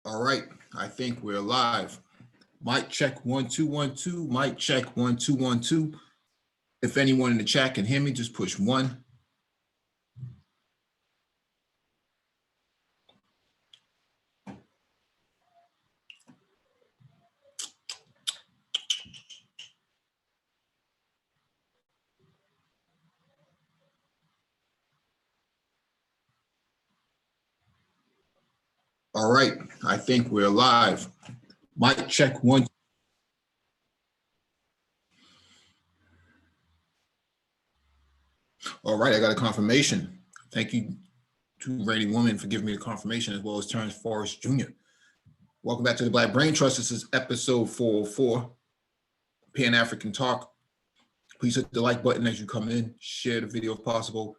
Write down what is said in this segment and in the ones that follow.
All right, I think we're live. Mic check 1 2 1 2. Mic check 1 2 1 2. If anyone in the chat can hear me, just push 1. All right, I think we're live. Mic check 1. All right, I got a confirmation. Thank you to Rainy Woman for giving me the confirmation, as well as Terrence Forrest Jr. Welcome back to the Black Brain Trust. This is episode 404, Pan-African Talk. Please hit the like button as you come in. Share the video if possible.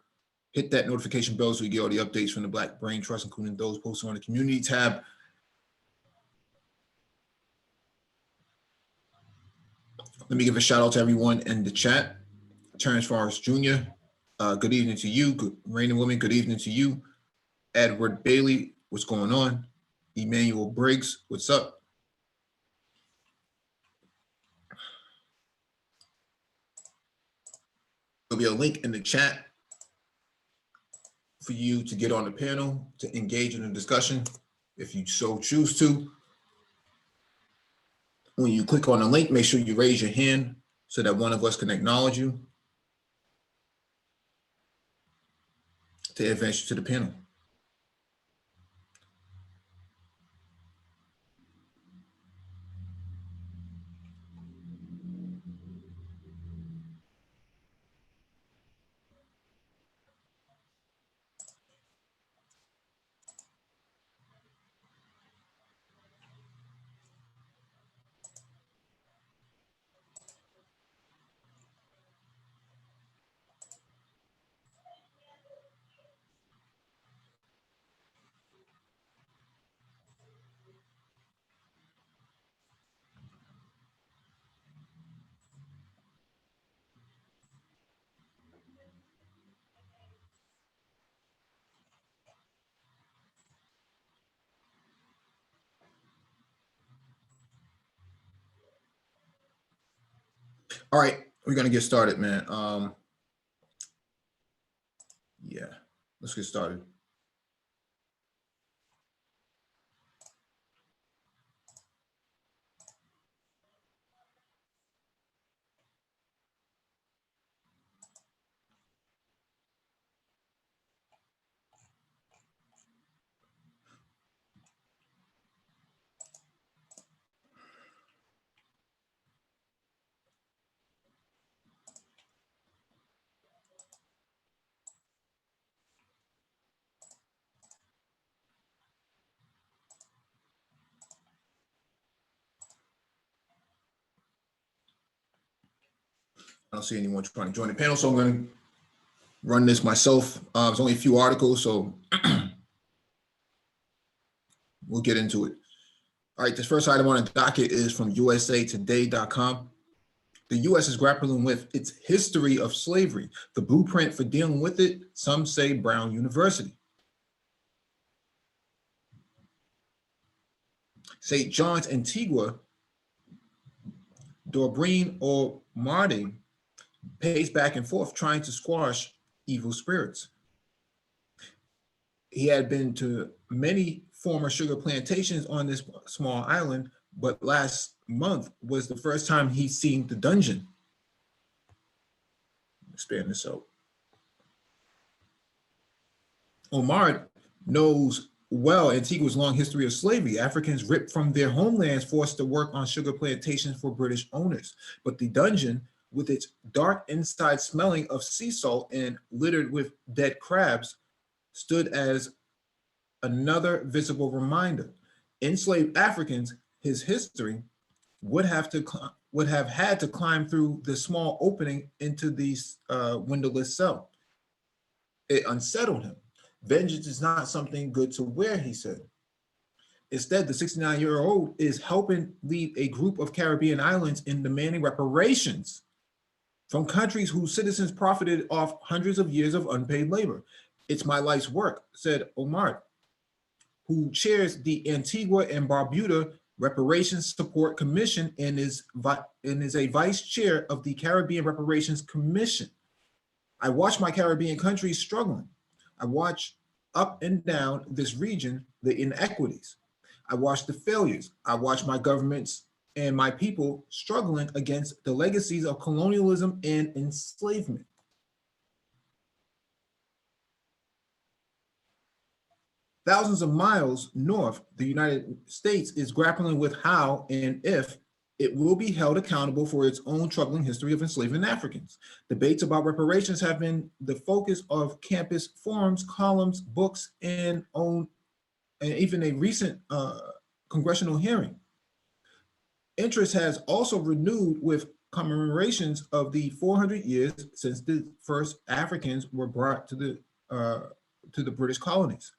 Hit that notification bell so you get all the updates from the Black Brain Trust, including those posted on the community tab. Let me give a shout out to everyone in the chat. Terrence Forrest Jr., good evening to you. Rainy Woman, good evening to you. Edward Bailey, what's going on? Emmanuel Briggs, what's up? There'll be a link in the chat for you to get on the panel, to engage in the discussion, if you so choose to. When you click on the link, make sure you raise your hand so that one of us can acknowledge you to advance you to the panel. All right, we're gonna get started, man. Yeah, let's get started. I don't see anyone trying to join the panel, so I'm going to run this myself. There's only a few articles, so we'll get into it. All right, this first item on the docket is from usatoday.com. The U.S. is grappling with its history of slavery. The blueprint for dealing with it, some say Brown University. St. John's Antigua, Dorbreen or Marding, paced back and forth trying to squash evil spirits. He had been to many former sugar plantations on this small island, but last month was the first time he'd seen the dungeon. Expand this out. Omar knows well Antigua's long history of slavery. Africans ripped from their homelands, forced to work on sugar plantations for British owners. But the dungeon, with its dark inside smelling of sea salt and littered with dead crabs, stood as another visible reminder. Enslaved Africans, his history, would have had to climb through the small opening into the windowless cell. It unsettled him. Vengeance is not something good to wear, he said. Instead, the 69-year-old is helping lead a group of Caribbean islands in demanding reparations from countries whose citizens profited off hundreds of years of unpaid labor. It's my life's work, said Omar. who chairs the Antigua and Barbuda Reparations Support Commission and is a vice chair of the Caribbean Reparations Commission. I watch my Caribbean countries struggling. I watch up and down this region, the inequities. I watch the failures. I watch my governments and my people struggling against the legacies of colonialism and enslavement. Thousands of miles north, the United States is grappling with how and if it will be held accountable for its own troubling history of enslaving Africans. Debates about reparations have been the focus of campus forums, columns, books, and even a recent congressional hearing. Interest has also renewed with commemorations of the 400 years since the first Africans were brought to the British colonies.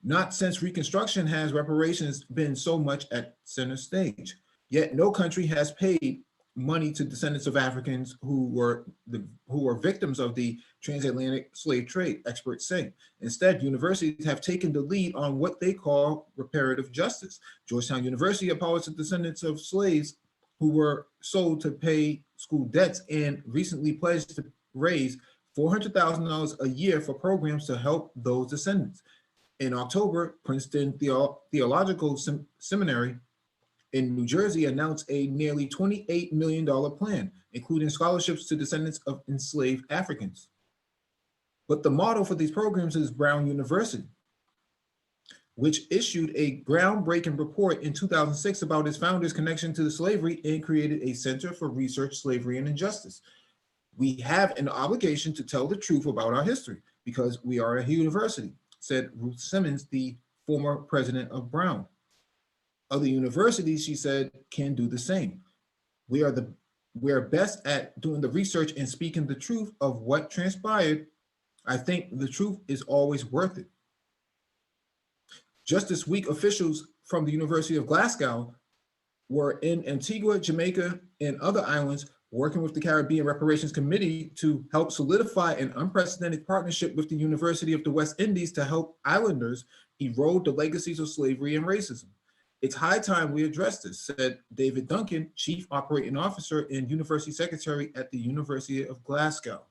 Not since Reconstruction has reparations been so much at center stage. Yet no country has paid money to descendants of Africans who were victims of the transatlantic slave trade, experts say. Instead, universities have taken the lead on what they call reparative justice. Georgetown University apologized to descendants of slaves who were sold to pay school debts and recently pledged to raise $400,000 a year for programs to help those descendants. In October, Princeton Theological Seminary in New Jersey announced a nearly $28 million plan, including scholarships to descendants of enslaved Africans. But the model for these programs is Brown University, which issued a groundbreaking report in 2006 about its founders' connection to slavery and created a Center for Research, Slavery, and Injustice. We have an obligation to tell the truth about our history because we are a university, said Ruth Simmons, the former president of Brown. Other universities, she said, can do the same. We are best at doing the research and speaking the truth of what transpired. I think the truth is always worth it. Just this week, officials from the University of Glasgow were in Antigua, Jamaica, and other islands working with the Caribbean Reparations Committee to help solidify an unprecedented partnership with the University of the West Indies to help islanders erode the legacies of slavery and racism. It's high time we address this, said David Duncan, Chief Operating Officer and University Secretary at the University of Glasgow.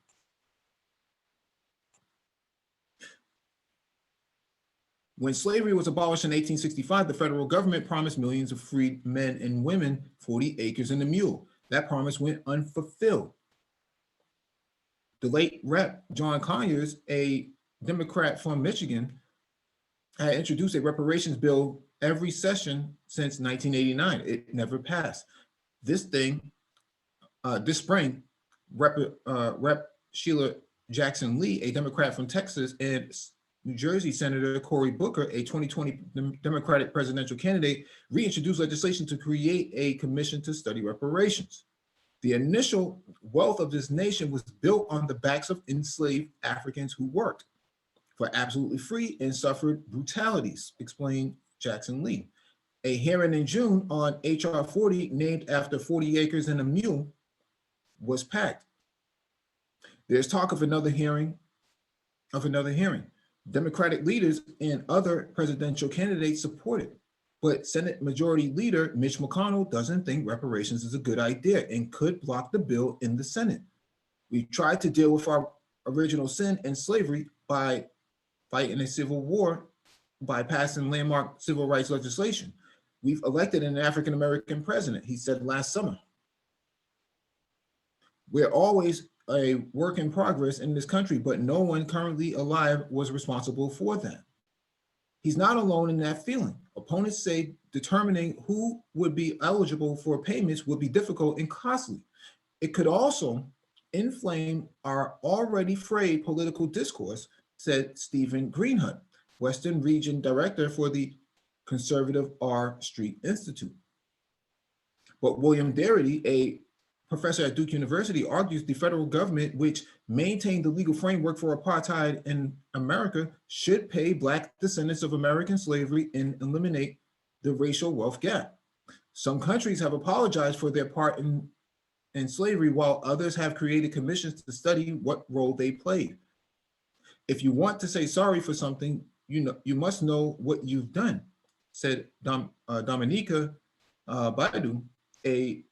When slavery was abolished in 1865, the federal government promised millions of freed men and women 40 acres and a mule. That promise went unfulfilled. The late Rep. John Conyers, a Democrat from Michigan, had introduced a reparations bill every session since 1989. It never passed. This spring, Rep. Sheila Jackson Lee, a Democrat from Texas, and New Jersey Senator Cory Booker, a 2020 Democratic presidential candidate, reintroduced legislation to create a commission to study reparations. The initial wealth of this nation was built on the backs of enslaved Africans who worked for absolutely free and suffered brutalities, explained Jackson Lee. A hearing in June on H.R. 40, named after 40 acres and a mule, was packed. There's talk of another hearing. Democratic leaders and other presidential candidates support it, but Senate Majority Leader Mitch McConnell doesn't think reparations is a good idea and could block the bill in the Senate. We tried to deal with our original sin and slavery by fighting a civil war, by passing landmark civil rights legislation. We've elected an African-American president, he said last summer. We're always a work in progress in this country, but no one currently alive was responsible for that. He's not alone in that feeling. Opponents say determining who would be eligible for payments would be difficult and costly. It could also inflame our already frayed political discourse, said Stephen Greenhut, Western Region Director for the conservative R Street Institute. But William Darity, a professor at Duke University, argues the federal government, which maintained the legal framework for apartheid in America, should pay Black descendants of American slavery and eliminate the racial wealth gap. Some countries have apologized for their part in slavery, while others have created commissions to study what role they played. If you want to say sorry for something, you must know what you've done, said Dominica Baidu, a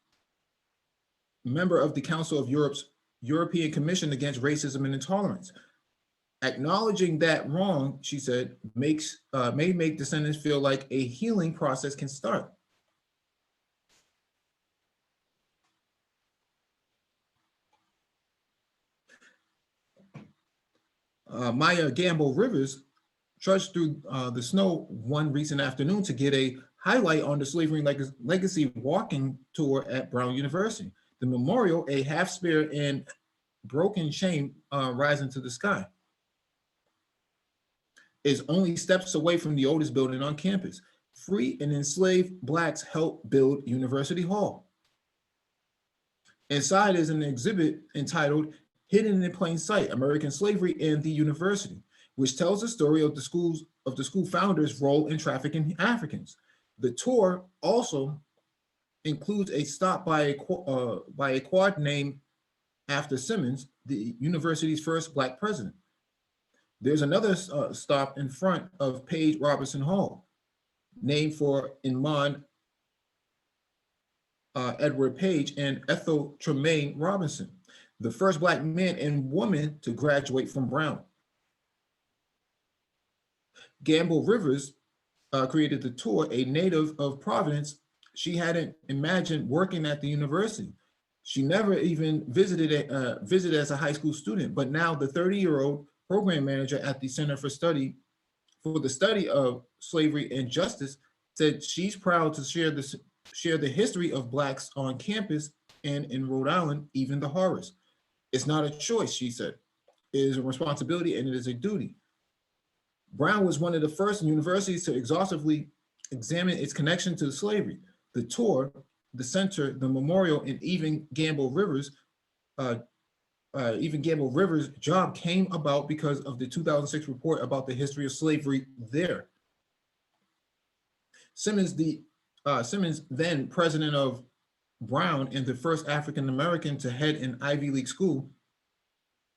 member of the Council of Europe's European Commission Against Racism and Intolerance. Acknowledging that wrong, she said, may make descendants feel like a healing process can start. Maya Gamble Rivers trudged through the snow one recent afternoon to get a highlight on the Slavery Legacy walking tour at Brown University. The memorial, a half spear and broken chain rising to the sky, is only steps away from the oldest building on campus. Free and enslaved Blacks helped build University Hall. Inside is an exhibit entitled Hidden in Plain Sight, American Slavery and the University, which tells the story of the school founders' role in trafficking Africans. The tour also includes a stop by a quad named after Simmons, the university's first Black president. There's another stop in front of Page Robertson Hall, named for Inman Edward Page and Ethel Tremaine Robinson, the first Black man and woman to graduate from Brown. Gamble Rivers created the tour, a native of Providence. She hadn't imagined working at the university. She never even visited as a high school student, but now the 30-year-old program manager at the Center for the Study of Slavery and Justice said she's proud to share the history of Blacks on campus and in Rhode Island, even the horrors. It's not a choice, she said. It is a responsibility and it is a duty. Brown was one of the first universities to exhaustively examine its connection to slavery. The tour, the center, the memorial, and even Gamble Rivers' job came about because of the 2006 report about the history of slavery there. Simmons, then president of Brown and the first African-American to head an Ivy League school,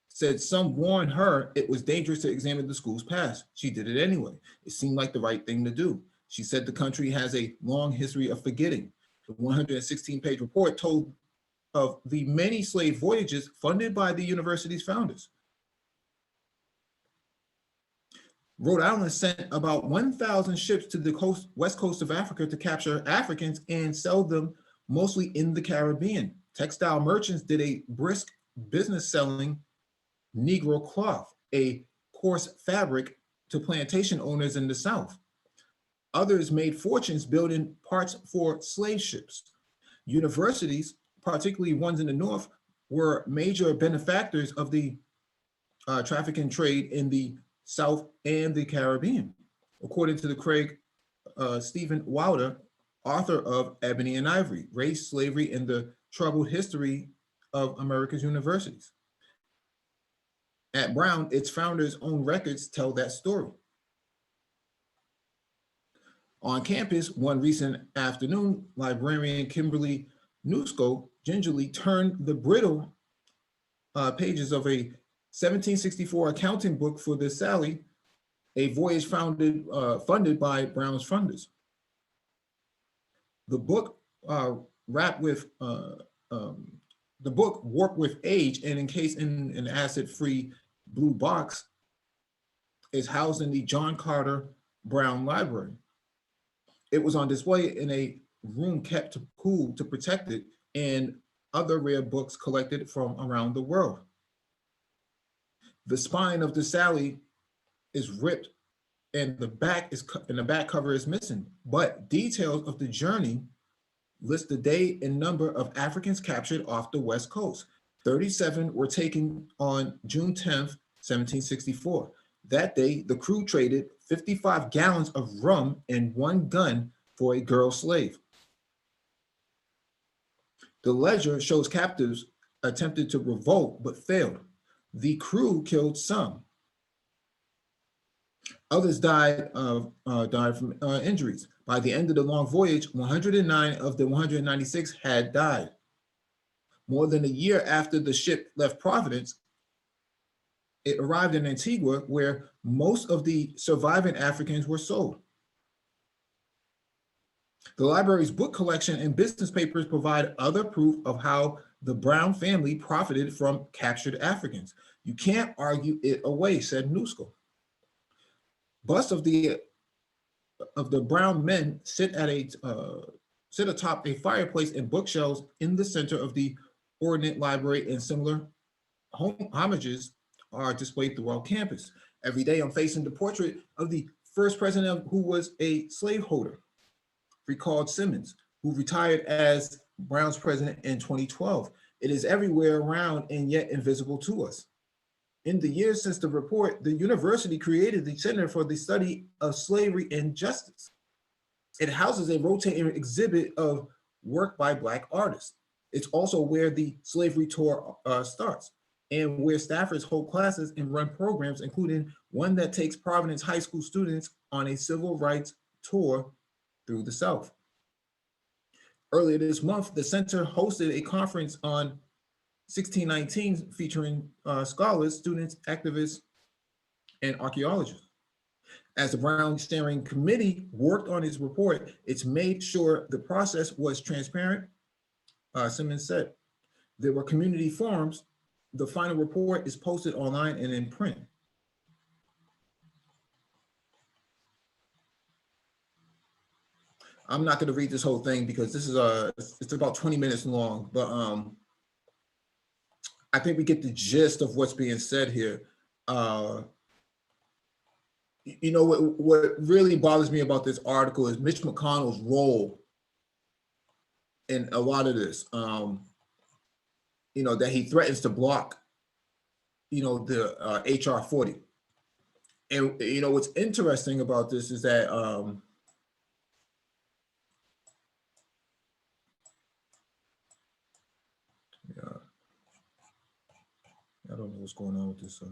said some warned her it was dangerous to examine the school's past. She did it anyway. It seemed like the right thing to do. She said the country has a long history of forgetting. The 116-page report told of the many slave voyages funded by the university's founders. Rhode Island sent about 1,000 ships to the west coast of Africa to capture Africans and sell them mostly in the Caribbean. Textile merchants did a brisk business selling Negro cloth, a coarse fabric, to plantation owners in the South. Others made fortunes building parts for slave ships. Universities, particularly ones in the North, were major benefactors of the trafficking trade in the South and the Caribbean, according to the Craig Stephen Wilder, author of Ebony and Ivory, Race, Slavery, and the Troubled History of America's Universities. At Brown, its founders' own records tell that story. On campus, one recent afternoon, librarian Kimberly Nusco gingerly turned the brittle pages of a 1764 accounting book for the Sally, a voyage funded by Brown's funders. The book warped with age and encased in an acid-free blue box is housed in the John Carter Brown Library. It was on display in a room kept cool to protect it and other rare books collected from around the world. The spine of the Sally is ripped and the back cover is missing, but details of the journey list the day and number of Africans captured off the West Coast. 37 were taken on June 10th, 1764. That day, the crew traded 55 gallons of rum and 1 gun for a girl slave. The ledger shows captives attempted to revolt but failed. The crew killed some. Others died from injuries. By the end of the long voyage, 109 of the 196 had died. More than a year after the ship left Providence, It arrived in Antigua, where most of the surviving Africans were sold. The library's book collection and business papers provide other proof of how the Brown family profited from captured Africans. You can't argue it away, said Nusco. Busts of the brown men sit atop a fireplace and bookshelves in the center of the Ordnance Library, and similar homages are displayed throughout campus. Every day I'm facing the portrait of the first president who was a slaveholder, recalled Simmons, who retired as Brown's president in 2012. It is everywhere around and yet invisible to us. In the years since the report, the university created the Center for the Study of Slavery and Justice. It houses a rotating exhibit of work by Black artists. It's also where the slavery tour starts, and where staffers hold classes and run programs, including one that takes Providence High School students on a civil rights tour through the South. Earlier this month, the center hosted a conference on 1619 featuring scholars, students, activists, and archaeologists. As the Brown Steering Committee worked on its report, it's made sure the process was transparent. Simmons said, there were community forums. The final report is posted online and in print. I'm not going to read this whole thing because this is it's about 20 minutes long, but I think we get the gist of what's being said here. You know, what really bothers me about this article is Mitch McConnell's role in a lot of this. You know, that he threatens to block, you know, the HR 40. And, you know, what's interesting about this is that yeah, I don't know what's going on with this.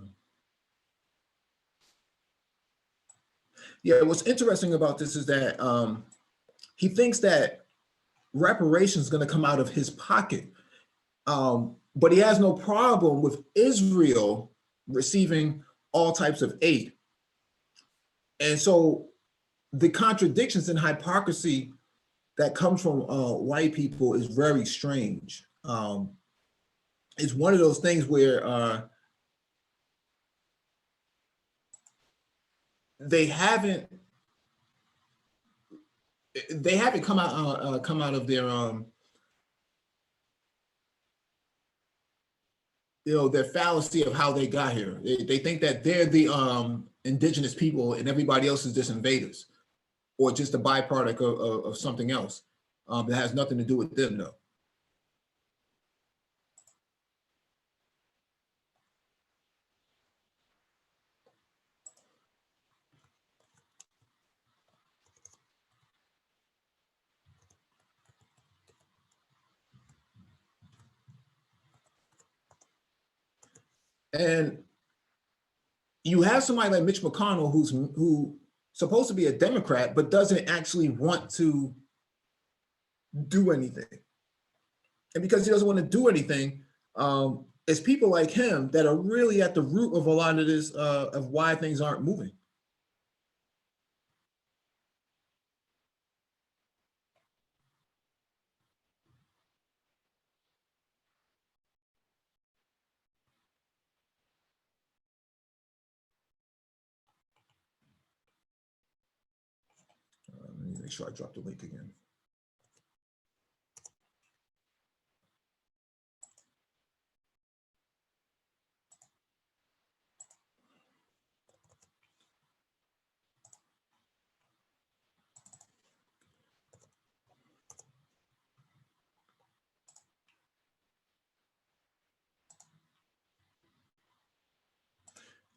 Yeah, what's interesting about this is that he thinks that reparations is going to come out of his pocket. But he has no problem with Israel receiving all types of aid. And so the contradictions and hypocrisy that comes from white people is very strange. It's one of those things where they haven't come out of their you know, their fallacy of how they got here. They think that they're the indigenous people and everybody else is just invaders, or just a byproduct of something else that has nothing to do with them, though. And you have somebody like Mitch McConnell who's supposed to be a Democrat, but doesn't actually want to do anything. And because he doesn't want to do anything, it's people like him that are really at the root of a lot of this, of why things aren't moving. Let me make sure I drop the link again.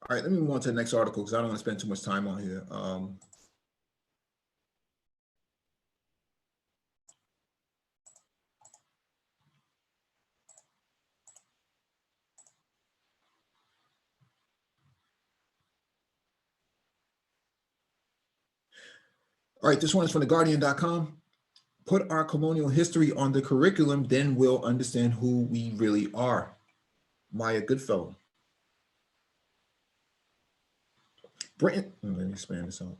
All right, let me move on to the next article because I don't want to spend too much time on here. All right, this one is from theguardian.com. Put our colonial history on the curriculum, then we'll understand who we really are. Maya Goodfellow. Let me expand this out.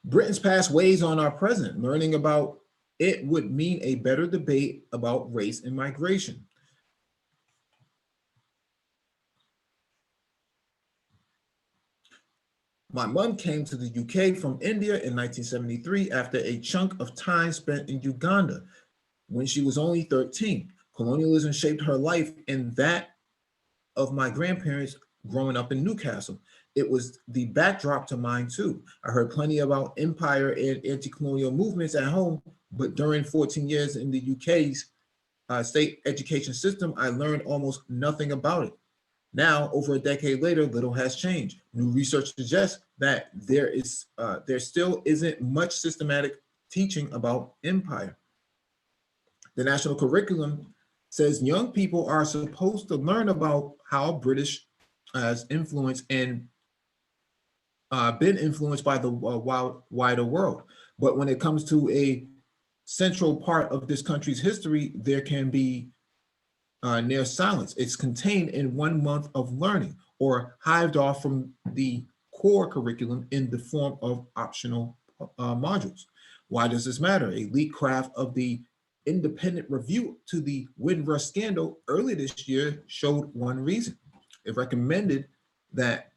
Britain's past weighs on our present. Learning about it would mean a better debate about race and migration. My mom came to the UK from India in 1973 after a chunk of time spent in Uganda when she was only 13. Colonialism shaped her life and that of my grandparents growing up in Newcastle. It was the backdrop to mine too. I heard plenty about empire and anti-colonial movements at home, but during 14 years in the UK's state education system, I learned almost nothing about it. Now, over a decade later, little has changed. New research suggests that there still isn't much systematic teaching about empire. The national curriculum says young people are supposed to learn about how British has influenced and been influenced by the wider world. But when it comes to a central part of this country's history, there can be near silence. It's contained in 1 month of learning or hived off from the core curriculum in the form of optional modules. Why does this matter? A leak craft of the independent review to the Windrush scandal early this year showed one reason. It recommended that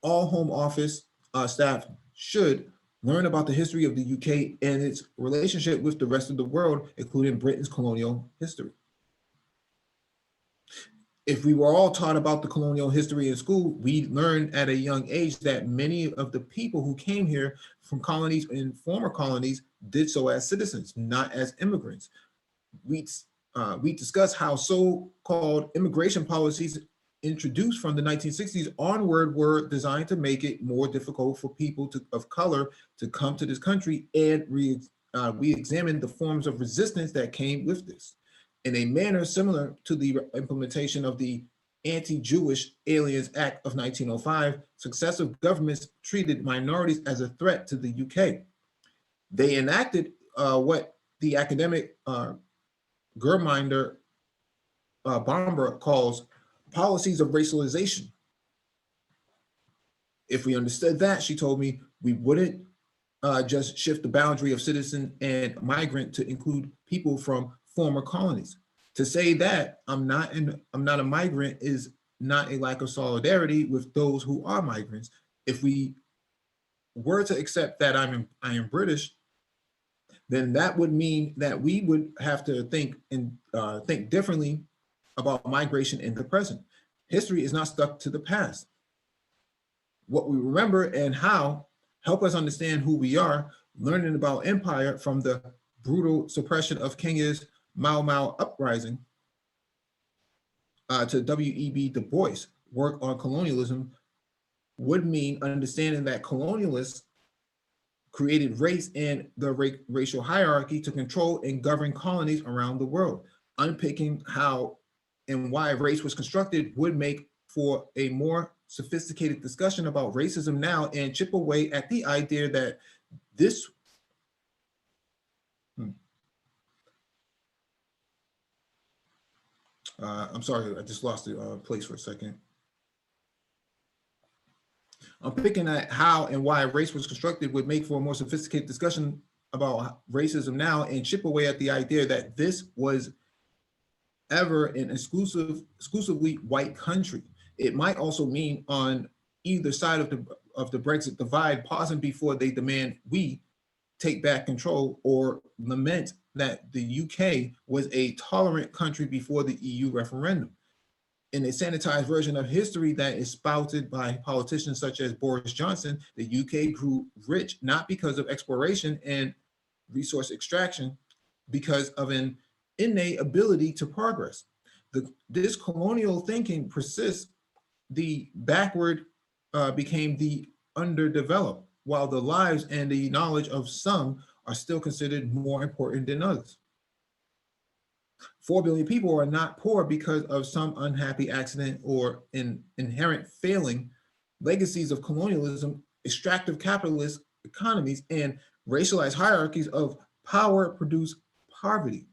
all Home Office staff should learn about the history of the UK and its relationship with the rest of the world, including Britain's colonial history. If we were all taught about the colonial history in school, we learned at a young age that many of the people who came here from colonies and former colonies did so as citizens, not as immigrants. We, we discussed how so-called immigration policies introduced from the 1960s onward were designed to make it more difficult for people of color to come to this country, and we examined the forms of resistance that came with this in a manner similar to the implementation of the Anti-Jewish Aliens Act of 1905. Successive governments treated minorities as a threat to the UK. They enacted what the academic Germinder Bomber calls policies of racialization. If we understood that, she told me, we wouldn't just shift the boundary of citizen and migrant to include people from former colonies. To say that I'm not a migrant is not a lack of solidarity with those who are migrants. If we were to accept that I am British, then that would mean that we would have to think differently about migration in the present. History is not stuck to the past. What we remember and how help us understand who we are, learning about empire from the brutal suppression of Kenya's Mau Mau uprising to W.E.B. Du Bois' work on colonialism would mean understanding that colonialists created race and the racial hierarchy to control and govern colonies around the world. Unpicking how and why race was constructed would make for a more sophisticated discussion about racism now and chip away at the idea that this I'm sorry, I just lost the place for a second. I'm picking at how and why race was constructed would make for a more sophisticated discussion about racism now and chip away at the idea that this was ever an exclusively white country. It might also mean on either side of the Brexit divide, pausing before they demand we take back control or lament that the UK was a tolerant country before the EU referendum. In a sanitized version of history that is spouted by politicians such as Boris Johnson, the UK grew rich not because of exploration and resource extraction, because of an innate ability to progress. This colonial thinking persists. The backward became the underdeveloped, while the lives and the knowledge of some are still considered more important than others. 4 billion people are not poor because of some unhappy accident or an inherent failing. Legacies of colonialism, extractive capitalist economies, and racialized hierarchies of power produce poverty.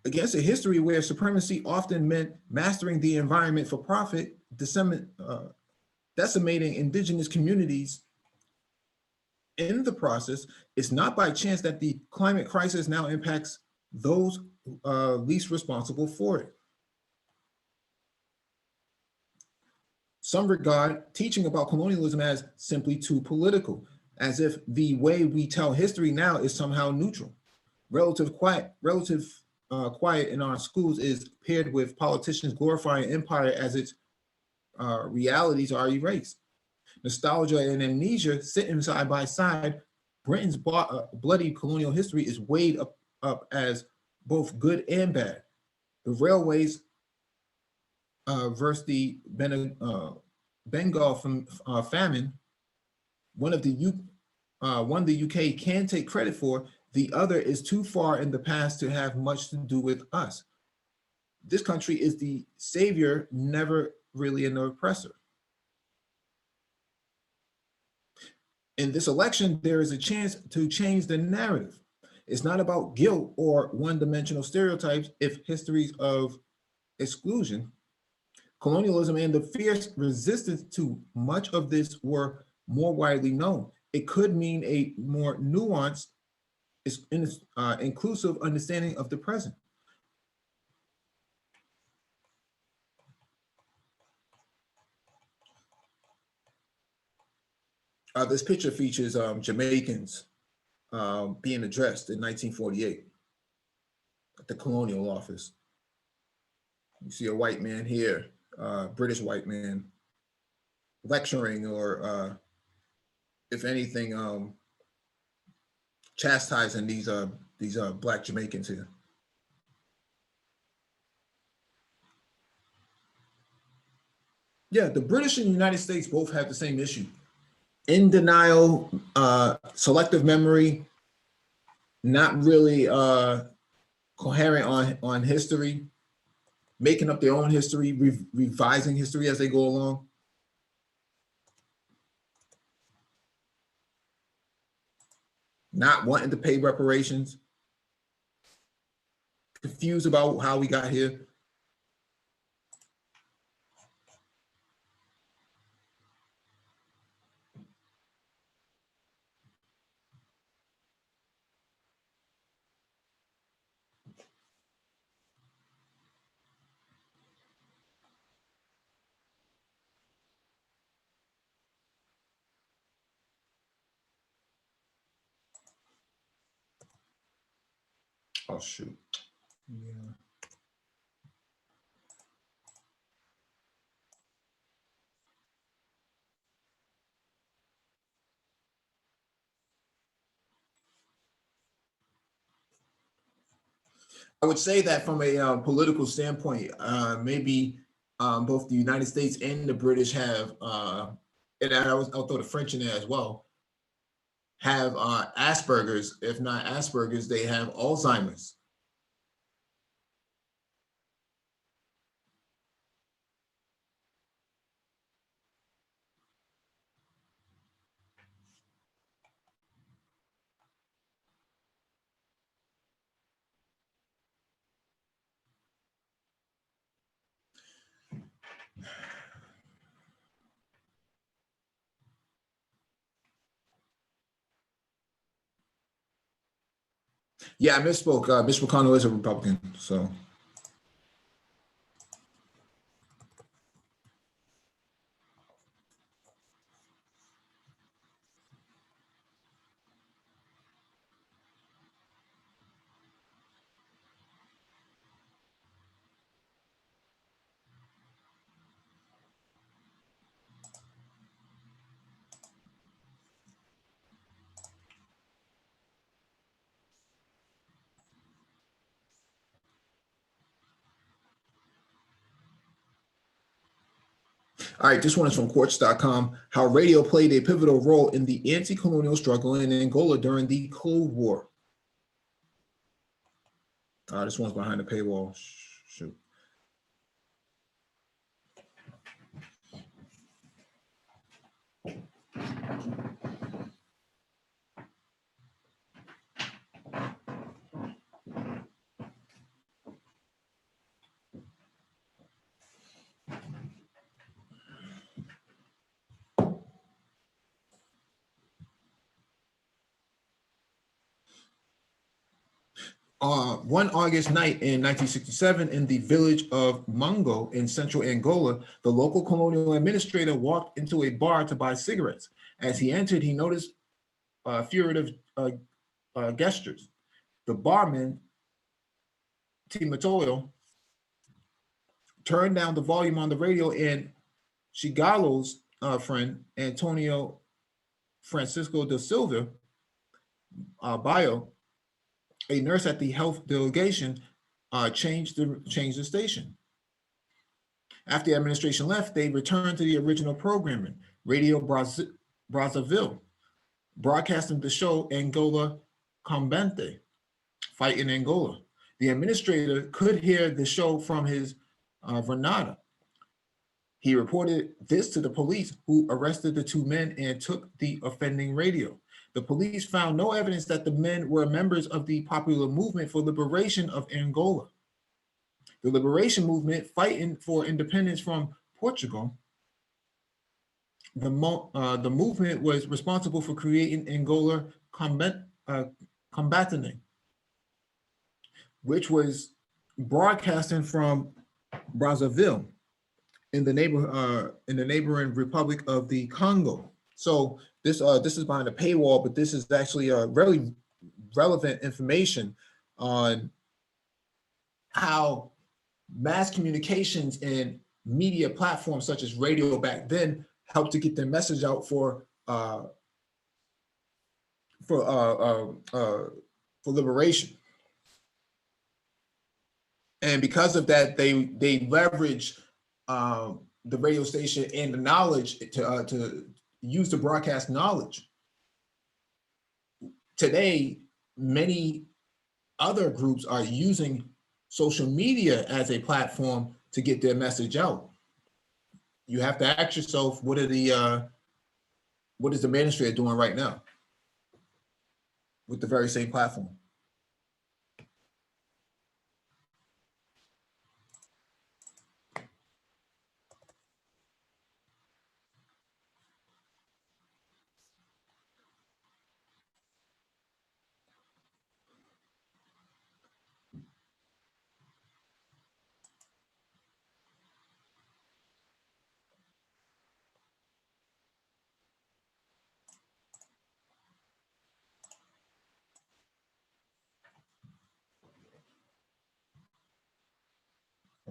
against a history where supremacy often meant mastering the environment for profit, decimating indigenous communities in the process. It's not by chance that the climate crisis now impacts those least responsible for it. Some regard teaching about colonialism as simply too political, as if the way we tell history now is somehow neutral. Relative quiet in our schools is paired with politicians glorifying empire as its realities are erased. Nostalgia and amnesia sitting side by side. Britain's bloody colonial history is weighed up as both good and bad. The railways versus the Bengal famine, one the UK can take credit for, the other is too far in the past to have much to do with us. This country is the savior, never really an oppressor. In this election, there is a chance to change the narrative. It's not about guilt or one-dimensional stereotypes if histories of exclusion, colonialism, and the fierce resistance to much of this were more widely known. It could mean a more nuanced, inclusive understanding of the present. This picture features Jamaicans being addressed in 1948 at the colonial office. You see a white man here, British white man, lecturing or, if anything, chastising these Black Jamaicans here. Yeah, the British and the United States both have the same issue. In denial, selective memory, not really coherent on history, making up their own history, revising history as they go along. Not wanting to pay reparations, confused about how we got here. Oh, shoot. Yeah. I would say that from a political standpoint, maybe both the United States and the British have, and I'll throw the French in there as well, have Asperger's. If not Asperger's, they have Alzheimer's. Yeah, I misspoke. Mitch McConnell is a Republican, so. All right, this one is from Quartz.com. How radio played a pivotal role in the anti-colonial struggle in Angola during the Cold War. This one's behind the paywall. Shoot. One August night in 1967, in the village of Mungo in central Angola, the local colonial administrator walked into a bar to buy cigarettes. As he entered, he noticed furtive gestures. The barman, Timoteo, turned down the volume on the radio, and Shigalo's friend, Antonio Francisco da Silva Bio, a nurse at the health delegation, changed the station. After the administration left, they returned to the original programming, Radio Brazzaville, broadcasting the show Angola Combate, Fight in Angola. The administrator could hear the show from his veranda. He reported this to the police, who arrested the two men and took the offending radio. The police found no evidence that the men were members of the popular movement for liberation of Angola. The liberation movement fighting for independence from Portugal, the movement was responsible for creating Angola Combatente, which was broadcasting from Brazzaville in the neighboring Republic of the Congo. So this is behind a paywall, but this is actually really relevant information on how mass communications and media platforms such as radio back then helped to get their message out for liberation. And because of that, they leverage the radio station and the knowledge to use to broadcast knowledge. Today, many other groups are using social media as a platform to get their message out. You have to ask yourself, what is the administrator doing right now with the very same platform?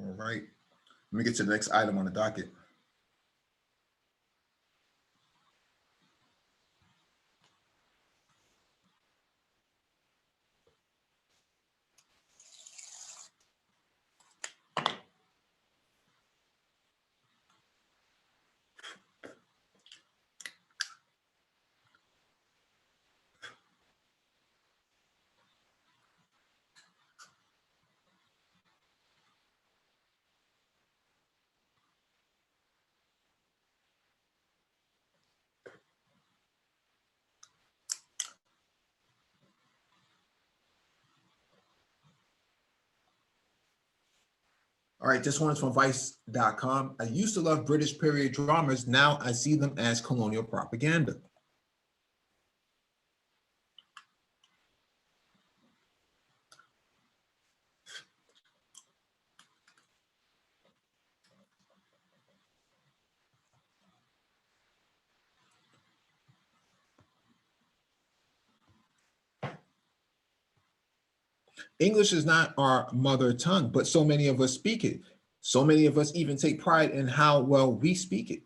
All right, let me get to the next item on the docket. All right, this one is from Vice.com. I used to love British period dramas. Now I see them as colonial propaganda. English is not our mother tongue, but so many of us speak it. So many of us even take pride in how well we speak it.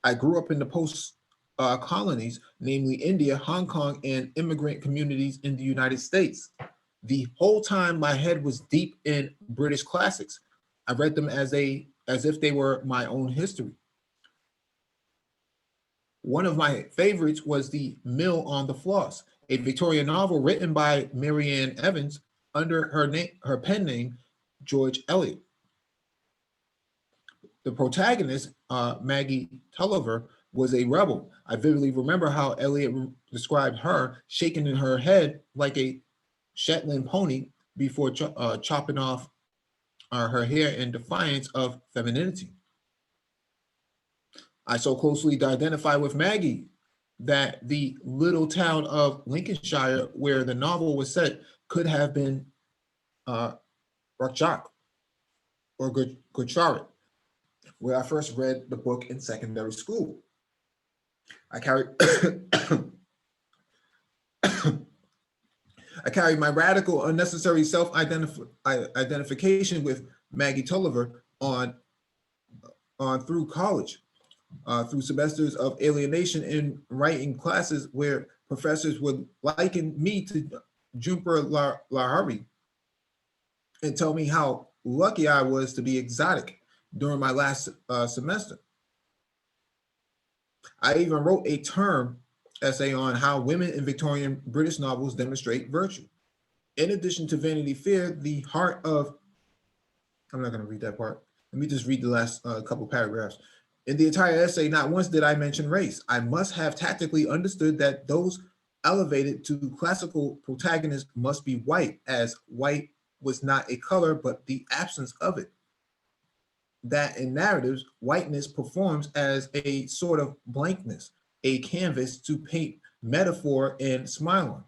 I grew up in the post colonies, namely India, Hong Kong, and immigrant communities in the United States. The whole time my head was deep in British classics. I read them as if they were my own history. One of my favorites was The Mill on the Floss, a Victorian novel written by Marianne Evans under her pen name, George Eliot. The protagonist, Maggie Tulliver, was a rebel. I vividly remember how Eliot described her shaking in her head like a Shetland pony before chopping off her hair in defiance of femininity. I so closely identify with Maggie that the little town of Lincolnshire, where the novel was set, could have been uh, Rorschach or Gujarat, where I first read the book in secondary school. I carried I carried my radical, unnecessary self-identification with Maggie Tulliver on through college, through semesters of alienation in writing classes where professors would liken me to Jumper Lahari and tell me how lucky I was to be exotic during my last semester. I even wrote a term essay on how women in Victorian British novels demonstrate virtue. In addition to Vanity Fair, the heart of, I'm not going to read that part. Let me just read the last couple paragraphs. In the entire essay, not once did I mention race. I must have tactically understood that those elevated to classical protagonists must be white, as white was not a color, but the absence of it. That in narratives, whiteness performs as a sort of blankness, a canvas to paint metaphor and smile on.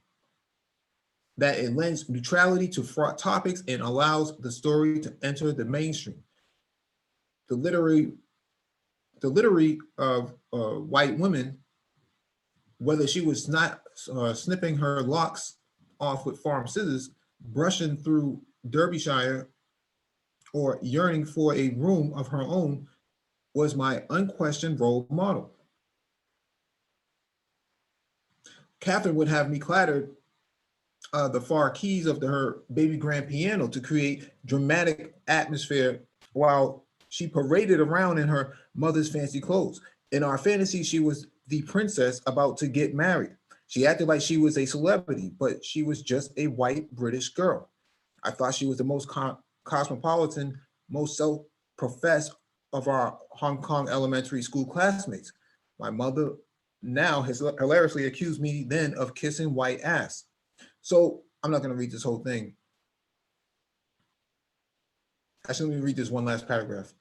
That it lends neutrality to fraught topics and allows the story to enter the mainstream. The literary, of white women, whether she was not snipping her locks off with farm scissors, brushing through Derbyshire, or yearning for a room of her own, was my unquestioned role model. Catherine would have me clatter the far keys of her baby grand piano to create dramatic atmosphere while she paraded around in her mother's fancy clothes. In our fantasy, she was the princess about to get married. She acted like she was a celebrity, but she was just a white British girl. I thought she was the most cosmopolitan, most self-professed of our Hong Kong elementary school classmates. My mother now has hilariously accused me then of kissing white ass. So I'm not going to read this whole thing. Actually, let me read this one last paragraph.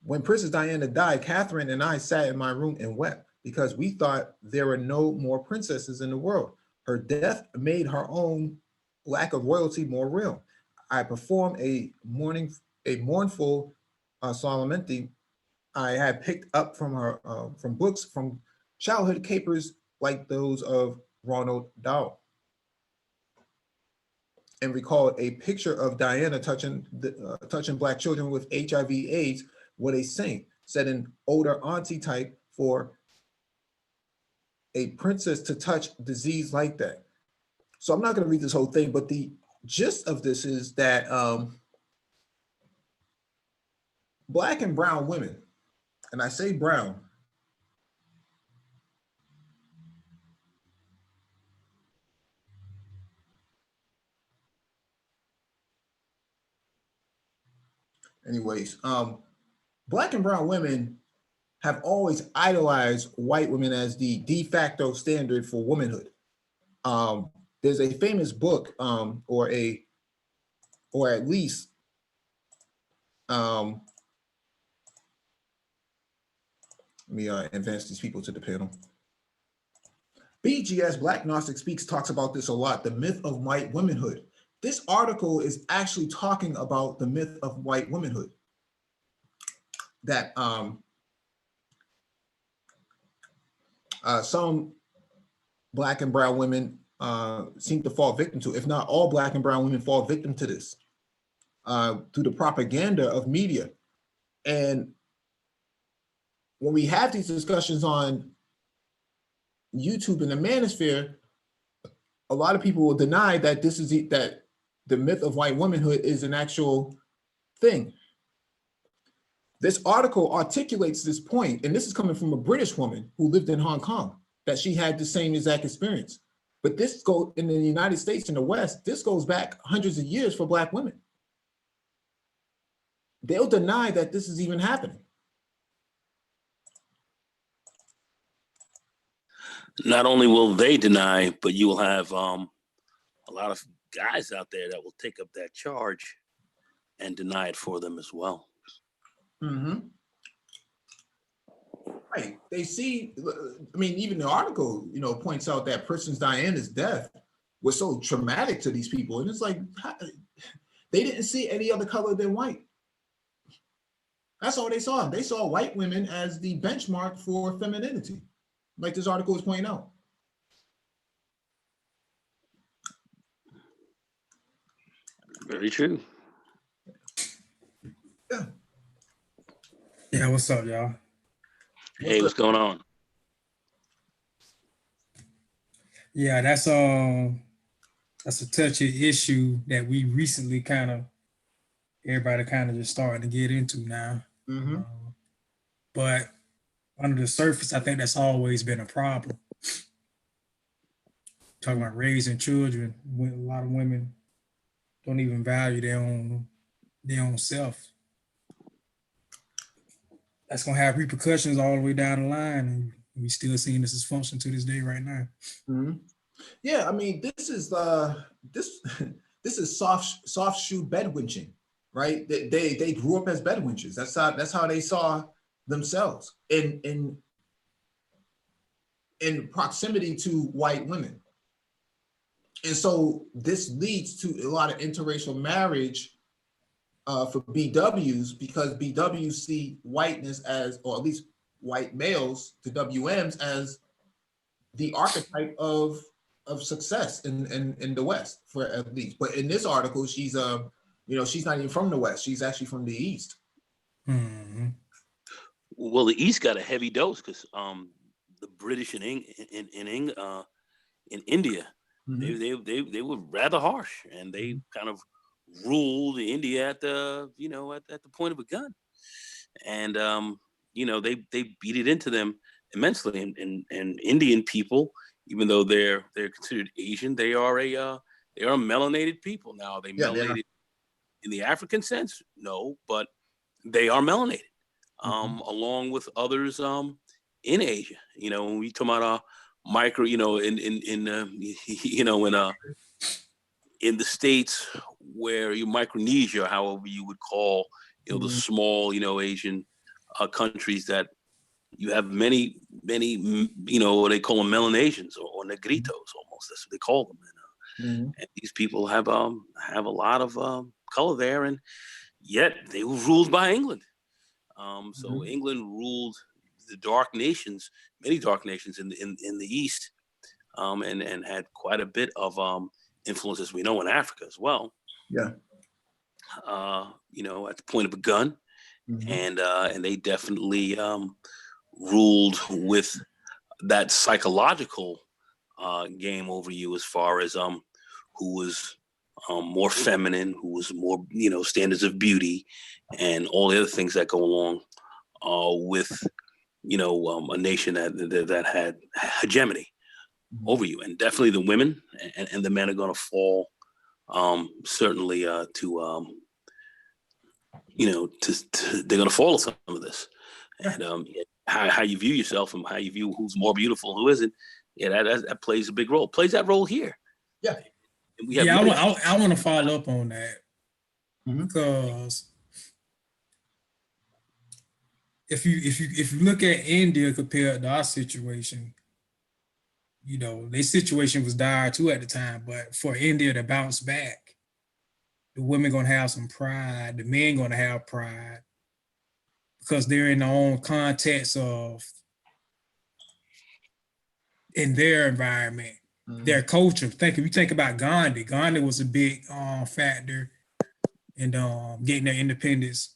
When Princess Diana died, Catherine and I sat in my room and wept because we thought there were no more princesses in the world. Her death made her own lack of royalty more real. I performed a mournful solemnity I had picked up from her from books from childhood capers like those of Ronald Dahl, and recalled a picture of Diana touching Black children with HIV/AIDS with a saint, said an older auntie type for a princess to touch disease like that. So I'm not going to read this whole thing, but the gist of this is that Black and brown women, and I say brown, anyways, Black and brown women have always idolized white women as the de facto standard for womanhood. There's a famous book, or at least, let me advance these people to the panel. BGS Black Gnostic Speaks talks about this a lot, the myth of white womanhood. This article is actually talking about the myth of white womanhood. That some Black and brown women seem to fall victim to, if not all Black and brown women fall victim to this through the propaganda of media. And when we have these discussions on YouTube and the manosphere, a lot of people will deny that that the myth of white womanhood is an actual thing. This article articulates this point, and this is coming from a British woman who lived in Hong Kong, that she had the same exact experience. But this goes in the United States, in the West, this goes back hundreds of years for Black women. They'll deny that this is even happening. Not only will they deny, but you will have a lot of guys out there that will take up that charge and deny it for them as well. Mm-hmm. Right. They see, I mean, even the article, points out that Princess Diana's death was so traumatic to these people. And it's like, They didn't see any other color than white. That's all they saw. They saw white women as the benchmark for femininity, like this article is pointing out. Very true. Yeah. Yeah, what's up, y'all? Hey, what's going on? Yeah, that's a touchy issue that we recently everybody kind of just starting to get into now. Mm-hmm. But under the surface, I think that's always been a problem. Talking about raising children, a lot of women don't even value their own self. That's gonna have repercussions all the way down the line, and we still seeing this dysfunction to this day right now. Mm-hmm. Yeah, I mean, this is this is soft shoe bedwinching, right? They grew up as bedwinches. That's how they saw themselves in proximity to white women. And so this leads to a lot of interracial marriage for BWs, because BWs see whiteness as, or at least white males to WMs, as the archetype of success in the West, for at least. But in this article, she's she's not even from the West. She's actually from the East. Mm-hmm. Well, the East got a heavy dose because the British in India, Mm-hmm. they were rather harsh, and they kind of ruled India at the at the point of a gun, and they beat it into them immensely. And Indian people, even though they're considered Asian, they are a melanated people. Now, are they melanated in the African sense? No, but they are melanated, along with others in Asia. When we talk about micro, in the States, where Micronesia, however you would call, the small, Asian countries, that you have many, what they call them Melanesians, or Negritos, almost. That's what they call them. And these people have a lot of color there, and yet they were ruled by England. So England ruled the dark nations, many dark nations in the East, and had quite a bit of influence, as we know, in Africa as well. Yeah. At the point of a gun, and they definitely ruled with that psychological game over you, as far as who was more feminine, who was more standards of beauty, and all the other things that go along with a nation that had hegemony over you. And definitely the women and the men are going to fall certainly to they're going to fall to some of this. And how you view yourself and how you view who's more beautiful, who isn't, that plays a big role. Plays that role here. Yeah. I want to follow up on that, because if you look at India compared to our situation, their situation was dire too at the time. But for India to bounce back, the women gonna have some pride, the men gonna have pride, because they're in their own context of, in their environment, their culture. If you think about Gandhi, Gandhi was a big factor in getting their independence.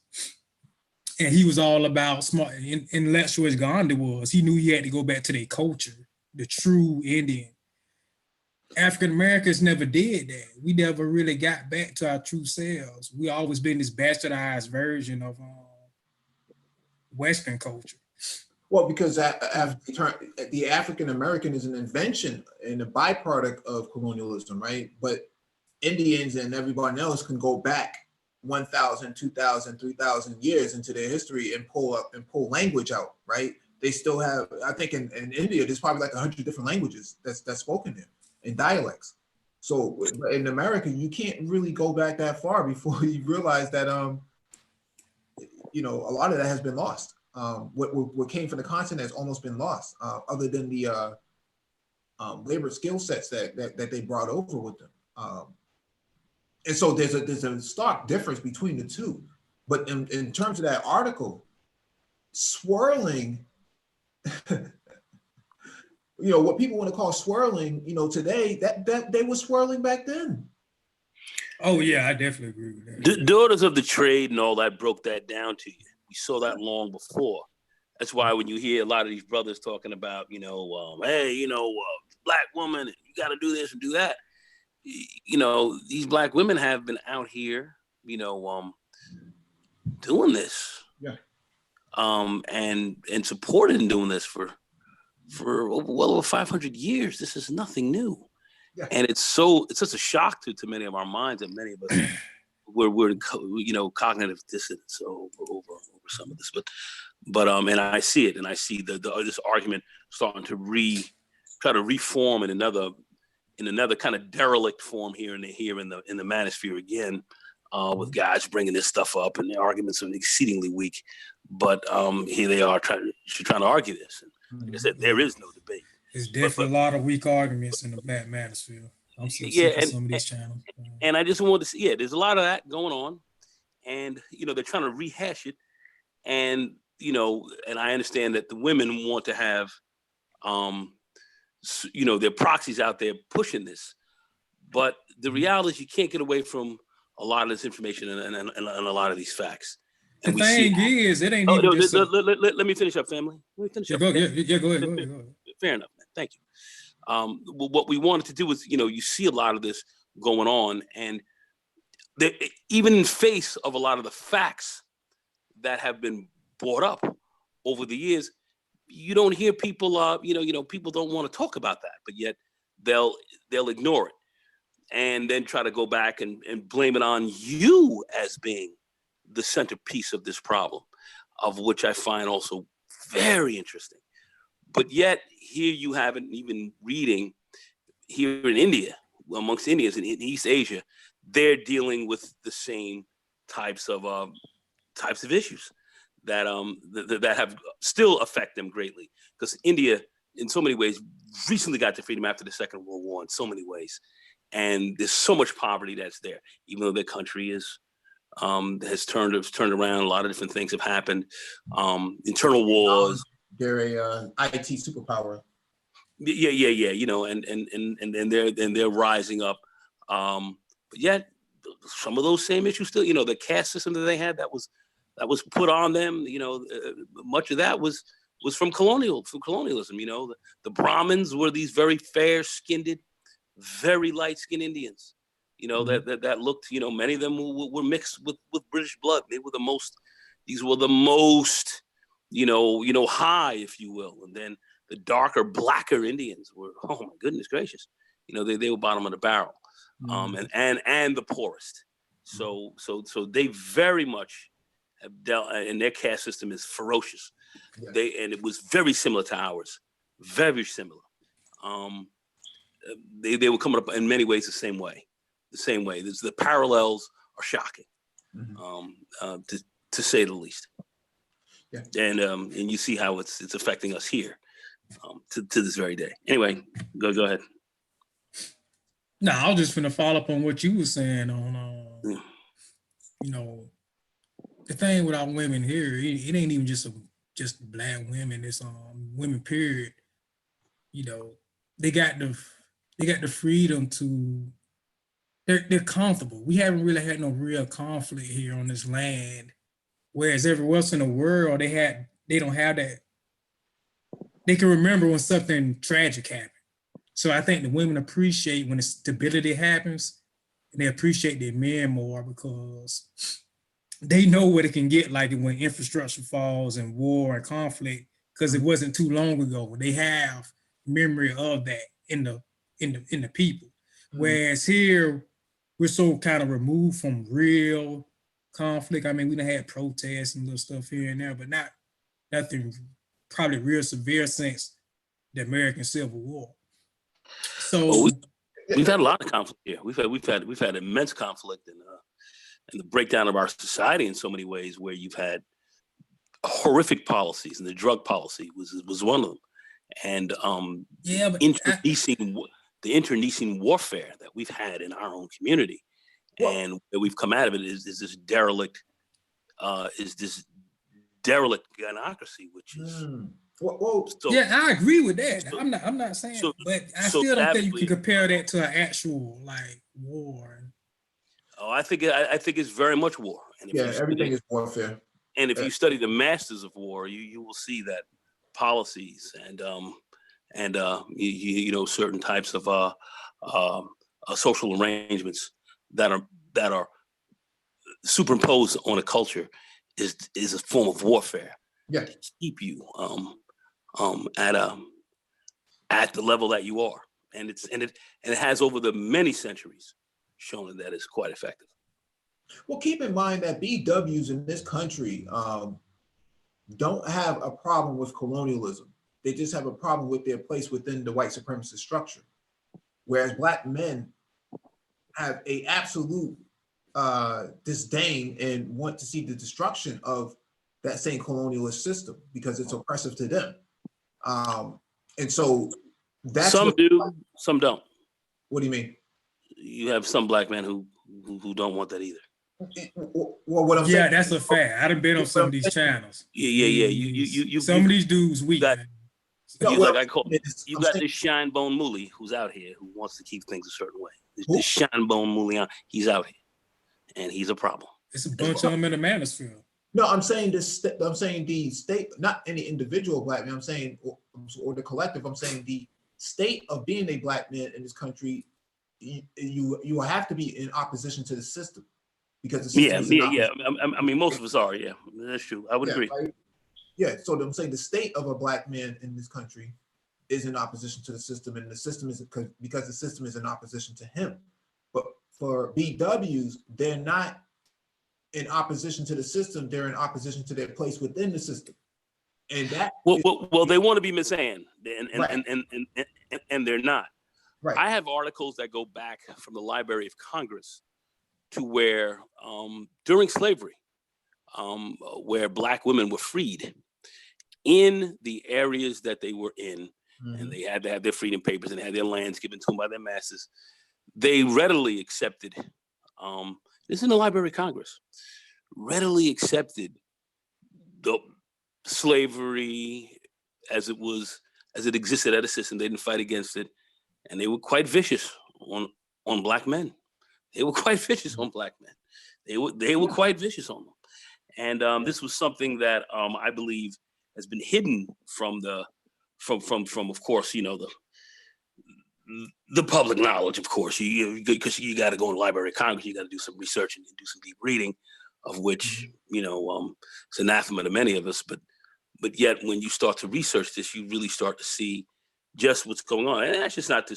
And he was all about smart, intellectual as Gandhi was. He knew he had to go back to their culture, the true Indian. African Americans never did that. We never really got back to our true selves. We always been this bastardized version of Western culture. Well, because the African American is an invention and a byproduct of colonialism, right? But Indians and everyone else can go back 1,000, 2,000, 3,000 years into their history and pull language out, right? They still have, I think in India, there's probably like 100 different languages that's spoken there, and dialects. So in America, you can't really go back that far before you realize that, a lot of that has been lost. What came from the continent has almost been lost, other than the labor skill sets that they brought over with them. And so there's a stark difference between the two. But in terms of that article, swirling, what people want to call swirling, today, that they were swirling back then. Oh yeah, I definitely agree with that. The daughters of the trade and all that broke that down to you. We saw that long before. That's why when you hear a lot of these brothers talking about, hey, black woman, and you got to do this and do that. These black women have been out here, doing this. Yeah. And supported in doing this for well over 500 years. This is nothing new. Yeah. And it's such a shock to many of our minds, and many of us we're cognitive dissonance over some of this. But and I see it, and I see this argument starting to try to reform in another kind of derelict form here in the manosphere again, with guys bringing this stuff up, and the arguments are exceedingly weak. But here they are trying to argue this. And like I said, there is no debate. There's definitely a lot of weak arguments in the black manosphere. I'm so sick of some of these channels. And I just wanted to see, there's a lot of that going on, and they're trying to rehash it, and and I understand that the women want to have, their proxies out there pushing this, but the reality is you can't get away from a lot of this information and a lot of these facts. And the thing is, it ain't even just let me finish up, family. Let me finish up. Go ahead. Fair enough, man. Thank you. What we wanted to do was, you see a lot of this going on, and even in face of a lot of the facts that have been brought up over the years, you don't hear people, people don't want to talk about that, but yet they'll ignore it and then try to go back and blame it on you as being the centerpiece of this problem, of which I find also very interesting. But yet here you have it, even reading here in India, amongst Indians in East Asia, they're dealing with the same types of issues that have still affect them greatly. Because India, in so many ways, recently got to freedom after the Second World War in so many ways. And there's so much poverty that's there, even though their country has turned around. A lot of different things have happened. Internal wars. They're a IT superpower. Yeah. And they're rising up. But yet some of those same issues still, the caste system that they had that was put on them, much of that was from colonialism. The Brahmins were these very fair-skinned, very light-skinned Indians, that looked, many of them were mixed with British blood. These were the most, high, if you will. And then the darker, blacker Indians were, oh my goodness gracious, they were bottom of the barrel, and the poorest. So they very much have dealt, and their caste system is ferocious. Yeah. And it was very similar to ours, very similar. They were coming up in many ways the same way. The parallels are shocking, to say the least. Yeah. And you see how it's affecting us here, to this very day. Anyway, go ahead. No, I was just gonna follow up on what you were saying on, the thing with our women here. It ain't even just black women. It's women. Period. They got the freedom to. They're comfortable. We haven't really had no real conflict here on this land. Whereas everywhere else in the world, they don't have that. They can remember when something tragic happened. So I think the women appreciate when the stability happens, and they appreciate their men more because they know what it can get like when infrastructure falls and war and conflict, because it wasn't too long ago. They have memory of that in the people. Whereas here, we're so kind of removed from real conflict. I mean, we done had protests and little stuff here and there, but nothing probably real severe since the American Civil War. So we've had a lot of conflict here. We've had immense conflict in the breakdown of our society in so many ways, where you've had horrific policies, and the drug policy was one of them. And the internecine warfare that we've had in our own community And where we've come out of it is this derelict, gynocracy, which is so, yeah, I agree with that. so, I'm not saying, so, but I so still don't think you can savagely. compare that to an actual like war. Oh, I think it's very much war. And if everything is warfare. And if you study the masters of war, you will see that policies and certain types of social arrangements that are superimposed on a culture is a form of warfare Yeah. to keep you at the level that you are, and it has over the many centuries shown that it's quite effective. Well, keep in mind that BWs in this country don't have a problem with colonialism. They just have a problem with their place within the white supremacist structure. Whereas Black men have a absolute disdain and want to see the destruction of that same colonialist system because it's oppressive to them. And so that's some do, some don't. What do you mean? You have some Black men who don't want that either. Well, what I'm saying, that's a fact. I done been on some of these channels. Yeah. You some of these dudes weak. You got this shine bone mooly who's out here who wants to keep things a certain way. This shine bone mooly, he's out here, and he's a problem. It's a bunch of them in the manosphere. No, I'm saying this. I'm saying the state, not any individual Black man. I'm saying or the collective. I'm saying the state of being a Black man in this country. You have to be in opposition to the system. Because the I mean, most of us are. Yeah, that's true. I would agree. Right? Yeah. So I'm saying the state of a Black man in this country is in opposition to the system, and the system is because the system is in opposition to him. But for BWs, they're not in opposition to the system. They're in opposition to their place within the system, and that. Well, they want to be Miss Ann, right. and they're not. Right. I have articles that go back from the Library of Congress to where during slavery, where Black women were freed in the areas that they were in, and they had to have their freedom papers and had their lands given to them by their masters, they readily accepted, this is in the Library of Congress, readily accepted the slavery as it existed at a system. They didn't fight against it, and they were quite vicious on Black men. They were quite vicious on Black men. They were quite vicious on them. And this was something that I believe has been hidden from of course, the public knowledge, of course, because you got to go in the Library of Congress, you got to do some research and do some deep reading, of which, it's anathema to many of us. But yet when you start to research this, you really start to see just what's going on. And that's just not to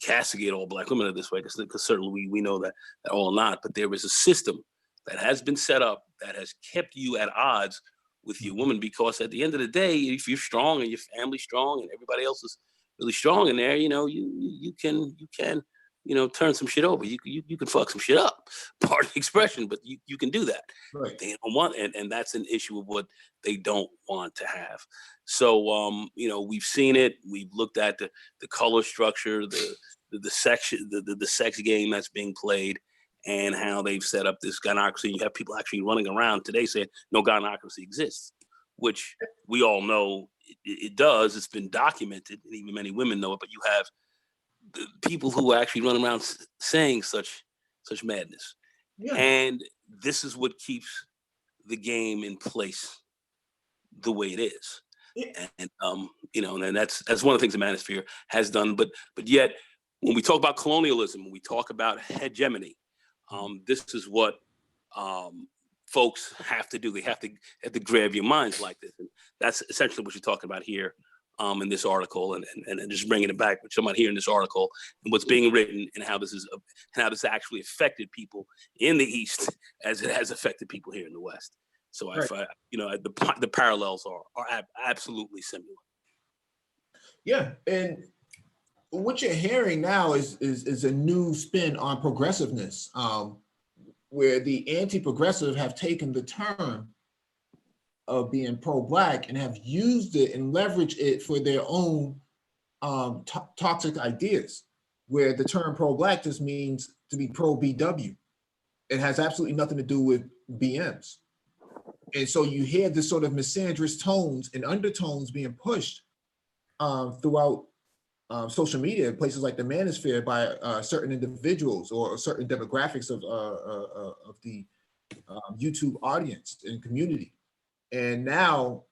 castigate all Black women in this way, because certainly we know that all not, but there is a system that has been set up that has kept you at odds with your woman, because at the end of the day, if you're strong and your family's strong and everybody else is really strong in there, you can turn some shit over. You can fuck some shit up, pardon the expression, but you can do that. Right. They don't want, and that's an issue of what they don't want to have. So we've seen it. We've looked at the color structure, the sex game that's being played, and how they've set up this gynocracy. You have people actually running around today saying no gynocracy exists, which we all know it does. It's been documented, and even many women know it. But you have people who actually run around saying such madness. Yeah. And this is what keeps the game in place the way it is. Yeah. And and that's one of the things the Manosphere has done. But yet, when we talk about colonialism, when we talk about hegemony, this is what folks have to do. They have to grab your minds like this, and that's essentially what you're talking about here in this article, and just bringing it back with somebody here in this article and what's being written, and how this actually affected people in the East as it has affected people here in the West. So right. The parallels are absolutely similar. Yeah, and what you're hearing now is a new spin on progressiveness, where the anti-progressive have taken the term of being pro-Black and have used it and leveraged it for their own toxic ideas, where the term pro-Black just means to be pro-BW. It has absolutely nothing to do with BMs. And so you hear this sort of misandrous tones and undertones being pushed throughout social media, places like the manosphere, by certain individuals or certain demographics of the YouTube audience and community. And now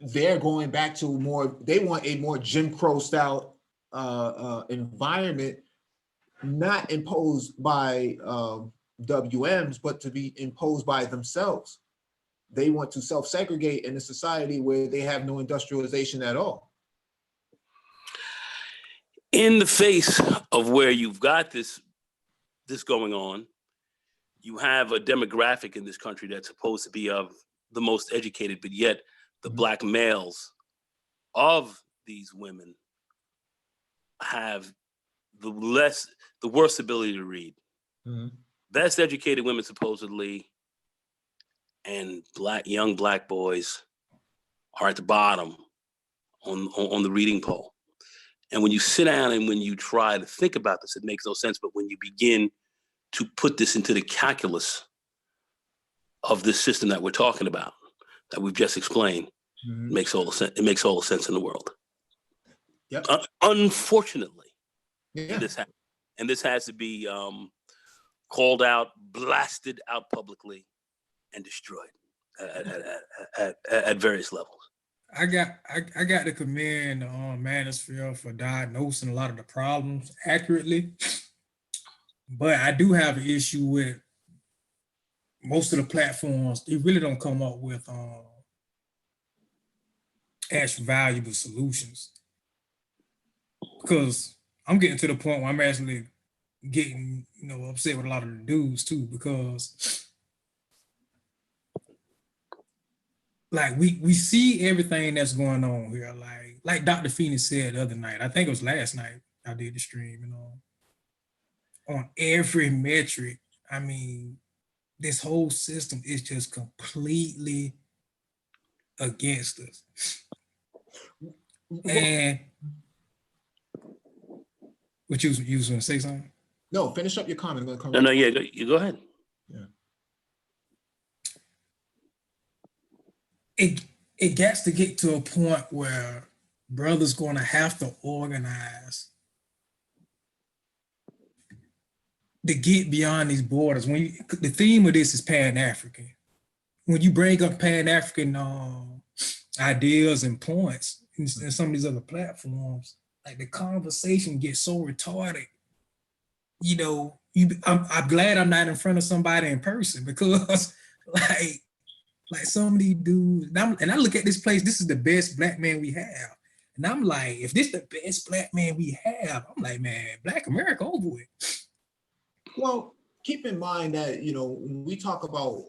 they're going back to more, they want a more Jim Crow style environment, not imposed by WMs, but to be imposed by themselves. They want to self-segregate in a society where they have no industrialization at all. In the face of where you've got this going on, you have a demographic in this country that's supposed to be of the most educated, but yet the Black males of these women have the worst ability to read. Best educated women supposedly, and young black boys are at the bottom on the reading poll. And when you sit down and when you try to think about this, it makes no sense. But when you begin to put this into the calculus of this system that we're talking about, that we've just explained, it makes all the sense. It makes all the sense in the world. Yep. Unfortunately, Yeah. this has to be called out, blasted out publicly, and destroyed at various levels. I got to commend Manosphere for diagnosing a lot of the problems accurately, but I do have an issue with most of the platforms. They really don't come up with actual valuable solutions, because I'm getting to the point where I'm actually getting upset with a lot of the dudes too, because like we see everything that's going on here, like Dr. Phoenix said the other night. I think it was last night I did the stream, on every metric. I mean, this whole system is just completely against us. And what you was going to say something? No, finish up your comment. No, yeah, you go ahead. Yeah. It gets to get to a point where brothers going to have to organize to get beyond these borders. The theme of this is Pan-African. When you bring up Pan-African ideas and points in some of these other platforms, like the conversation gets so retarded. I'm glad I'm not in front of somebody in person, because like some of these dudes, and I look at this place, this is the best black man we have. And I'm like, if this is the best black man we have, I'm like, man, Black America over with. Well, keep in mind that, when we talk about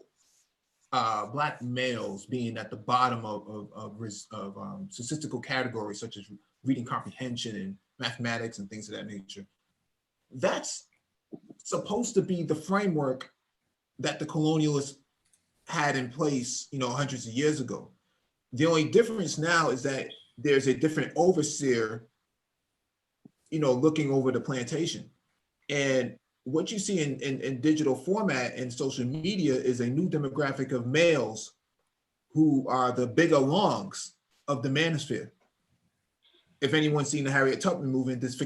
Black males being at the bottom of statistical categories such as reading comprehension and mathematics and things of that nature, that's supposed to be the framework that the colonialists had in place, hundreds of years ago. The only difference now is that there's a different overseer, looking over the plantation. And what you see in digital format and social media is a new demographic of males who are the bigger longs of the manosphere. If anyone's seen the Harriet Tubman movie, this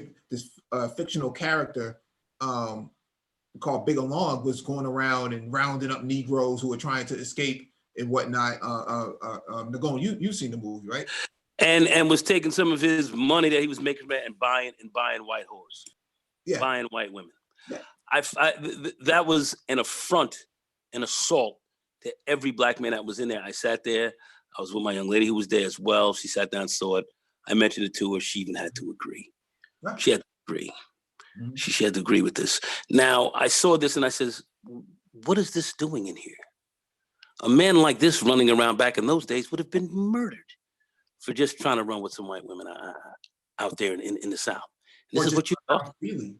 fictional character called Bigger Long was going around and rounding up Negroes who were trying to escape and whatnot. Nagone, you've seen the movie, right? And was taking some of his money that he was making and buying white whores, buying white women. Yeah. That was an affront, an assault to every black man that was in there. I sat there. I was with my young lady who was there as well. She sat down and saw it. I mentioned it to her. She even had to agree. Right. She had to agree. Mm-hmm. She had to agree with this. Now, I saw this and I says, what is this doing in here? A man like this running around back in those days would have been murdered for just trying to run with some white women out there in the South. And this is what you really.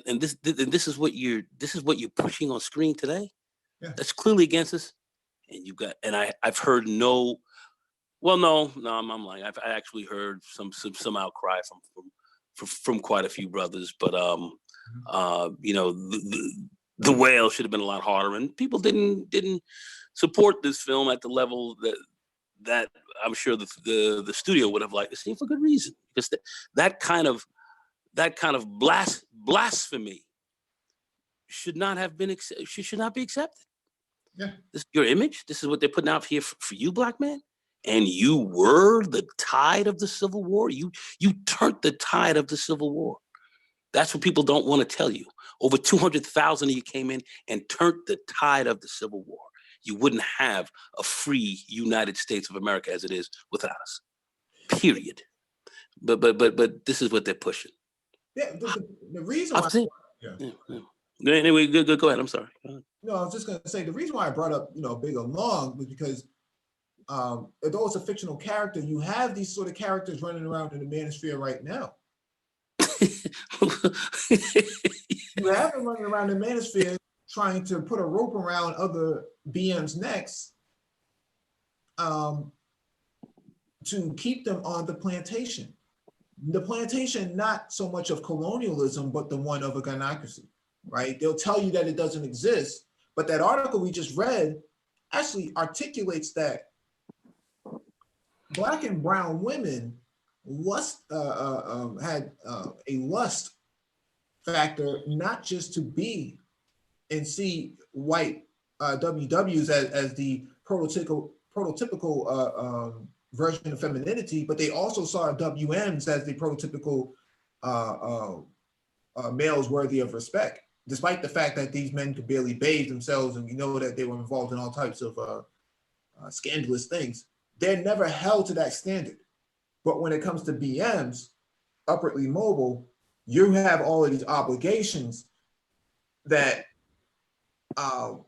And this is what you're pushing on screen today. Yeah. That's clearly against us. And I've heard I'm lying. I actually heard some outcry from quite a few brothers, but You know, the whale should have been a lot harder, and people didn't support this film at the level that I'm sure the studio would have liked to see, for good reason, because that kind of blasphemy should not have been should not be accepted. Yeah. This is your image. This is what they're putting out here for you, black man. And you were the tide of the Civil War. You turned the tide of the Civil War. That's what people don't want to tell you. Over 200,000 of you came in and turned the tide of the Civil War. You wouldn't have a free United States of America as it is without us. Period. But this is what they're pushing. Yeah, the reason why. Yeah. Anyway, go ahead. I'm sorry. No, I was just going to say the reason why I brought up, Bigger Long was because although it's a fictional character, you have these sort of characters running around in the manosphere right now. You have them running around the manosphere trying to put a rope around other BM's necks to keep them on the plantation. The plantation, not so much of colonialism, but the one of a gynocracy, right? They'll tell you that it doesn't exist, but that article we just read actually articulates that Black and brown women had a lust factor, not just to be and see white WWs as the prototypical version of femininity, but they also saw WMs as the prototypical males worthy of respect, despite the fact that these men could barely bathe themselves, and we know that they were involved in all types of scandalous things. They're never held to that standard. But when it comes to BMs, upwardly mobile, you have all of these obligations that are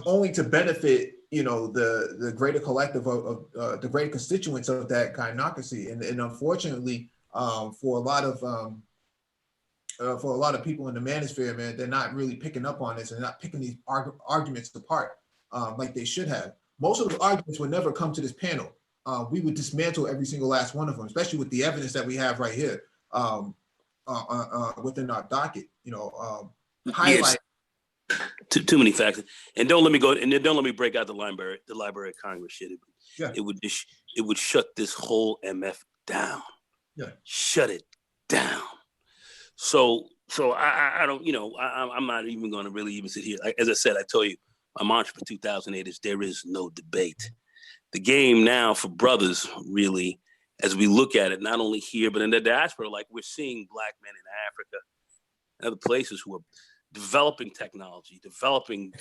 only to benefit, the greater collective of the greater constituents of that gynocracy. And unfortunately, for a lot of people in the manosphere, man, they're not really picking up on this and not picking these arguments apart like they should have. Most of the arguments would never come to this panel. We would dismantle every single last one of them, especially with the evidence that we have right here within our docket. Highlight. Too many facts, and don't let me break out the Library of Congress shit. It would shut this whole MF down. Yeah, shut it down. So I don't, I'm not even going to really even sit here. As I said, I told you, my mantra for 2008 is there is no debate. The game now for brothers, really, as we look at it, not only here, but in the diaspora, like we're seeing Black men in Africa and other places who are developing technology, developing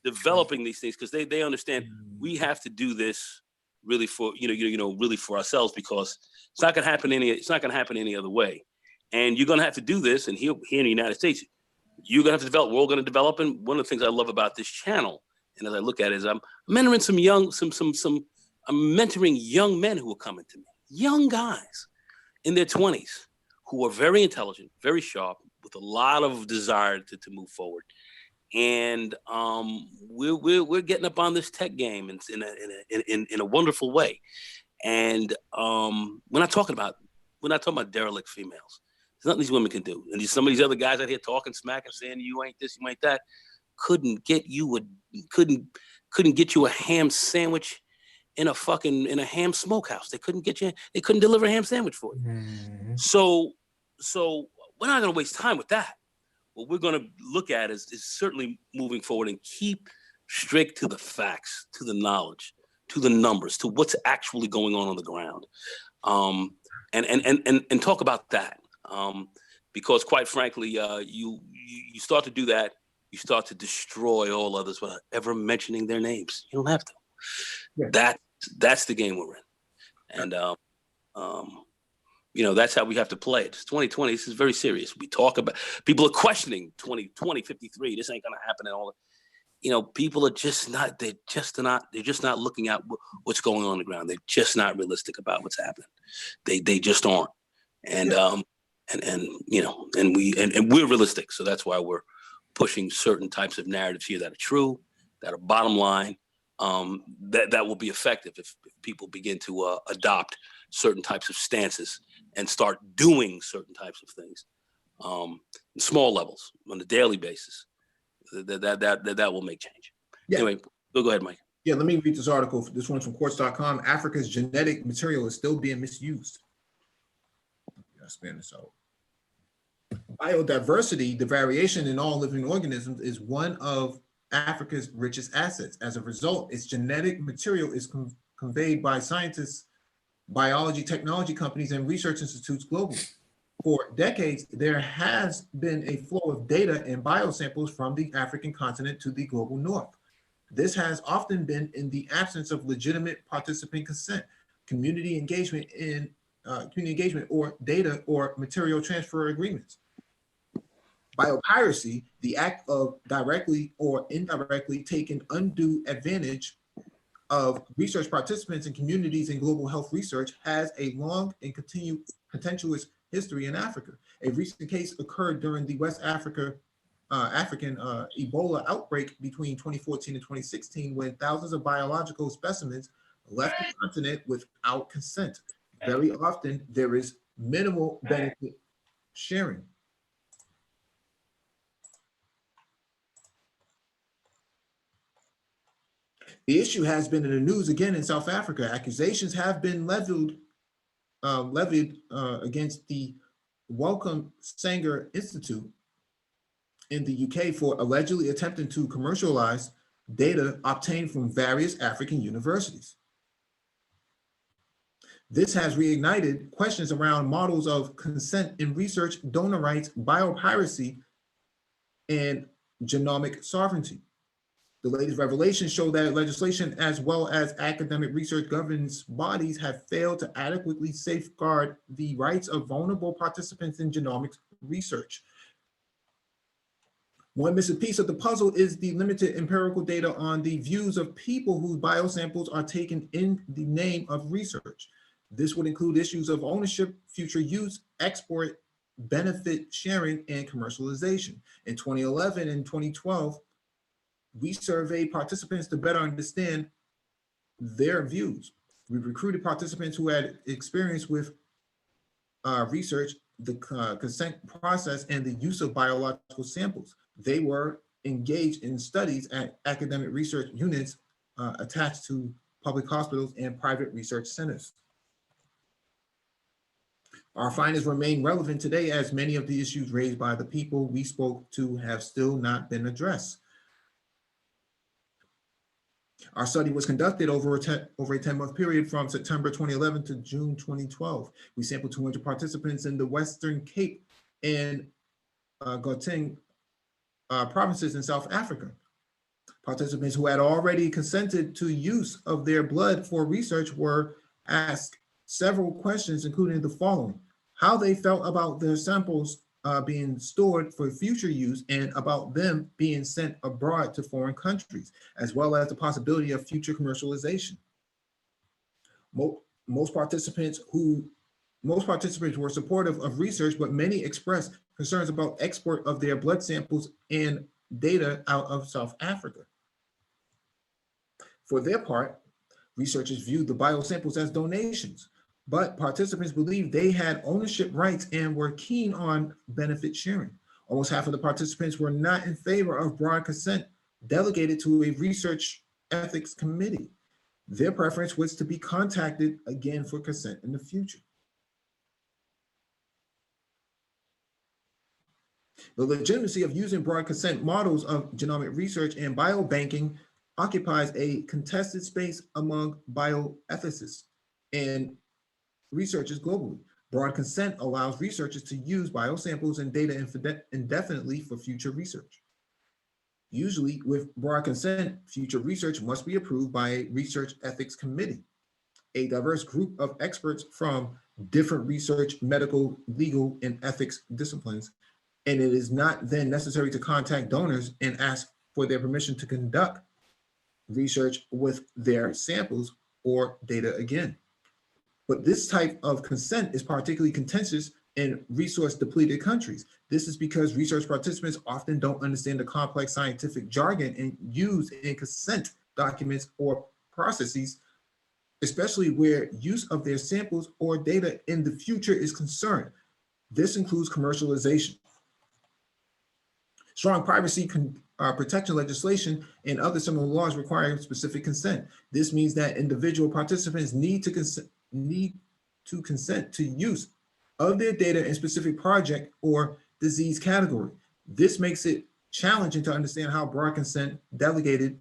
developing these things, because they understand we have to do this really for, really for ourselves, because it's not going to happen any other way. And you're going to have to do this. And here in the United States, you're going to have to develop. We're all going to develop. And one of the things I love about this channel, and as I look at it, is I'm mentoring I'm mentoring young men who are coming to me, young guys in their 20s who are very intelligent, very sharp, with a lot of desire to move forward. And we're getting up on this tech game in a wonderful way. And we're not talking about derelict females. There's nothing these women can do. And some of these other guys out here talking smack and saying you ain't this, you ain't that, couldn't get you a ham sandwich in a ham smokehouse. They couldn't deliver a ham sandwich for you. Mm-hmm. So we're not going to waste time with that. What we're going to look at is certainly moving forward and keep strict to the facts, to the knowledge, to the numbers, to what's actually going on the ground, and talk about that. Because quite frankly, you start to do that, you start to destroy all others without ever mentioning their names. You don't have to. Yeah. That's the game we're in, and that's how we have to play it. It's 2020. This is very serious. We talk about, people are questioning 2053. This ain't gonna happen and all that. People are just not. They're just not looking at what's going on the ground. They're just not realistic about what's happening. They just aren't. And we're realistic. So that's why we're pushing certain types of narratives here that are true, that are bottom line, that will be effective if people begin to adopt certain types of stances and start doing certain types of things. small levels on a daily basis, that will make change. Yeah. Anyway, go ahead, Mike. Yeah, let me read this article. This one's from quartz.com. Africa's genetic material is still being misused. I'll span this out. Biodiversity, the variation in all living organisms, is one of Africa's richest assets. As a result, its genetic material is conveyed by scientists, biology, technology companies, and research institutes globally. For decades, there has been a flow of data and biosamples from the African continent to the global north. This has often been in the absence of legitimate participant consent, community engagement, or data or material transfer agreements. Biopiracy, the act of directly or indirectly taking undue advantage of research participants and communities in global health research, has a long and contentious history in Africa. A recent case occurred during the West African Ebola outbreak between 2014 and 2016, when thousands of biological specimens left the continent without consent. Very often, there is minimal benefit sharing. The issue has been in the news again in South Africa. Accusations have been levied against the Wellcome Sanger Institute in the UK for allegedly attempting to commercialize data obtained from various African universities. This has reignited questions around models of consent in research, donor rights, biopiracy, and genomic sovereignty. The latest revelations show that legislation as well as academic research governance bodies have failed to adequately safeguard the rights of vulnerable participants in genomics research. One missing piece of the puzzle is the limited empirical data on the views of people whose biosamples are taken in the name of research. This would include issues of ownership, future use, export, benefit sharing, and commercialization. In 2011 and 2012, we surveyed participants to better understand their views. We recruited participants who had experience with research, the consent process, and the use of biological samples. They were engaged in studies at academic research units attached to public hospitals and private research centers. Our findings remain relevant today, as many of the issues raised by the people we spoke to have still not been addressed. Our study was conducted over a 10-month period from September 2011 to June 2012. We sampled 200 participants in the Western Cape and Gauteng provinces in South Africa. Participants who had already consented to use of their blood for research were asked several questions, including the following: how they felt about their samples being stored for future use, and about them being sent abroad to foreign countries, as well as the possibility of future commercialization. Most participants were supportive of research, but many expressed concerns about export of their blood samples and data out of South Africa. For their part, researchers viewed the biosamples as donations, but participants believed they had ownership rights and were keen on benefit sharing. Almost half of the participants were not in favor of broad consent delegated to a research ethics committee. Their preference was to be contacted again for consent in the future. The legitimacy of using broad consent models of genomic research and biobanking occupies a contested space among bioethicists and researchers globally. Broad consent allows researchers to use biosamples and data indefinitely for future research. Usually, with broad consent, future research must be approved by a research ethics committee, a diverse group of experts from different research, medical, legal, and ethics disciplines. And it is not then necessary to contact donors and ask for their permission to conduct research with their samples or data again. But this type of consent is particularly contentious in resource-depleted countries. This is because research participants often don't understand the complex scientific jargon and used in consent documents or processes, especially where use of their samples or data in the future is concerned. This includes commercialization. Strong privacy protection legislation and other similar laws require specific consent. This means that individual participants need to consent to use of their data in specific project or disease category. This makes it challenging to understand how broad consent delegated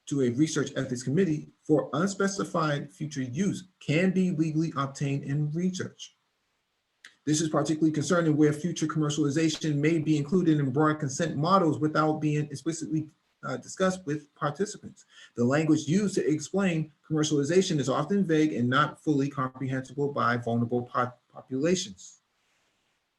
to a research ethics committee for unspecified future use can be legally obtained in research. This is particularly concerning where future commercialization may be included in broad consent models without being explicitly discussed with participants. The language used to explain commercialization is often vague and not fully comprehensible by vulnerable populations.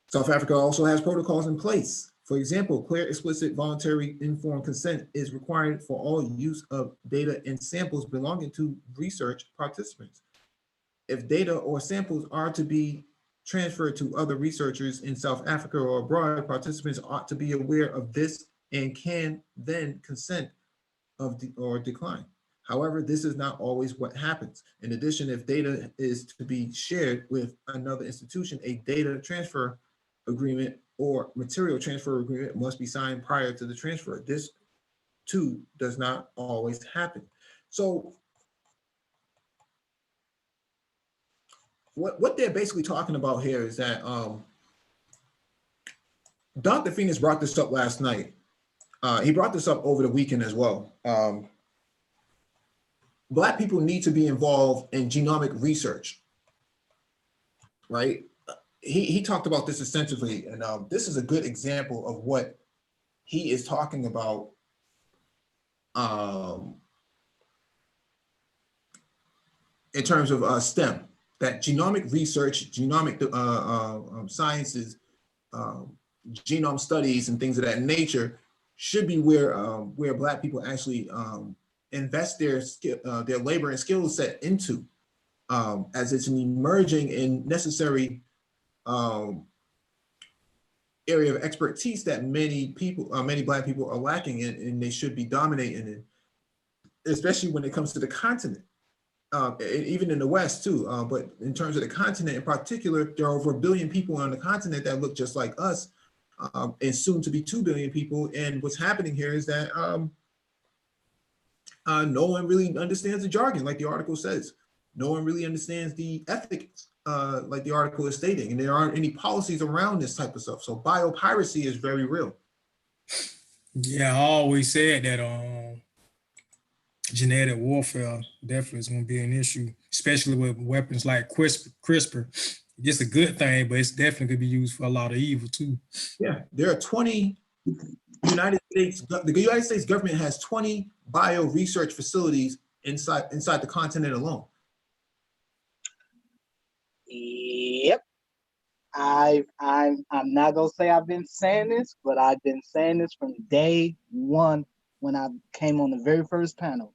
South Africa also has protocols in place. For example, clear, explicit, voluntary, informed consent is required for all use of data and samples belonging to research participants. If data or samples are to be transferred to other researchers in South Africa or abroad, participants ought to be aware of this and can then consent or decline. However, this is not always what happens. In addition, if data is to be shared with another institution, a data transfer agreement or material transfer agreement must be signed prior to the transfer. This too does not always happen. So what they're basically talking about here is that Dr. Phoenix brought this up last night. He brought this up over the weekend as well. Black people need to be involved in genomic research, right? He talked about this extensively, and this is a good example of what he is talking about in terms of STEM, that genomic research, genomic sciences, genome studies, and things of that nature should be where Black people actually invest their labor and skill set into, as it's an emerging and necessary area of expertise that many Black people are lacking in, and they should be dominating in, especially when it comes to the continent, even in the West too. But in terms of the continent in particular, there are over 1 billion people on the continent that look just like us, and soon to be 2 billion people. And what's happening here is that no one really understands the jargon, like the article says. No one really understands the ethics, like the article is stating, and there aren't any policies around this type of stuff. So biopiracy is very real. Yeah, I always said that genetic warfare definitely is going to be an issue, especially with weapons like CRISPR. It's a good thing, but it's definitely going to be used for a lot of evil too. Yeah, there are 20 the United States government has 20 bio research facilities inside the continent alone. Yep. I'm not gonna say I've been saying this, but I've been saying this from day one when I came on the very first panel.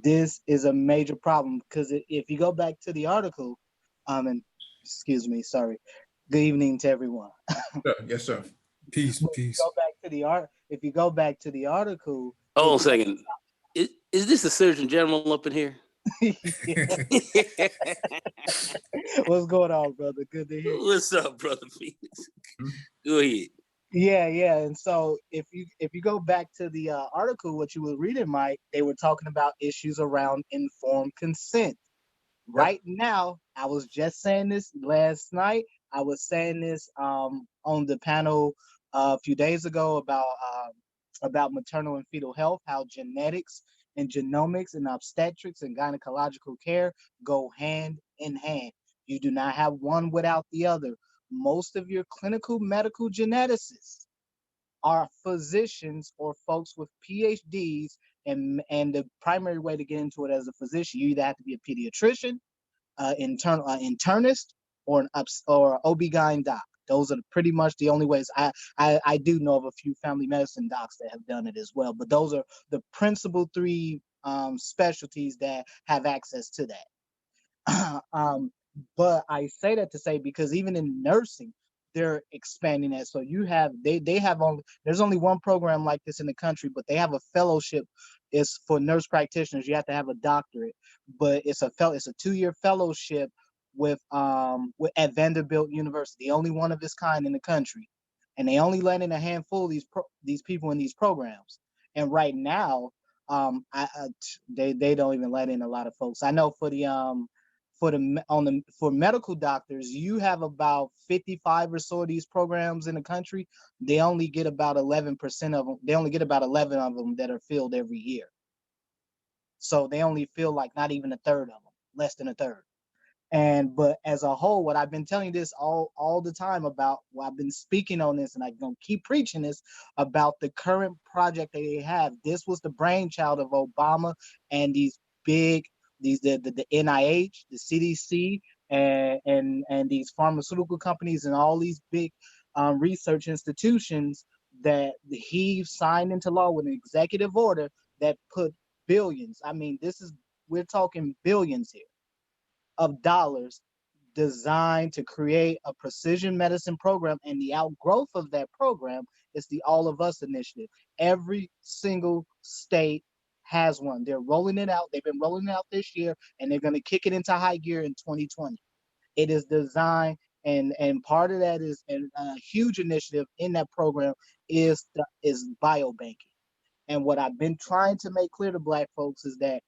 This is a major problem because if you go back to the article, and excuse me, sorry. Good evening to everyone. Yes, sir. Peace. If you go back to the article. Hold on a second. Is this the Surgeon General up in here? What's going on, brother? Good to hear you. What's up, brother Phoenix? Go ahead. Yeah. And so if you go back to the article, what you were reading, Mike, they were talking about issues around informed consent. Right now, I was just saying this last night. I was saying this on the panel a few days ago about maternal and fetal health, how genetics and genomics and obstetrics and gynecological care go hand in hand. You do not have one without the other. Most of your clinical medical geneticists are physicians or folks with PhDs, and the primary way to get into it as a physician, you either have to be a pediatrician, internist, or OB-GYN doc. Those are pretty much the only ways. I do know of a few family medicine docs that have done it as well, but those are the principal three specialties that have access to that. But I say that to say, because even in nursing, they're expanding that. So there's only one program like this in the country, but they have a fellowship. It's for nurse practitioners. You have to have a doctorate, but it's a 2-year fellowship with at Vanderbilt University, the only one of its kind in the country. and they only let in a handful of these people in these programs. And right now, they don't even let in a lot of folks. I know for medical doctors, you have about 55 or so of these programs in the country. They only get about 11% of them. They only get about 11 of them that are filled every year. So they only fill like not even a third of them, less than a third. But as a whole, what I've been telling you this all the time about, well, I've been speaking on this and I'm gonna keep preaching this about the current project that they have. This was the brainchild of Obama and the NIH, the CDC, and these pharmaceutical companies and all these big research institutions that he signed into law with an executive order that put billions. I mean, we're talking billions here of dollars designed to create a precision medicine program, and the outgrowth of that program is the All of Us initiative. Every single state has one. They're rolling it out. They've been rolling it out this year, and they're going to kick it into high gear in 2020. It is designed, and part of that is a huge initiative in that program is biobanking. And what I've been trying to make clear to Black folks is that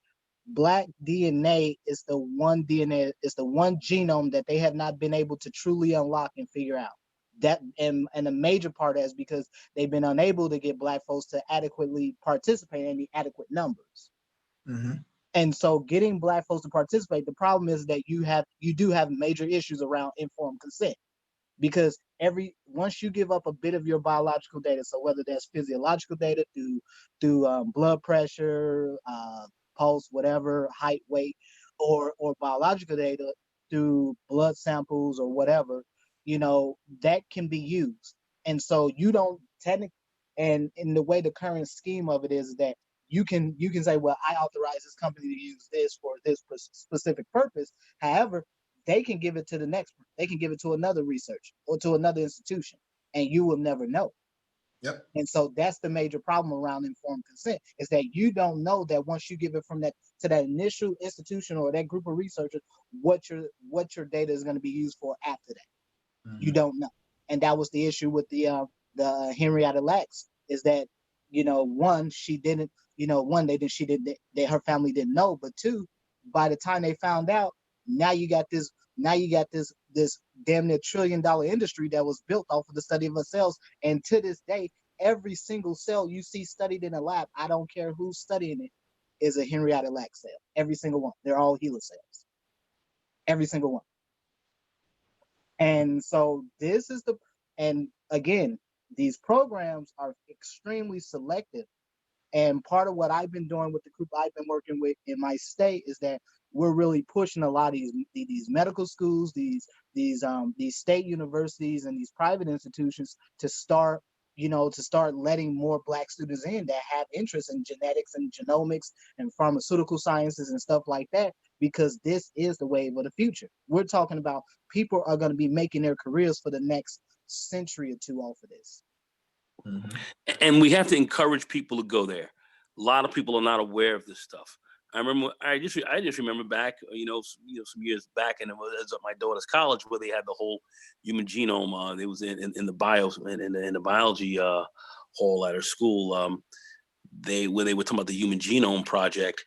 Black DNA is the one genome that they have not been able to truly unlock and figure out. That and a major part is because they've been unable to get Black folks to adequately participate in the adequate numbers. Mm-hmm. And so getting Black folks to participate, the problem is that you do have major issues around informed consent. Because once you give up a bit of your biological data, so whether that's physiological data through blood pressure, pulse, whatever, height, weight, or biological data through blood samples or whatever, that can be used. And so you don't technically, and in the way the current scheme of it is that you can say, well, I authorize this company to use this for this specific purpose. However, they can give it to the next one. They can give it to another research or to another institution, and you will never know. Yep. And so that's the major problem around informed consent, is that you don't know that once you give it from that to that initial institution or that group of researchers, what your data is going to be used for after that. Mm-hmm. You don't know. And that was the issue with the Henrietta Lacks, is that one, she didn't, her family didn't know, but two, by the time they found out, now you got this damn near $1 trillion industry that was built off of the study of cells. And to this day, every single cell you see studied in a lab, I don't care who's studying it, is a Henrietta Lacks cell. Every single one. They're all HeLa cells. Every single one. And so and again, these programs are extremely selective. And part of what I've been doing with the group I've been working with in my state is that we're really pushing a lot of these medical schools, these state universities and these private institutions to start letting more Black students in that have interest in genetics and genomics and pharmaceutical sciences and stuff like that, because this is the wave of the future. We're talking about people are going to be making their careers for the next century or two off of this. Mm-hmm. And we have to encourage people to go there. A lot of people are not aware of this stuff. I just remember back, some years back, and it was at my daughter's college where they had the whole human genome. It was in the in the biology hall at her school. Where they were talking about the Human Genome Project,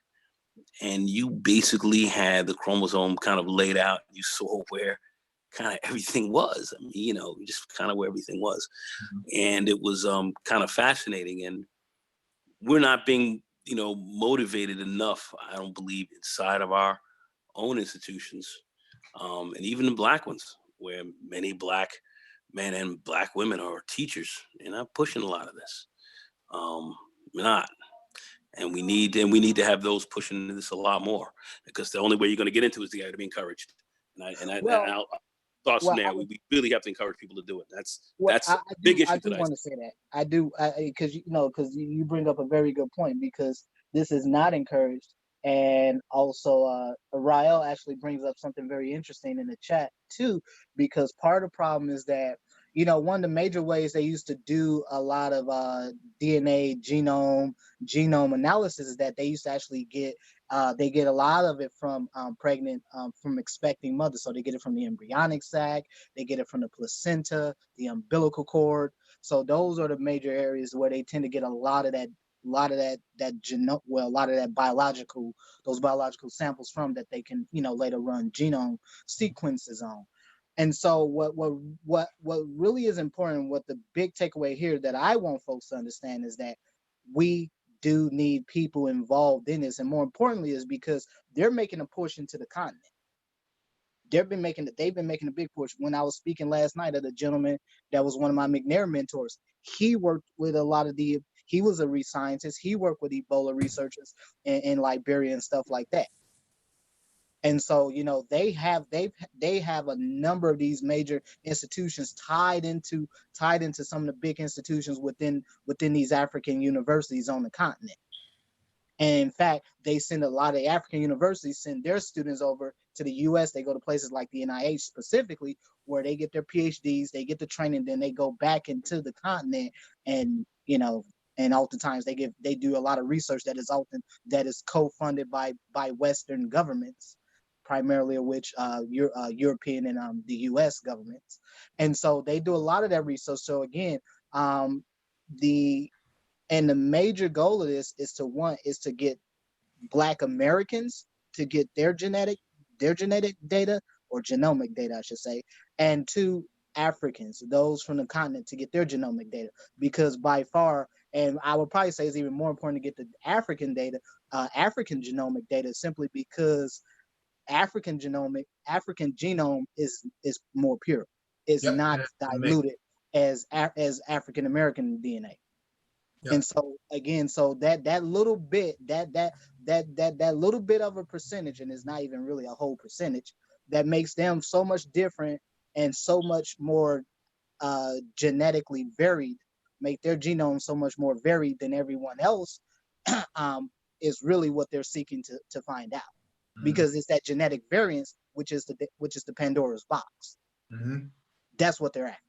and you basically had the chromosome kind of laid out. You saw where kind of everything was. I mean, just kind of where everything was. Mm-hmm. And it was kind of fascinating. And we're not being, motivated enough, I don't believe, inside of our own institutions, and even the Black ones, where many Black men and Black women are teachers. They're not pushing a lot of this. We're not. And we need to have those pushing this a lot more, because the only way you're going to get into it is you got to be encouraged. Our thoughts from there, we really have to encourage people to do it. That's a big issue. I do want to say that. I do, because you bring up a very good point, because this is not encouraged. And also, Rael actually brings up something very interesting in the chat too, because part of the problem is that one of the major ways they used to do a lot of DNA genome analysis is that they used to actually get they get a lot of it from from expecting mothers. So they get it from the embryonic sac, they get it from the placenta, the umbilical cord. So those are the major areas where they tend to get a lot of that biological, those biological samples from, that they can, later run genome sequences on. And so what really is important, what the big takeaway here that I want folks to understand, is that we do need people involved in this, and more importantly is because they're making a push into the continent. They've been making a big push. When I was speaking last night at a gentleman that was one of my McNair mentors, he worked with he was a scientist. He worked with Ebola researchers in Liberia and stuff like that. And so, they have a number of these major institutions tied into some of the big institutions within these African universities on the continent. And in fact, they send a lot of African universities send their students over to the US. They go to places like the NIH specifically, where they get their PhDs, they get the training, then they go back into the continent, and and oftentimes they do a lot of research that is co-funded by Western governments, primarily of which European and the US governments. And so they do a lot of that research. So again, the major goal of this is to get Black Americans to get their genetic data, or genomic data, I should say, and to Africans, those from the continent, to get their genomic data, because by far, and I would probably say it's even more important to get the African genomic data, simply because African genome is more pure. It's not diluted as African American DNA. Yep. And so again, that little bit, that little bit of a percentage, and it's not even really a whole percentage, that makes them so much different and so much more genetically varied, make their genome so much more varied than everyone else, is really what they're seeking to find out. Mm-hmm. Because it's that genetic variance, which is the Pandora's box. Mm-hmm. That's what they're after.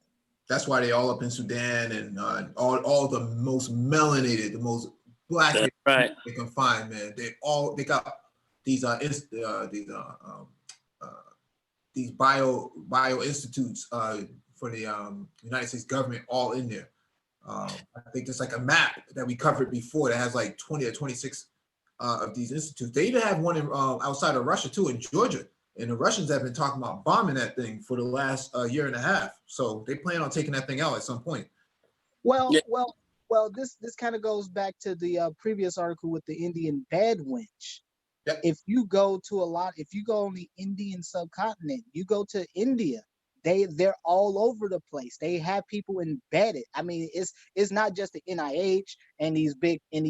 That's why they all up in Sudan, and all the most melanated, the most black right. they can find, man. They got these bio institutes for the United States government all in there. I think there's like a map that we covered before that has like 20 or 26 of these institutes. They even have one in outside of Russia too, in Georgia. And the Russians have been talking about bombing that thing for the last year and a half. So they plan on taking that thing out at some point. Well, this kind of goes back to the previous article with the Indian bad wench. Yep. If you go on the Indian subcontinent, you go to India, they're all over the place. They have people embedded. I mean, it's not just the NIH and these big you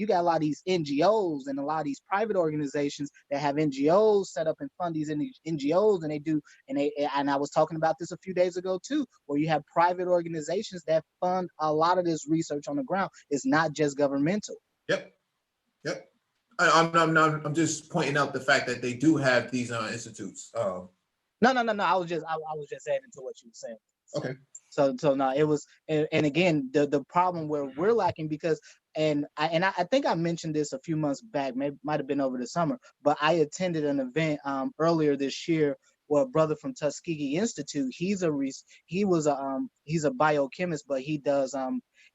got a lot of these NGOs and a lot of these private organizations that have NGOs set up and fund these NGOs, and I was talking about this a few days ago too, where you have private organizations that fund a lot of this research on the ground. It's not just governmental. Yep. I'm just pointing out the fact that they do have these institutes. No. I was just adding to what you were saying. Okay. So no, it was, and again, the problem where we're lacking, because, I think I mentioned this a few months back, maybe might have been over the summer, but I attended an event earlier this year where a brother from Tuskegee Institute, he's a biochemist, but he does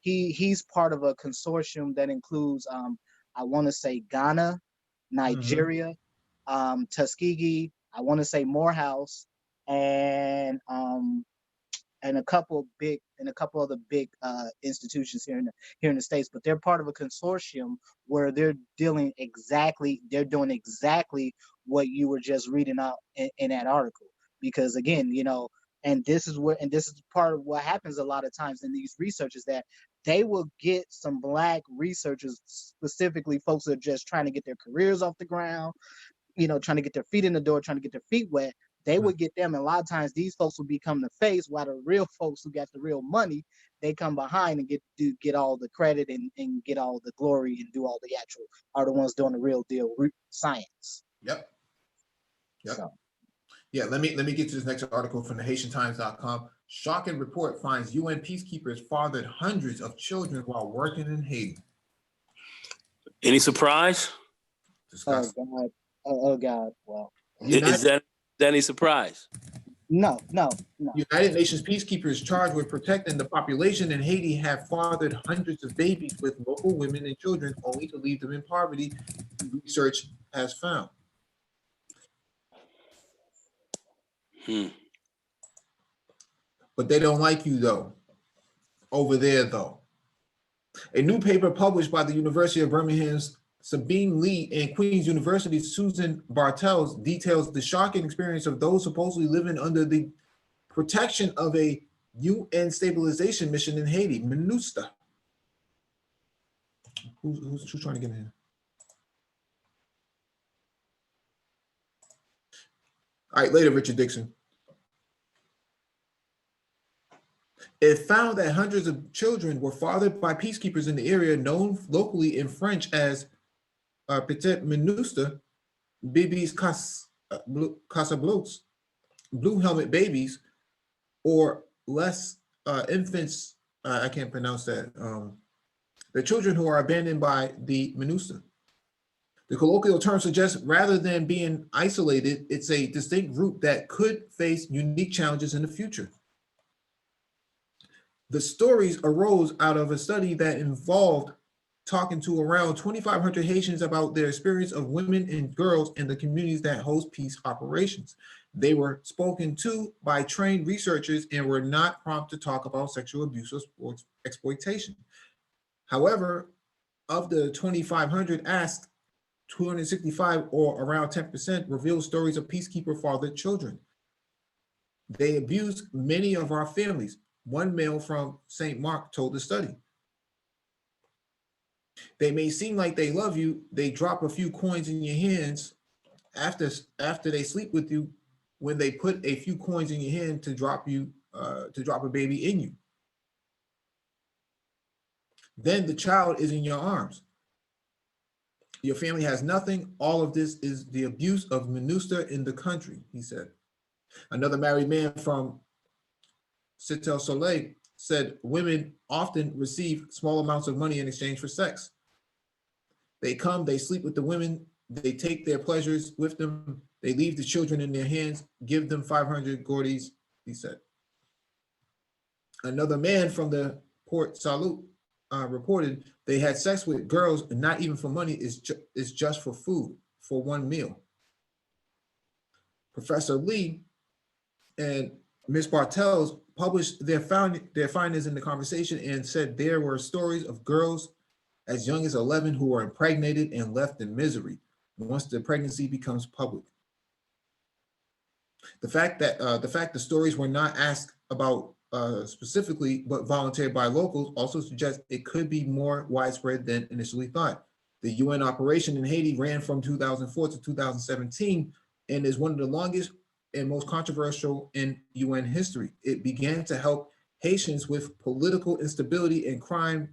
he's part of a consortium that includes I want to say Ghana, Nigeria, Tuskegee, I want to say Morehouse, and a couple other big institutions here in the States. But they're part of a consortium where they're doing exactly what you were just reading out in that article. Because again, and this is part of what happens a lot of times in these research, is that they will get some Black researchers, specifically folks that are just trying to get their careers off the ground, trying to get their feet in the door, trying to get their feet wet. They would get them, and a lot of times these folks will become the face, while the real folks who got the real money, they come behind and get all the credit and get all the glory and do all the actual, are the ones doing the real deal science. Yep. So. Yeah, let me get to this next article from the HaitianTimes.com. Shocking report finds UN peacekeepers fathered hundreds of children while working in Haiti. Any surprise? Disgusting. Oh God. Well, is that any surprise? No. United Nations peacekeepers charged with protecting the population in Haiti have fathered hundreds of babies with local women and children only to leave them in poverty, research has found. But they don't like you though, over there though. A new paper published by the University of Birmingham's Sabine Lee and Queen's University's Susan Bartels details the shocking experience of those supposedly living under the protection of a UN stabilization mission in Haiti, MINUSTA. Who's trying to get in here? All right, later, Richard Dixon. It found that hundreds of children were fathered by peacekeepers in the area, known locally in French as Petit Minusta, Bibis Casablots, blue helmet babies, or less infants, I can't pronounce that, the children who are abandoned by the Minusta. The colloquial term suggests rather than being isolated, it's a distinct group that could face unique challenges in the future. The stories arose out of a study that involved talking to around 2,500 Haitians about their experience of women and girls in the communities that host peace operations. They were spoken to by trained researchers and were not prompted to talk about sexual abuse or exploitation. However, of the 2,500 asked, 265 or around 10% revealed stories of peacekeeper fathered children. They abused many of our families. One male from St. Mark told the study. They may seem like they love you. They drop a few coins in your hands after they sleep with you, when they put a few coins in your hand to drop a baby in you. Then the child is in your arms. Your family has nothing. All of this is the abuse of MINUSTA in the country, he said. Another married man from Cité Soleil said women often receive small amounts of money in exchange for sex. They come, they sleep with the women, they take their pleasures with them, they leave the children in their hands, give them 500 Gordis, he said. Another man from the Port Salut reported they had sex with girls, and not even for money, is just for food, for one meal. Professor Lee and Ms. Bartels published their findings in the conversation and said there were stories of girls as young as 11 who were impregnated and left in misery once the pregnancy becomes public. The fact the stories were not asked about specifically, but volunteered by locals also suggests it could be more widespread than initially thought. The UN operation in Haiti ran from 2004 to 2017 and is one of the longest and most controversial in UN history. It began to help Haitians with political instability and crime,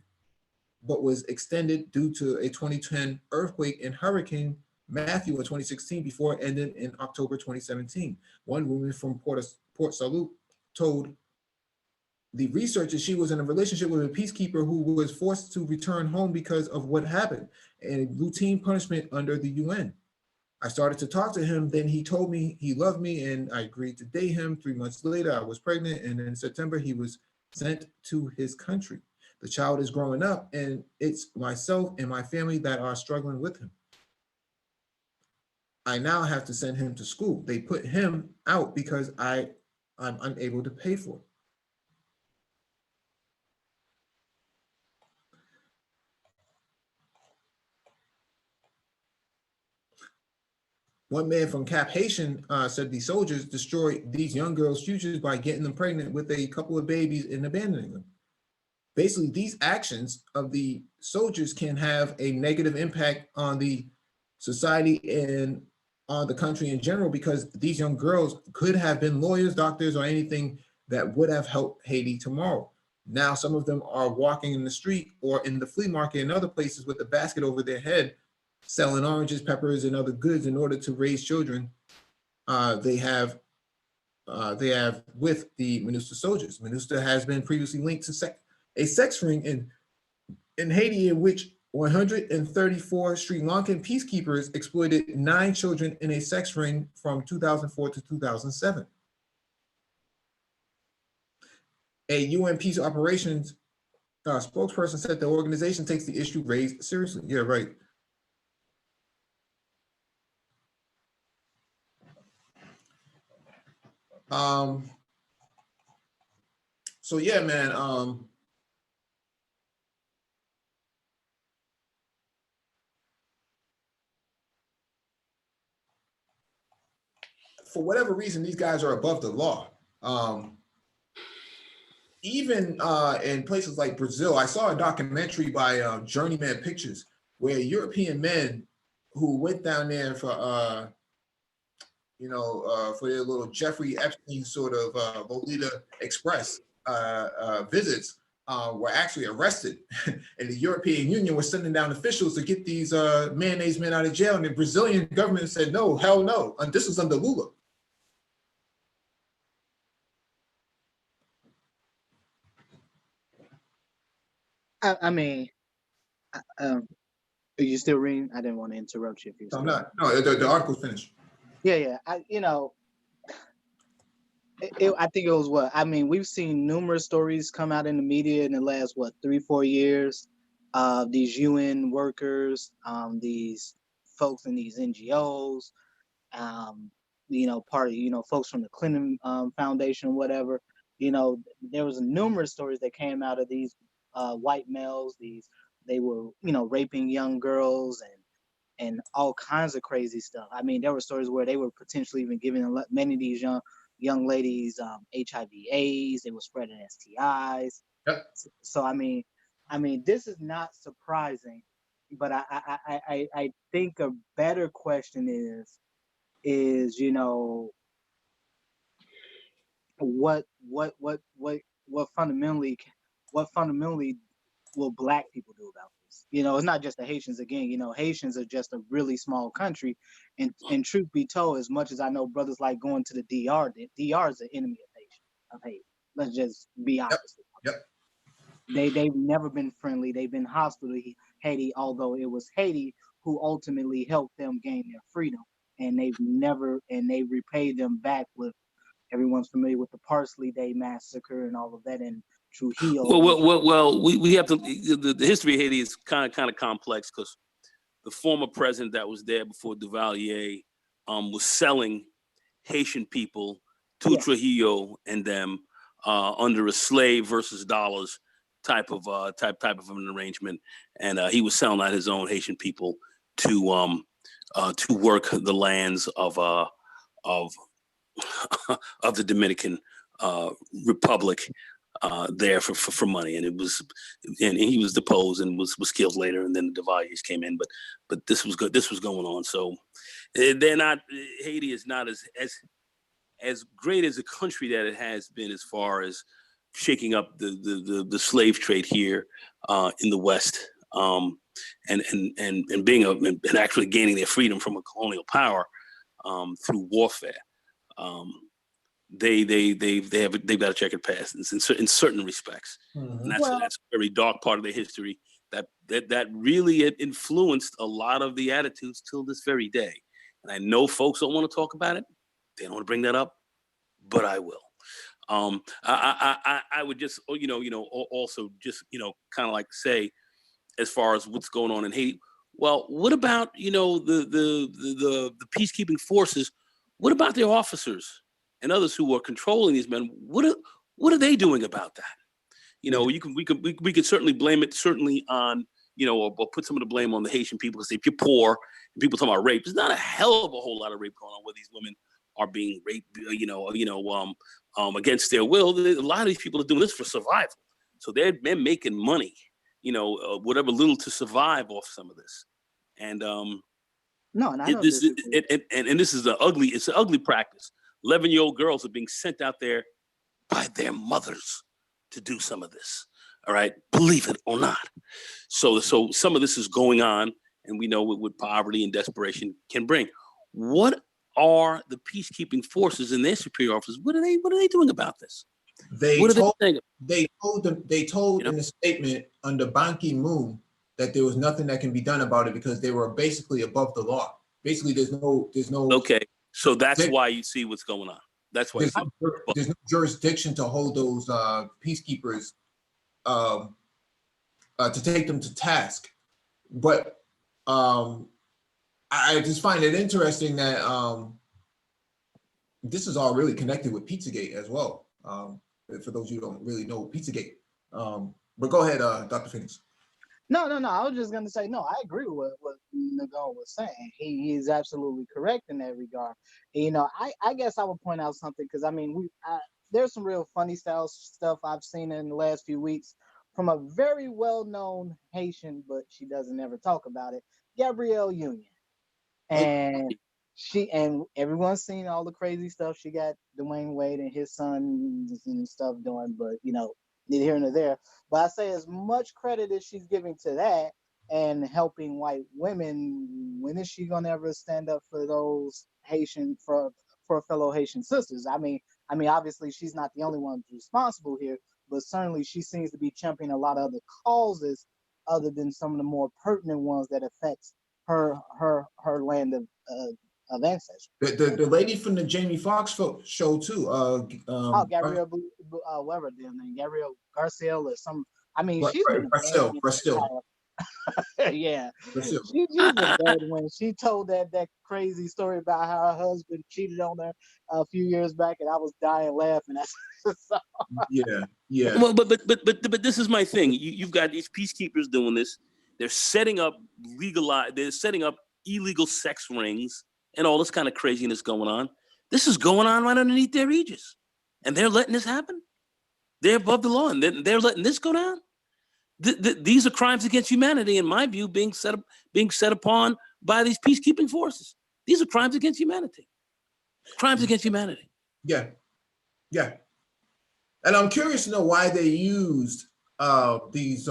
but was extended due to a 2010 earthquake and Hurricane Matthew in 2016 before it ended in October 2017. One woman from Port Salut told the researchers she was in a relationship with a peacekeeper who was forced to return home because of what happened, and routine punishment under the UN. I started to talk to him, then he told me he loved me and I agreed to date him. 3 months later, I was pregnant, and in September, he was sent to his country. The child is growing up, and it's myself and my family that are struggling with him. I now have to send him to school. They put him out because I'm unable to pay for it. One man from Cap Haitian said the soldiers destroyed these young girls' futures by getting them pregnant with a couple of babies and abandoning them. Basically, these actions of the soldiers can have a negative impact on the society and on the country in general, because these young girls could have been lawyers, doctors, or anything that would have helped Haiti tomorrow. Now, some of them are walking in the street or in the flea market and other places with a basket over their head, selling oranges, peppers, and other goods in order to raise children. They have with the MINUSTA soldiers. MINUSTA has been previously linked to a sex ring in Haiti, in which 134 Sri Lankan peacekeepers exploited 9 children in a sex ring from 2004 to 2007. A UN peace operations spokesperson said the organization takes the issue raised seriously. Yeah, right. So yeah, man. For whatever reason, these guys are above the law. Even in places like Brazil, I saw a documentary by Journeyman Pictures where European men who went down there for for their little Jeffrey Epstein sort of Lolita Express visits were actually arrested. And the European Union was sending down officials to get these mayonnaise men out of jail. And the Brazilian government said, no, hell no. And this was under Lula. I mean, are you still reading? I didn't want to interrupt you. If you're I'm not. No, the article's finished. Yeah. I think it was what? I mean, we've seen numerous stories come out in the media in the last, 3-4 years of these UN workers, these folks in these NGOs, folks from the Clinton Foundation, whatever. There was numerous stories that came out of these white males. They were, raping young girls and all kinds of crazy stuff. I mean, there were stories where they were potentially even giving many of these young ladies HIV/AIDS. They were spreading STIs. Yep. So I mean, this is not surprising, but I think a better question is what fundamentally will Black people do about this? It's not just the Haitians. Again, Haitians are just a really small country, and truth be told, as much as I know brothers like going to the DR, the DR is an enemy of Haiti. Let's just be honest. Yep. They've never been friendly. They've been hostile to Haiti, although it was Haiti who ultimately helped them gain their freedom, and they repaid them back with. Everyone's familiar with the Parsley Day massacre and all of that in Trujillo. Well, we have to. The history of Haiti is kind of complex because the former president that was there before Duvalier was selling Haitian people to Trujillo and them under a slave versus dollars type of an arrangement, and he was selling out his own Haitian people to work the lands of the Dominican Republic there for money, and he was deposed and was killed later, and then the Duvaliers came in, but this was good. This was going on, so Haiti is not as great as a country that it has been as far as shaking up the slave trade here in the West, and being and actually gaining their freedom from a colonial power through warfare. They've got a checkered past in certain respects, and that's a very dark part of their history that really influenced a lot of the attitudes till this very day. And I know folks don't want to talk about it; they don't want to bring that up, but I will. I would just also just kind of like say, as far as what's going on in Haiti. Well, what about the peacekeeping forces? What about their officers and others who are controlling these men? What are they doing about that? We could certainly blame it on or put some of the blame on the Haitian people, because if you're poor and people talking about rape, there's not a hell of a whole lot of rape going on where these women are being raped, against their will. A lot of these people are doing this for survival, so they're making money, whatever little to survive off some of this, and No, and I know this is it's an ugly practice. 11-year-old girls are being sent out there by their mothers to do some of this. All right, believe it or not. So some of this is going on, and we know what poverty and desperation can bring. What are the peacekeeping forces and their superior officers? What are they doing about this? They told in the statement under Ban Ki-moon that there was nothing that can be done about it because they were basically above the law. Basically, there's no. Okay, so that's why you see what's going on. That's why. There's no jurisdiction to hold those peacekeepers to take them to task. But I just find it interesting that this is all really connected with Pizzagate as well. For those of you who don't really know Pizzagate. But go ahead, Dr. Phoenix. No. I was just gonna say no. I agree with what Nagol was saying. He is absolutely correct in that regard. And, I guess I would point out something because I mean there's some real funny style stuff I've seen in the last few weeks from a very well-known Haitian, but she doesn't ever talk about it, Gabrielle Union. And everyone's seen all the crazy stuff she got Dwayne Wade and his son and stuff doing, but neither here nor there. But I say as much credit as she's giving to that and helping white women, when is she gonna ever stand up for those Haitian for fellow Haitian sisters? I mean, obviously she's not the only one responsible here, but certainly she seems to be championing a lot of other causes other than some of the more pertinent ones that affects her land of ancestry. The lady from the Jamie Foxx show too. Gabrielle, whatever their name, Gabrielle Garcia or some. I mean, she's Brazil. Yeah, Brazil. she was bad when she told that crazy story about how her husband cheated on her a few years back, and I was dying laughing. Yeah. Well, but this is my thing. You've got these peacekeepers doing this. They're setting up illegal sex rings and all this kind of craziness going on. This is going on right underneath their aegis, and they're letting this happen. They're above the law, and they're letting this go down. These are crimes against humanity, in my view, being set upon by these peacekeeping forces. These are crimes against humanity. Crimes against humanity. Yeah. And I'm curious to know why they used these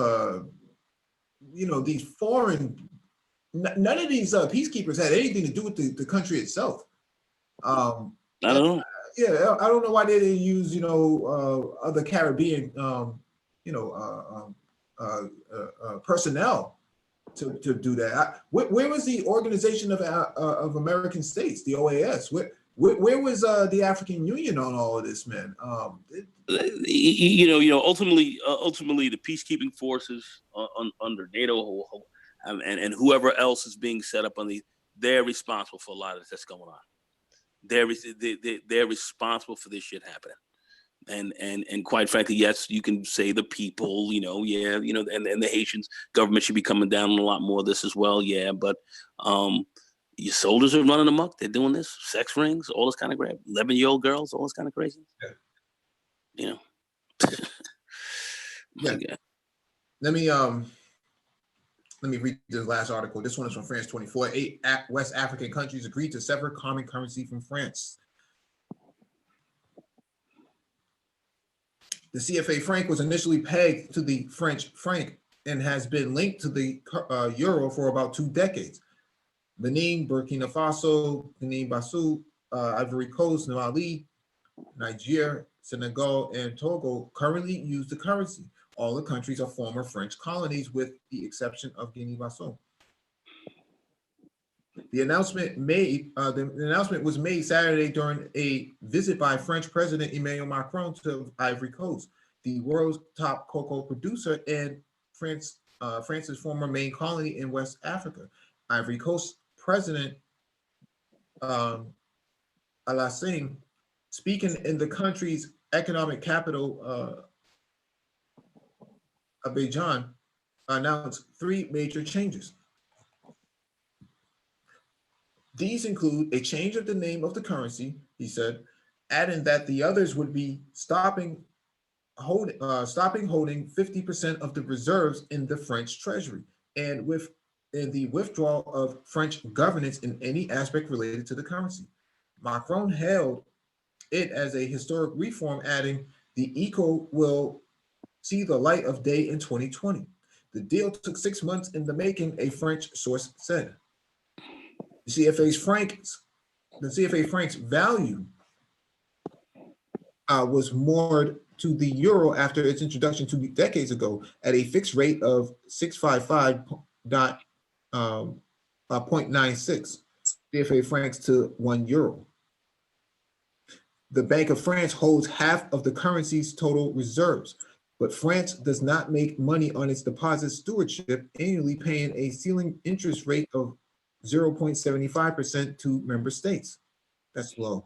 foreign. None of these peacekeepers had anything to do with the country itself. I don't know. Yeah, I don't know why they didn't use other Caribbean personnel to do that. Where was the Organization of American States, the OAS? Where was the African Union on all of this, man? Ultimately, the peacekeeping forces under NATO and whoever else is being set up they're responsible for a lot of this that's going on. They're responsible for this shit happening. And quite frankly, yes, you can say the people, and the Haitians government should be coming down on a lot more of this as well. Yeah, but your soldiers are running amok. They're doing this, sex rings, all this kind of crap, 11-year-old girls, all this kind of crazy. Yeah. Yeah. Let me read this last article. This one is from France 24. 8 West African countries agreed to sever common currency from France. The CFA franc was initially pegged to the French franc and has been linked to the euro for about 2 decades. Benin, Burkina Faso, Guinea-Bissau, Ivory Coast, Mali, Niger, Senegal, and Togo currently use the currency. All the countries are former French colonies, with the exception of Guinea-Bissau. The announcement was made Saturday during a visit by French President Emmanuel Macron to Ivory Coast, the world's top cocoa producer and France's former main colony in West Africa. Ivory Coast President Alassane, speaking in the country's economic capital, Abidjan, announced 3 major changes. These include a change of the name of the currency, he said, adding that the others would be stopping holding 50% of the reserves in the French treasury, and the withdrawal of French governance in any aspect related to the currency. Macron hailed it as a historic reform, adding, the ECO will see the light of day in 2020. The deal took 6 months in the making, a French source said. The CFA franc's value was moored to the euro after its introduction 2 decades ago at a fixed rate of 655.96 CFA francs to €1. The Bank of France holds half of the currency's total reserves, but France does not make money on its deposit stewardship, annually paying a ceiling interest rate of 0.75% to member states. That's low.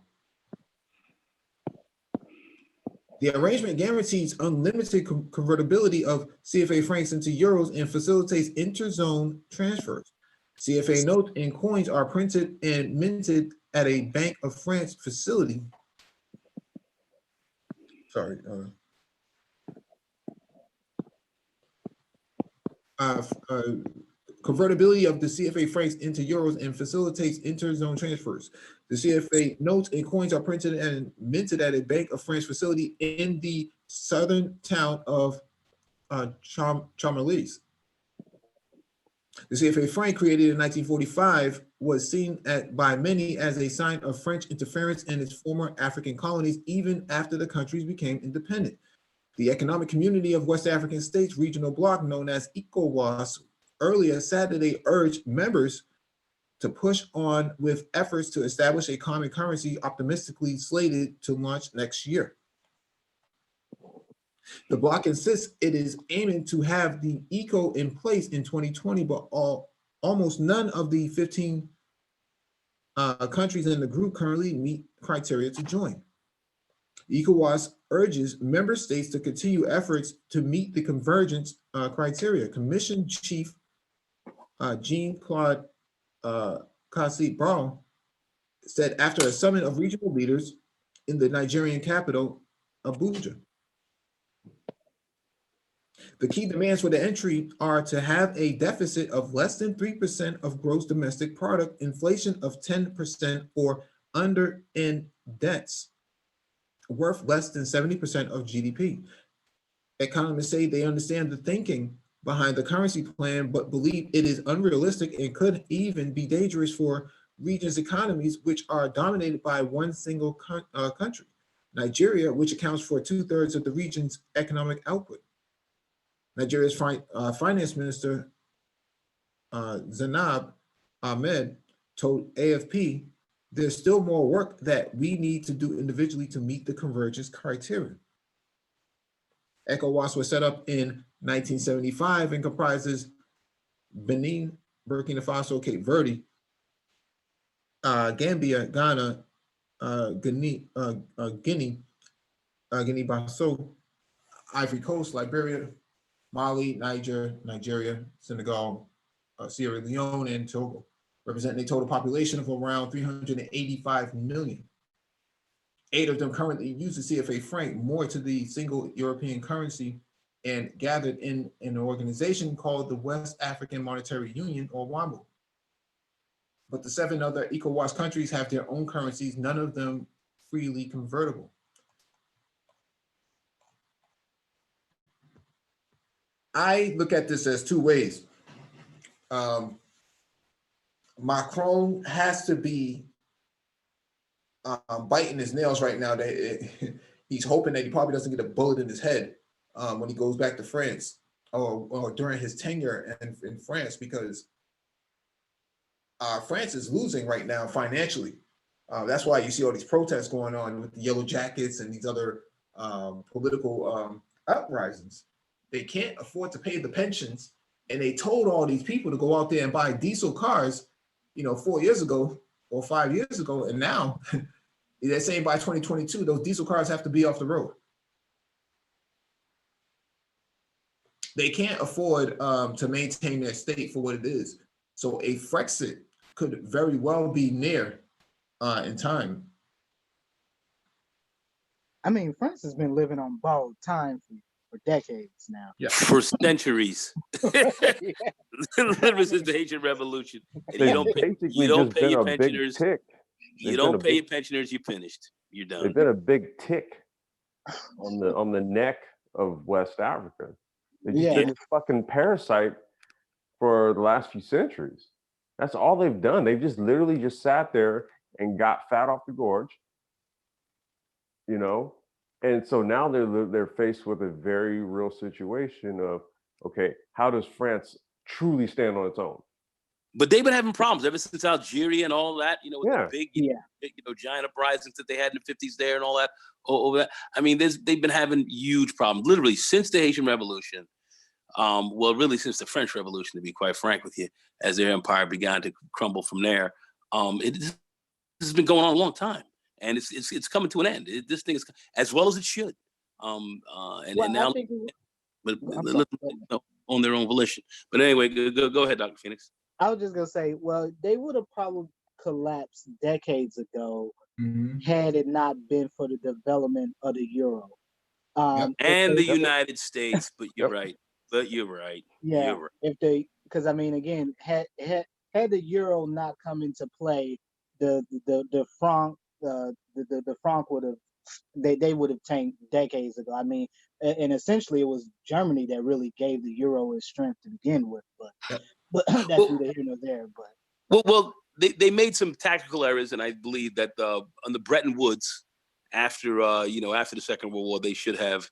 The arrangement guarantees unlimited convertibility of CFA francs into euros and facilitates interzone transfers. CFA notes and coins are printed and minted at a Bank of France facility. Sorry. Convertibility of the CFA francs into euros and facilitates interzone transfers. The CFA notes and coins are printed and minted at a Bank of France facility in the southern town of Charmelise. The CFA franc, created in 1945, was seen by many as a sign of French interference in its former African colonies, even after the countries became independent. The Economic Community of West African States regional bloc, known as ECOWAS, earlier Saturday urged members to push on with efforts to establish a common currency, optimistically slated to launch next year. The bloc insists it is aiming to have the ECO in place in 2020, but almost none of the 15 countries in the group currently meet criteria to join. ECOWAS urges member states to continue efforts to meet the convergence criteria. Commission Chief Jean-Claude Kassi-Brown said after a summit of regional leaders in the Nigerian capital, Abuja. The key demands for the entry are to have a deficit of less than 3% of gross domestic product, inflation of 10% or under, and debts worth less than 70% of GDP. Economists say they understand the thinking behind the currency plan, but believe it is unrealistic and could even be dangerous for regions' economies, which are dominated by one single country, Nigeria, which accounts for 2/3 of the region's economic output. Nigeria's finance minister, Zainab Ahmed, told AFP, "There's still more work that we need to do individually to meet the convergence criteria." ECOWAS was set up in 1975 and comprises Benin, Burkina Faso, Cape Verde, Gambia, Ghana, Guinea-Bissau, Ivory Coast, Liberia, Mali, Nigeria, Senegal, Sierra Leone, and Togo, representing a total population of around 385 million. 8 of them currently use the CFA franc, more to the single European currency, and gathered in an organization called the West African Monetary Union, or WAMU. But the 7 other ECOWAS countries have their own currencies, none of them freely convertible. I look at this as 2 ways. Macron has to be biting his nails right now. That he's hoping that he probably doesn't get a bullet in his head when he goes back to France or during his tenure in France, because France is losing right now financially. That's why you see all these protests going on with the yellow jackets and these other political uprisings. They can't afford to pay the pensions, and they told all these people to go out there and buy diesel cars, 4 years ago or 5 years ago, and now they're saying by 2022 those diesel cars have to be off the road. They can't afford to maintain their state for what it is. So a Frexit could very well be near in time. I mean, France has been living on borrowed time for decades now. Yeah. For centuries. Yeah. Ever since the Haitian Revolution. And They've you don't pay your pensioners. You don't pay your pensioners, you're finished. You're done. They've been a big tick on the neck of West Africa. They've just been this fucking parasite for the last few centuries. That's all they've done. They've just literally just sat there and got fat off the gorge, and so now they're faced with a very real situation of, okay, how does France truly stand on its own? But they've been having problems ever since Algeria and all that, with the big, giant uprisings that they had in the 50s there and all that. Over that. I mean, they've been having huge problems, literally since the Haitian Revolution. Well, really since the French Revolution, to be quite frank with you, as their empire began to crumble from there. This has been going on a long time, and it's coming to an end. This thing is as well as it should. And now, but on their own volition. But anyway, go ahead, Dr. Phoenix. I was just gonna say, well, they would have probably collapsed decades ago had it not been for the development of the euro. And the United States, but you're right. But you're right. Yeah. You're right. If they, because I mean, again, had the euro not come into play, the franc would have they would have tanked decades ago. I mean, and essentially it was Germany that really gave the euro its strength to begin with. But that's neither here nor there. But well, they made some tactical errors, and I believe that on the Bretton Woods, after the Second World War, they should have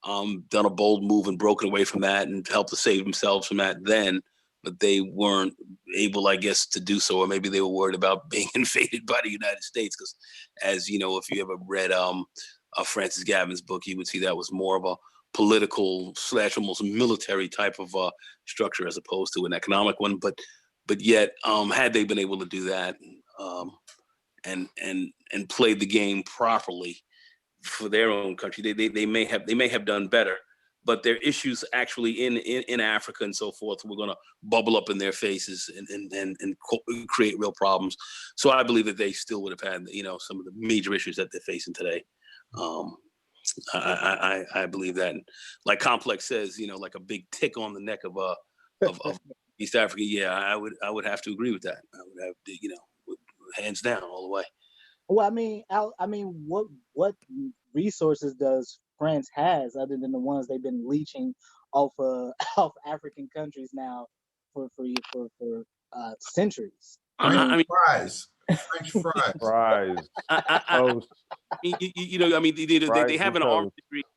done a bold move and broken away from that and helped to save themselves from that then. But they weren't able, I guess, to do so, or maybe they were worried about being invaded by the United States. Because, as you know, if you ever read Francis Gavin's book, you would see that was more of a political / almost military type of structure as opposed to an economic one. But yet, had they been able to do that and played the game properly for their own country, they may have done better. But their issues actually in Africa and so forth were going to bubble up in their faces and create real problems. So I believe that they still would have had some of the major issues that they're facing today. I believe that, like Complex says, like a big tick on the neck of East Africa. Yeah, I would have to agree with that. I would have to, hands down all the way. Well, I mean, what resources does France has other than the ones they've been leeching off African countries now for centuries? French fries. They have an arms industry.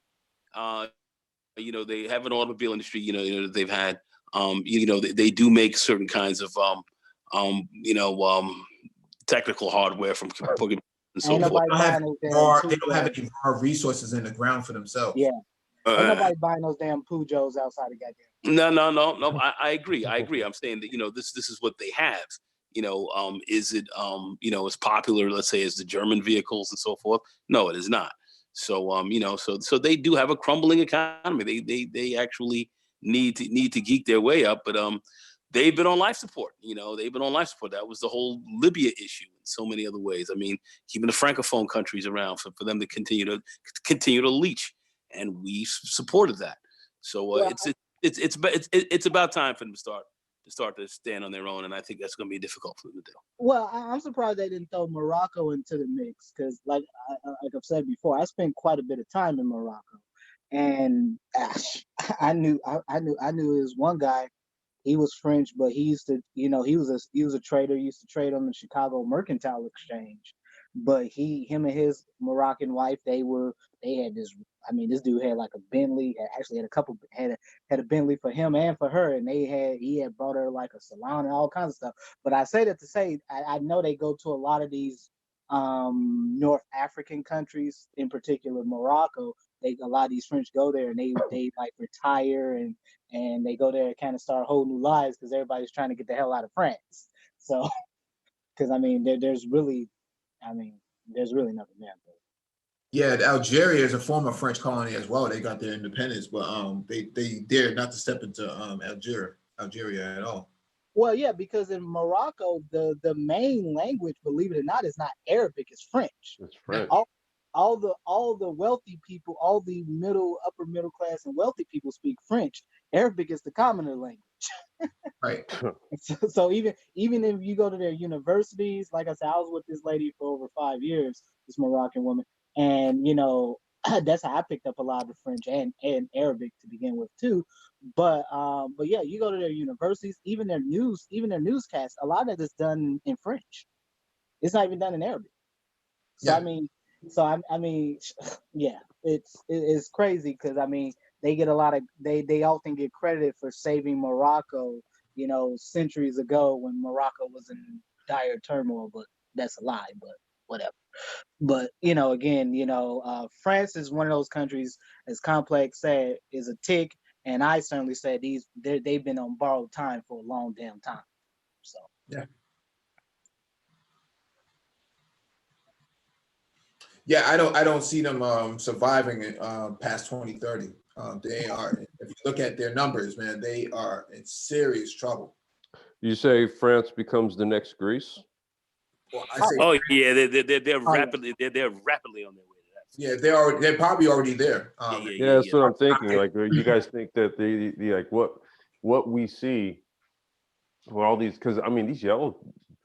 They have an automobile industry. They've had. They do make certain kinds of technical hardware from and so forth. They don't have any hard resources in the ground for themselves. Yeah. Ain't nobody buying those damn Peugeots outside of goddamn. No. I agree. I'm saying that this is what they have. Is it as popular, let's say, as the German vehicles and so forth? No, it is not. So so they do have a crumbling economy. They actually need to geek their way up, but they've been on life support. They've been on life support. That was the whole Libya issue in so many other ways. I mean, keeping the Francophone countries around for them to continue to leech, and we supported that. So it's about time for them to start to stand on their own, and I think that's going to be difficult for them to do. Well, I'm surprised they didn't throw Morocco into the mix because, like I've said before, I spent quite a bit of time in Morocco, and I knew it was one guy. He was French, but he used to, he was a trader. He used to trade on the Chicago Mercantile Exchange. But him and his Moroccan wife, they had this. I mean, this dude had like a Bentley. Actually, had a Bentley for him and for her, and he had brought her like a salon and all kinds of stuff. But I say that to say, I know they go to a lot of these North African countries, in particular Morocco. A lot of these French go there and they like retire and they go there and kind of start whole new lives because everybody's trying to get the hell out of France. So, because I mean, there's really nothing there. Yeah, Algeria is a former French colony as well. They got their independence, but they dared not to step into Algeria at all. Well, yeah, because in Morocco, the main language, believe it or not, is not Arabic; it's French. It's French. All the wealthy people, all the upper middle class and wealthy people speak French. Arabic is the commoner language. Right. So even if you go to their universities, like I said, I was with this lady for over 5 years, this Moroccan woman, and that's how I picked up a lot of the French and Arabic to begin with too. But yeah, you go to their universities, even their newscasts, a lot of it is done in French. It's not even done in Arabic. So yeah. I mean, yeah, it's crazy because I mean they get a lot of they often get credited for saving Morocco centuries ago when Morocco was in dire turmoil, but that's a lie, but whatever. But, again, France is one of those countries, as Complex said, is a tick. And I certainly said they've been on borrowed time for a long damn time. So, yeah. Yeah, I don't see them surviving it past 2030. They are, if you look at their numbers, man, they are in serious trouble. You say France becomes the next Greece? Well, I say, oh yeah, they're rapidly they're rapidly on their way to that. yeah, they're probably already there. Yeah, that's what I'm thinking. Like, you guys think that the like what we see with all these, because I mean, these yellow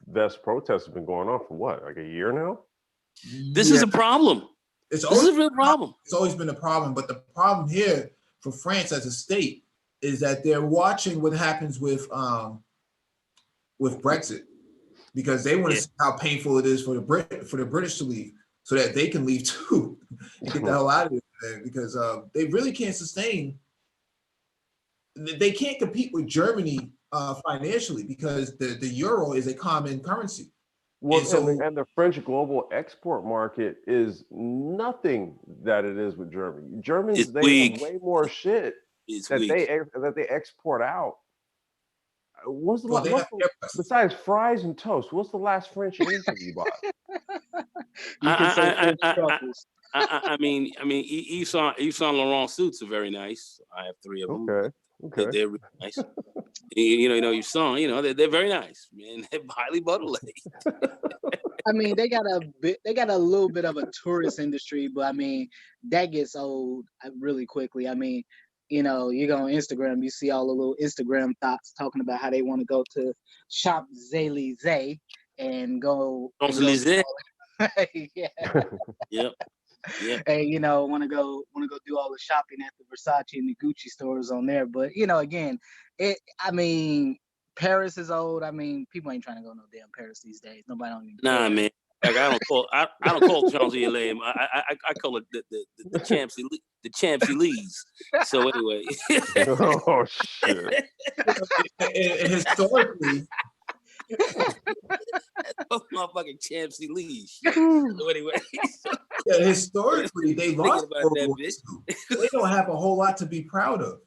vest protests have been going on for what, like a year now? This is a problem. This is a real problem. It's always been a problem, but the problem here for France as a state is that they're watching what happens with Brexit, because they want to see how painful it is for the British to leave, so that they can leave too and get the hell out of here, because they really can't sustain. They can't compete with Germany financially, because the euro is a common currency. Well, and the French global export market is nothing that it is with Germany. Germans, they have way more shit that they export out. What's the besides fries and toast? What's the last French anything you bought? You can say French truffles. I mean, Yves Saint Laurent suits are very nice. I have 3 of them. Okay. They're really nice. You saw, they're very nice, man. They're highly butter-laden. I mean, they got a little bit of a tourist industry, but I mean, that gets old really quickly. I mean, you go on Instagram, you see all the little Instagram thoughts talking about how they want to go to Champs-Élysées and go. Champs-Élysées. Yeah. Yep. And want to go do all the shopping at the Versace and the Gucci stores on there. But again, Paris is old. I mean, people ain't trying to go no damn Paris these days. Nobody don't even care. Man. Like, I don't call Champs-Élysées. I call it the Champs-Élysées. So anyway. Oh shit. And historically, motherfucking Champs-Élysées. So anyway. Yeah, historically, they lost World War II. They don't have a whole lot to be proud of.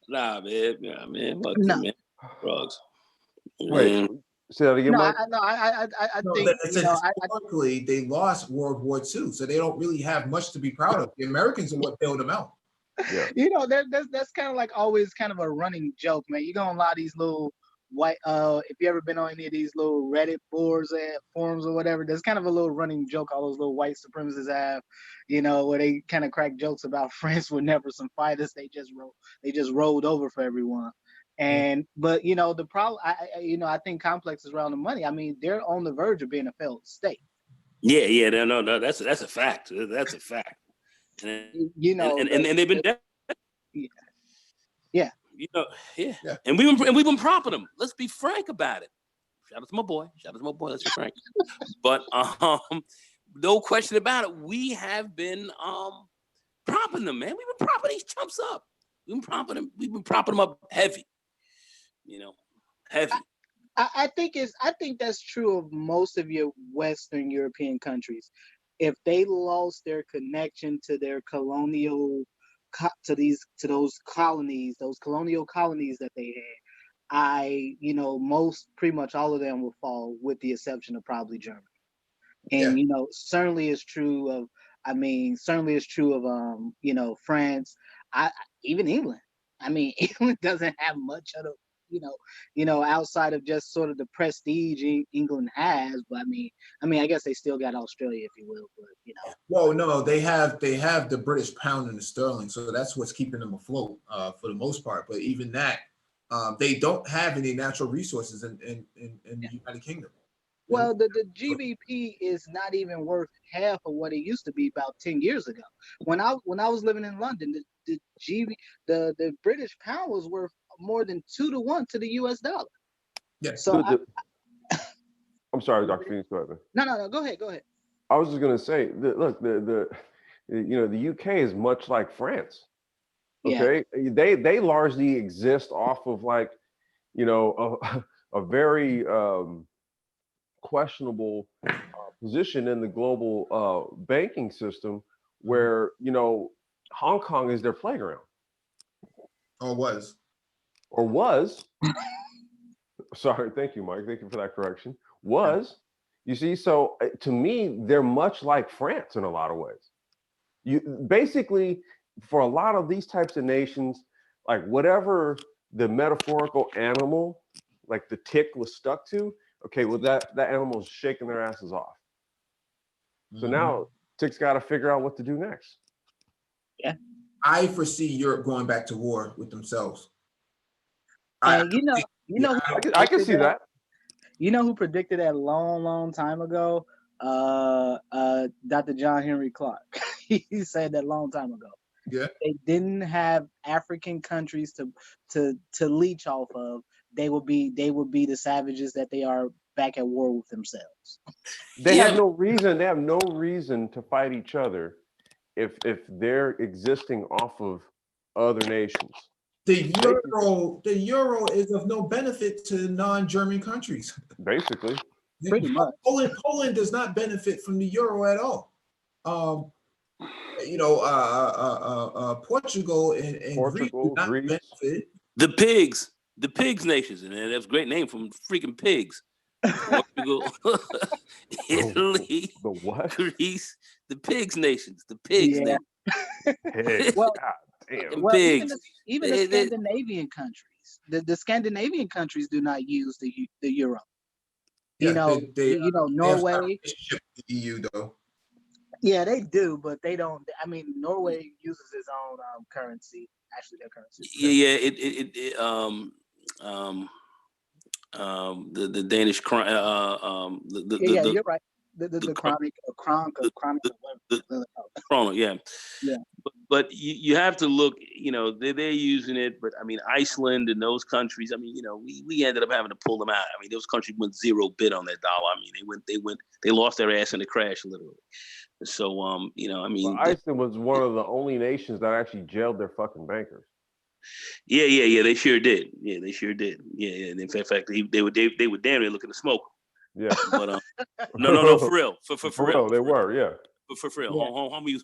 Nah, man. Yeah, man. Fuck no. you, man. Drugs. Wait. Say that again, Mike? I think historically they lost World War II, so they don't really have much to be proud of. The Americans are what bailed them out. Yeah. That's kind of like always kind of a running joke, man. You go on a lot of these little white if you ever been on any of these little Reddit boards and forums or whatever, there's kind of a little running joke all those little white supremacists have, where they kind of crack jokes about France were never some fighters. They just rolled over for everyone. And but the problem, I think Complex is around the money. I mean, they're on the verge of being a failed state. Yeah, no, that's a fact. That's a fact. And they've been dead. Yeah. And we've been propping them. Let's be frank about it. Shout out to my boy. Let's be frank. But no question about it. We have been propping them, man. We've been propping these chumps up. We've been propping them up heavy. Heavy. I think that's true of most of your Western European countries. If they lost their connection to their colonial, to those colonies, those colonial colonies that they had, pretty much all of them will fall, with the exception of probably Germany. And certainly is true of France. Even England. I mean, England doesn't have much of the outside of just sort of the prestige England has. But I guess they still got Australia, if you will. But Well, no, they have the British pound and the sterling, so that's what's keeping them afloat for the most part. But even that, they don't have any natural resources in the United Kingdom. Well, the GBP is not even worth half of what it used to be about 10 years ago. When I was living in London, the British pound was worth more than 2-to-1 to the US dollar. Yes. So I'm sorry, Dr. Phoenix, go ahead. No, go ahead. I was just gonna say, look, the UK is much like France. Okay, they largely exist off of like you know, a very questionable position in the global banking system, where, you know, Hong Kong is their playground. Or was. Sorry, thank you, Mike. Thank you for that correction. Was, you see, so to me, they're much like France in a lot of ways. You basically, for a lot of these types of nations, like whatever the metaphorical animal, like the tick was stuck to, okay, well that animal's shaking their asses off. So now tick's got to figure out what to do next. Yeah. I foresee Europe going back to war with themselves. And I can see that. You know who predicted that long time ago? Dr. John Henry Clark. He said that long time ago. Yeah. They didn't have African countries to leech off of. They would be the savages that they are back at war with themselves. They have no reason. They have no reason to fight each other if they're existing off of other nations. The euro is of no benefit to non-German countries. Basically. Pretty much. Poland does not benefit from the euro at all. Portugal and Greece do not benefit. The pigs nations, and that's a great name from freaking pigs. Portugal, Italy, the what? Greece, the pigs nations, the pigs. Yeah. Pigs. Well, God damn. well, pigs. even the Scandinavian countries, the Scandinavian countries do not use the euro. Yeah, Norway. They have a relationship with the EU though. Yeah, they do, but they don't. I mean, Norway uses its own currency. Actually, their currency. The Danish crown. You're right. The chronic, krona, yeah. Yeah. But you have to look. You know, they're using it, but I mean, Iceland and those countries. I mean, you know, we ended up having to pull them out. I mean, those countries went zero bid on their dollar. I mean, they lost their ass in the crash, literally. So, you know, I mean, Iceland was one of the only nations that actually jailed their fucking bankers. Yeah, they sure did. Yeah, they sure did. Yeah. And in fact, they were damn near looking to smoke. Yeah. But no, for real, for real, they were, yeah. For real, yeah.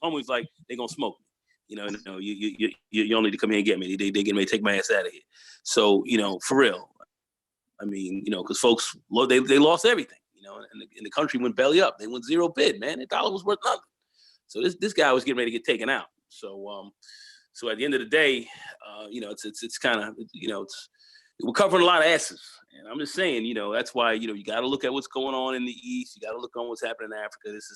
Homies like they gonna smoke me. You know, you don't need to come here and get me. They getting ready to take my ass out of here. So, you know, for real. I mean, you know, because folks, they lost everything. You know, and the country went belly up. They went zero bid, man. The dollar was worth nothing. So this guy was getting ready to get taken out. So at the end of the day, you know, it's kind of, you know, we're covering a lot of asses. And I'm just saying, you know, that's why, you know, you got to look at what's going on in the East. You got to look on what's happening in Africa. This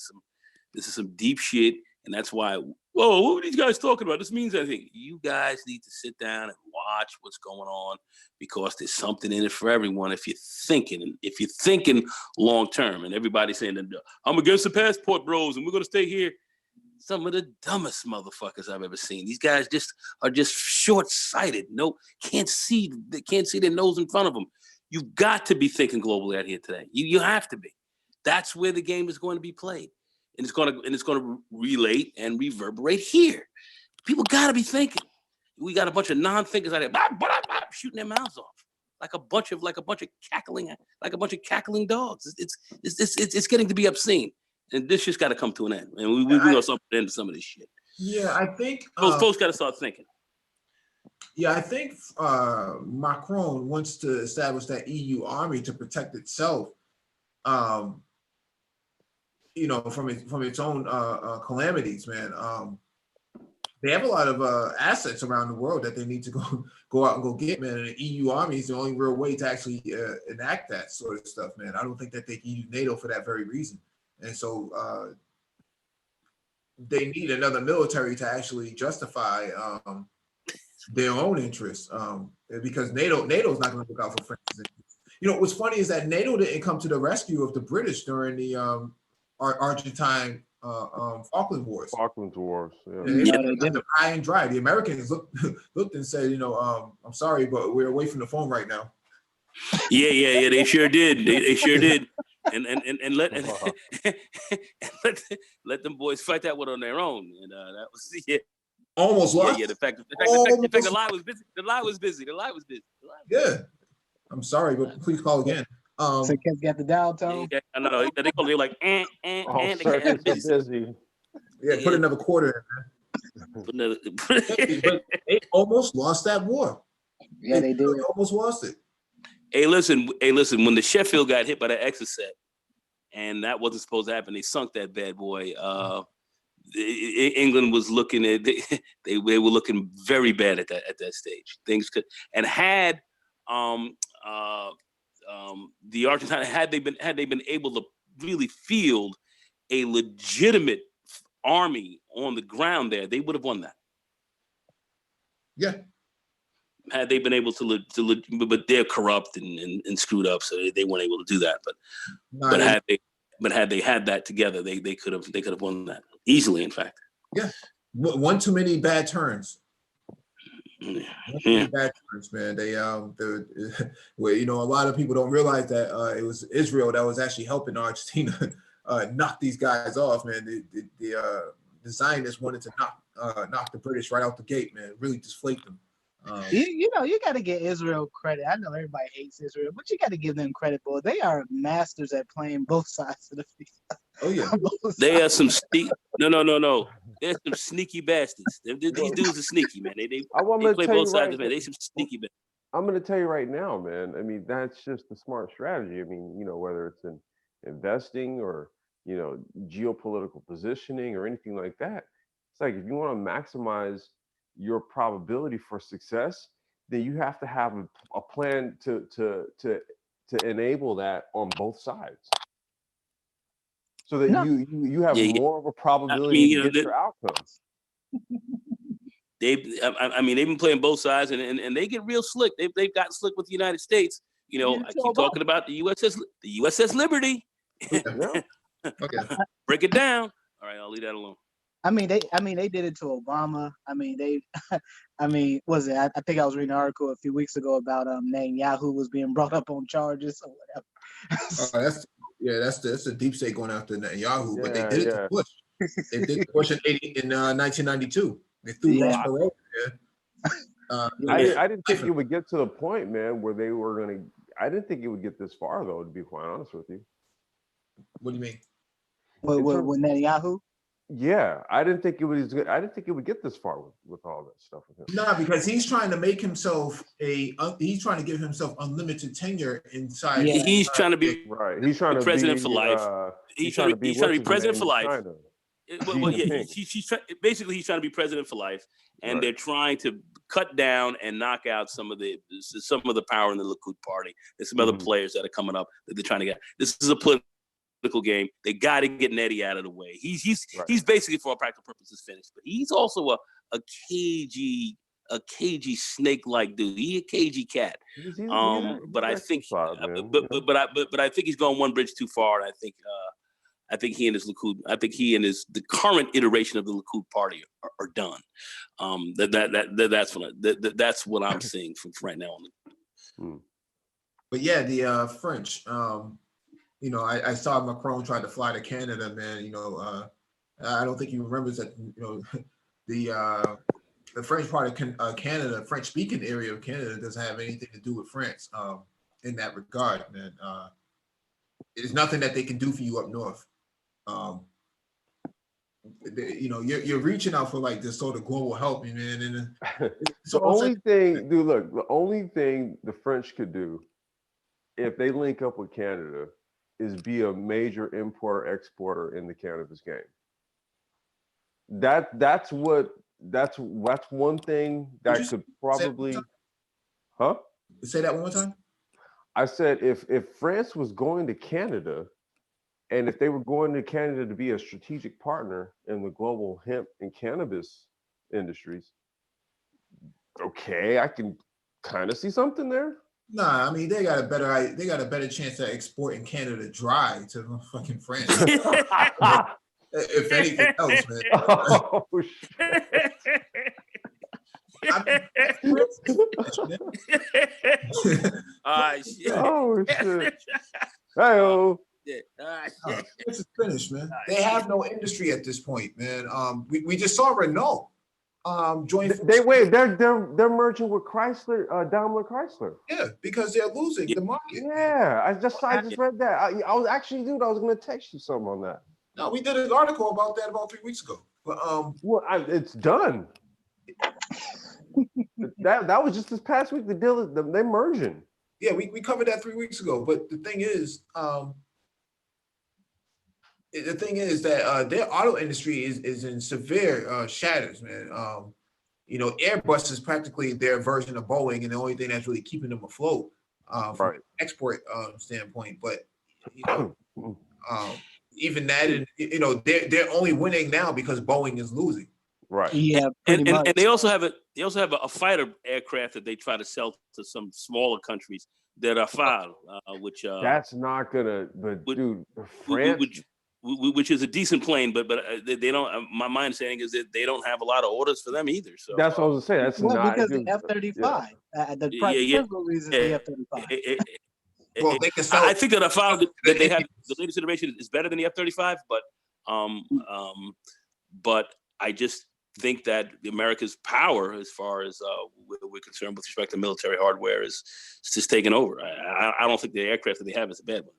is some deep shit. And that's why, whoa, what are these guys talking about? This means anything. You guys need to sit down and watch what's going on, because there's something in it for everyone if you're thinking long term. And everybody's saying that I'm against the passport bros and we're going to stay here. Some of the dumbest motherfuckers I've ever seen. These guys are just short-sighted. No, can't see their nose in front of them. You've got to be thinking globally out here today. You have to be. That's where the game is going to be played. And it's going to relate and reverberate here. People got to be thinking. We got a bunch of non-thinkers out there shooting their mouths off like a bunch of cackling dogs. It's getting to be obscene. And this just got to come to an end. And we going to end some of this shit. Yeah, I think folks got to start thinking. Yeah, I think Macron wants to establish that EU army to protect itself, you know, from its own calamities, man. They have a lot of assets around the world that they need to go out and go get, man. And the EU army is the only real way to actually enact that sort of stuff, man. I don't think that they can use NATO for that very reason. And so they need another military to actually justify their own interests, because NATO's not going to look out for France's interests. You know, what's funny is that NATO didn't come to the rescue of the British during the Argentine Falkland Wars. Falkland Wars, yeah. They left them high and dry. The Americans looked and said, you know, I'm sorry, but we're away from the phone right now. Yeah. They sure did. They sure did. And let them boys fight that one on their own. And that was almost lost. Yeah. The fact the lie was busy. The lie was busy. Yeah. I'm sorry, but please call again. So kids got the dial tone. Yeah, no, they call it like, All they circuits are busy. busy. Yeah, put another quarter in. But they almost lost that war. Yeah, they did. Really almost lost it. Hey, listen. When the Sheffield got hit by the Exocet, and that wasn't supposed to happen, they sunk that bad boy. England was looking at they were looking very bad at that stage. Things could and had the Argentine had they been able to really field a legitimate army on the ground there, they would have won that. Yeah. Had they been able but they're corrupt and screwed up, so they weren't able to do that. But had they had that together, they could have won that easily. In fact, yeah, one too many bad turns. Yeah. Bad turns, man. They well, a lot of people don't realize that it was Israel that was actually helping Argentina knock these guys off, man. The Zionists wanted to knock the British right out the gate, man. Really deflate them. You got to give Israel credit. I know everybody hates Israel, but you got to give them credit, boy. They are masters at playing both sides of the field. Oh yeah, they are some no. They're some sneaky bastards. These dudes are sneaky, man. They play both sides of it. They some sneaky bastards. I'm going to tell you right now, man. I mean, that's just a smart strategy. I mean, whether it's in investing or geopolitical positioning or anything like that. It's like if you want to maximize your probability for success, then you have to have a plan to enable that on both sides, so that you have more of a probability to get your outcomes. They've been playing both sides, and they get real slick. They've gotten slick with the United States. I keep talking about the USS Liberty. Yeah. Okay. Break it down. All right, I'll leave that alone. They did it to Obama. Was it? I think I was reading an article a few weeks ago about Netanyahu was being brought up on charges or whatever. That's the deep state going after Netanyahu, but they did it to Bush. They did it to Bush in 1992. They threw Ross Perot. I didn't think it would get to the point, man, where they were going to. I didn't think it would get this far, though. To be quite honest with you. What do you mean? With Netanyahu? Yeah, I didn't think it was good. I didn't think it would get this far with all that stuff with him. No, because he's trying to make himself he's trying to give himself unlimited tenure inside. Yeah. He's trying to be right. He's trying to president be, for life. He's trying to be president for life. Well, yeah, he's basically he's trying to be president for life, and they're trying to cut down and knock out some of the power in the Likud party. There's some other players that are coming up that they're trying to get. This is a political game. They got to get Nettie out of the way. He's basically, for all practical purposes, finished. But he's also a cagey snake-like dude. He's a cagey cat. But I think he's gone one bridge too far. And I think he and the current iteration of the Likud party are done. That's what I'm seeing from right now on. But yeah, the French. I saw Macron try to fly to Canada, man. I don't think he remembers that. The French part of Canada, French-speaking area of Canada, doesn't have anything to do with France in that regard, man. There's nothing that they can do for you up north. You're reaching out for like this sort of global help, man. And the only thing the French could do if they link up with Canada is be a major importer exporter in the cannabis game. That's one thing that could probably. Huh? Say that one more time. I said if France was going to Canada, and if they were going to Canada to be a strategic partner in the global hemp and cannabis industries, okay, I can kind of see something there. Nah, I mean they got a better chance at exporting Canada dry to fucking France. If anything else, man. Oh shit. Shit. Oh shit. Hey-oh. This is finished, man. They have no industry at this point, man. We just saw Renault. joint. They're merging with Chrysler, Daimler Chrysler. Yeah, because they're losing the market. Yeah, I just read that. I was actually, dude, I was gonna text you something on that. No, we did an article about that about 3 weeks ago. But well, it's done. that was just this past week. The deal is they're merging. Yeah, we covered that 3 weeks ago. But the thing is that their auto industry is in severe shatters, man. You know, Airbus is practically their version of Boeing, and the only thing that's really keeping them afloat from an export standpoint. But you know, even that, and you know, they're only winning now because Boeing is losing. Right. Yeah, and they also have a fighter aircraft that they try to sell to some smaller countries that are Rafale, which that's not gonna. But dude, France. Which is a decent plane, but they don't. My understanding is that they don't have a lot of orders for them either. So that's what I was saying. That's not because the F-35. The principal reason is the F-35. Well, they can sell. I think that I found that they have the latest iteration is better than the F-35, but I just think that America's power, as far as we're concerned with respect to military hardware, is just taking over. I don't think the aircraft that they have is a bad one.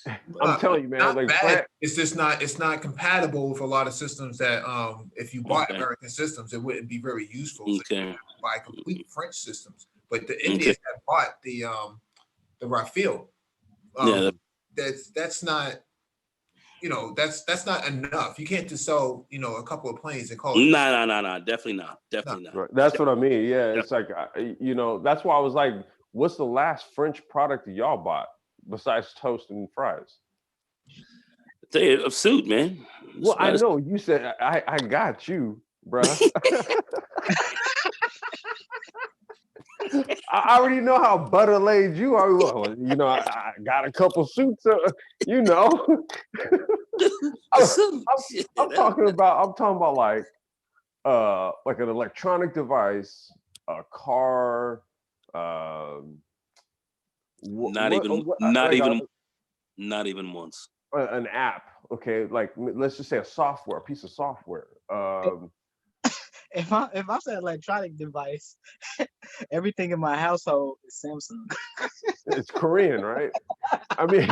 In fact, I'm telling you, man, not like bad. It's just not compatible with a lot of systems that if you bought American systems, it wouldn't be very useful. So you buy complete French systems, but the Indians have bought the Rafale. That's not. You know, that's not enough. You can't just sell, you know, a couple of planes and call it. No, definitely not. Right. That's what I mean. Yeah, it's like, you know, that's why I was like, what's the last French product that y'all bought besides toast and fries? A suit, man. Well, I know you said I got you, bro. I already know how butter laid you are. Well, you know, I got a couple suits. You know, I'm talking about like an electronic device, a car. Not even once. An app. Okay, like let's just say a piece of software. If I say electronic device, everything in my household is Samsung. It's Korean, right? I mean,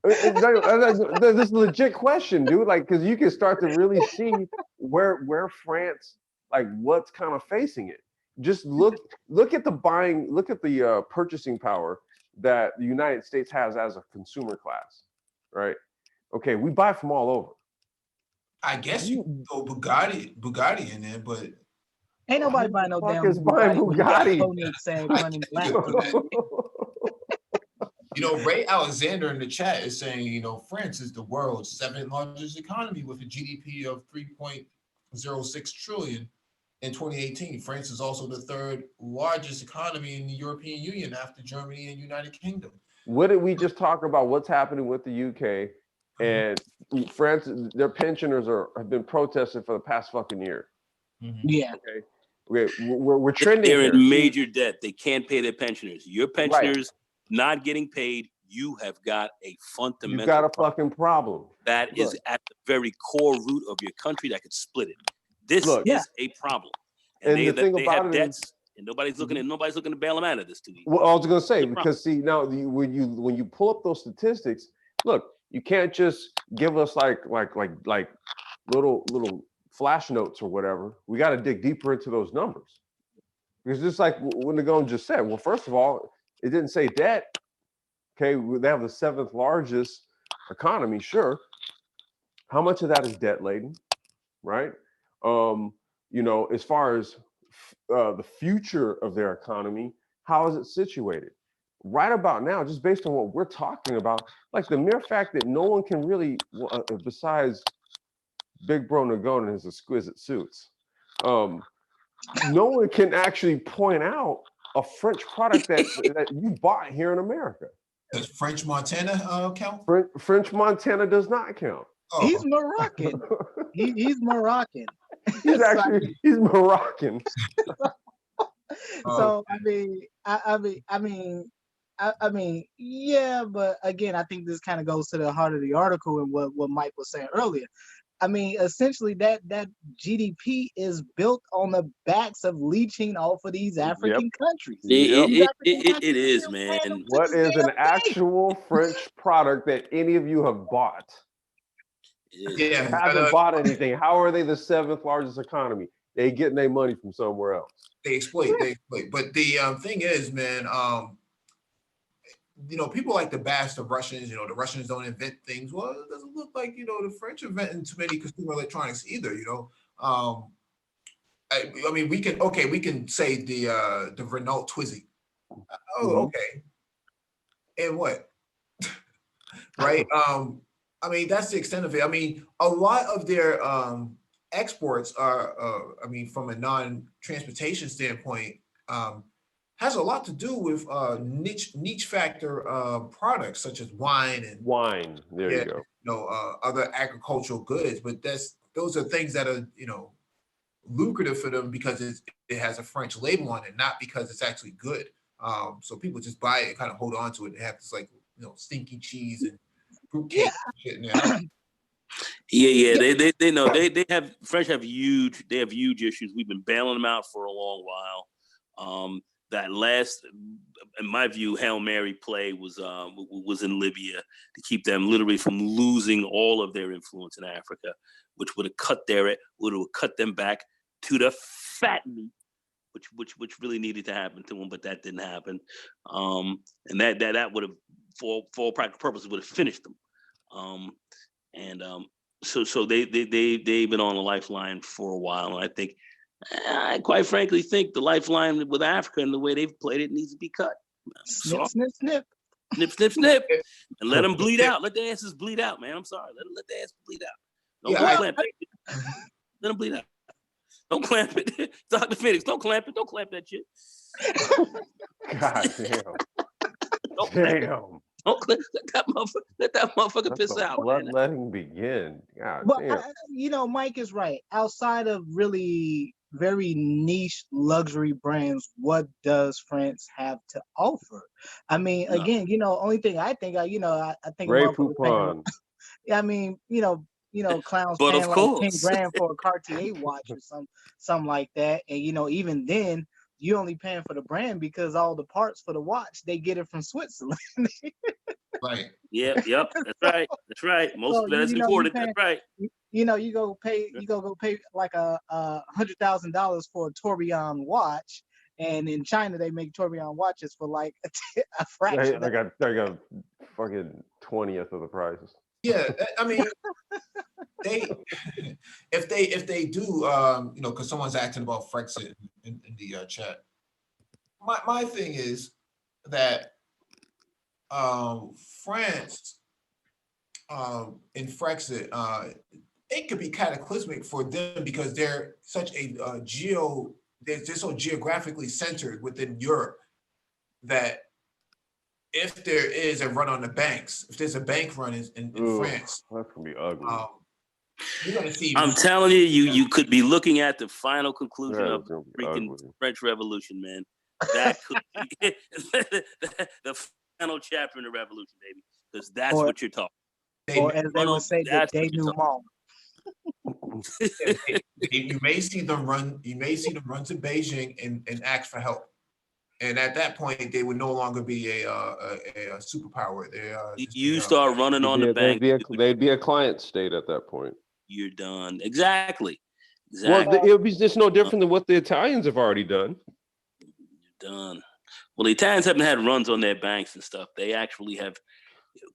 this is a legit question, dude. Like, because you can start to really see where France, like, what's kind of facing it. Just look at the purchasing power that the United States has as a consumer class, right? Okay, we buy from all over. I guess you can throw Bugatti in there, but ain't nobody buying no damn Bugatti. You know, Ray Alexander in the chat is saying, you know, France is the world's 7th largest economy with a GDP of 3.06 trillion in 2018. France is also the 3rd largest economy in the European Union after Germany and United Kingdom. What did we just talk about? What's happening with the UK? And France, their pensioners have been protesting for the past fucking year. Yeah. Okay. We're trending. They're in major debt. They can't pay their pensioners. Your pensioners not getting paid. You have got a fundamental. You got a fucking problem. That is at the very core root of your country that could split it. This is a problem. And they have debts, and nobody's looking to bail them out of this too easy. Well, I was gonna say, because see now when you pull up those statistics, look. You can't just give us like little flash notes or whatever. We got to dig deeper into those numbers. Because just like when the Gon just said, well, first of all, it didn't say debt. Okay, they have the 7th largest economy, sure. How much of that is debt laden, right? You know, as far as the future of their economy, how is it situated? Right about now, just based on what we're talking about, like the mere fact that no one can really, besides Big Bro Nagon and his exquisite suits, no one can actually point out a French product that you bought here in America. Does French Montana count? French Montana does not count. Oh. He's Moroccan. He's Moroccan. He's Moroccan. So I mean, yeah, but again, I think this kind of goes to the heart of the article and what Mike was saying earlier. I mean, essentially that GDP is built on the backs of leeching off of these African countries. Yep. These African It countries is, still man. paying them to What this is an damn day. actual French product that any of you have bought? It is. Yeah, Haven't bought anything. How are they the 7th largest economy? They getting their money from somewhere else. they exploit. But the thing is, man, people like to bash the Russians. The Russians don't invent things. Well, it doesn't look like the French inventing too many consumer electronics either. I mean, we can say the Renault Twizy. Oh, okay. And what? Right? I mean, that's the extent of it. I mean, a lot of their exports are, from a non-transportation standpoint, has a lot to do with niche factor products such as wine and There you go. other agricultural goods. But those are things that are lucrative for them because it has a French label on it, not because it's actually good. So people just buy it and kind of hold on to it and have this stinky cheese and fruitcake and shit in their house. Yeah. They know they have French have huge issues. We've been bailing them out for a long while. That last, in my view, Hail Mary play was in Libya to keep them literally from losing all of their influence in Africa, which would have cut them back to the fat meat, which really needed to happen to them, but that didn't happen. And that would have, for all practical purposes, would have finished them. So they've been on the lifeline for a while, and I quite frankly think the lifeline with Africa and the way they've played it needs to be cut. Snip, snip, snip. Snip, snip, snip, and let them bleed out. Let their asses bleed out, man. I'm sorry. Let their asses bleed out. Don't clamp it. Let them bleed out. Don't clamp it. Dr. Phoenix, don't clamp it. Don't clamp that shit. God damn. Damn. Don't clamp, let that motherfucker piss out. Bloodletting begin. God damn. Mike is right. Outside of really very niche luxury brands, what does France have to offer? I mean, again, only thing I think, I think Ray Poupon. I mean, clowns but paying of like course. 10 grand for a Cartier watch or something like that. And even then, you only paying for the brand because all the parts for the watch, they get it from Switzerland. Right. Yep. That's right. Most of that's imported. That's right. You go pay like $100,000 for a Tourbillon watch, and in China they make Tourbillon watches for like a fraction. They got fucking 20th of the prices. Yeah, I mean, if they do, because someone's asking about Brexit in the chat. My thing is that France in Brexit, it could be cataclysmic for them because they're such a they're so geographically centered within Europe that if there is a run on the banks, if there's a bank run in France, that's gonna be ugly. You're gonna see. I'm telling you could be looking at the final conclusion of the freaking ugly. French Revolution, man. That could be the final chapter in the revolution, baby, because that's what you're talking. Or as they would say, the denouement. You may see them run. You may see them run to Beijing and ask for help. And at that point, they would no longer be a superpower. You start running on the bank. They'd be a client state at that point. You're done. Exactly. Well, it would be just no different than what the Italians have already done. You're done. Well, the Italians haven't had runs on their banks and stuff. They actually have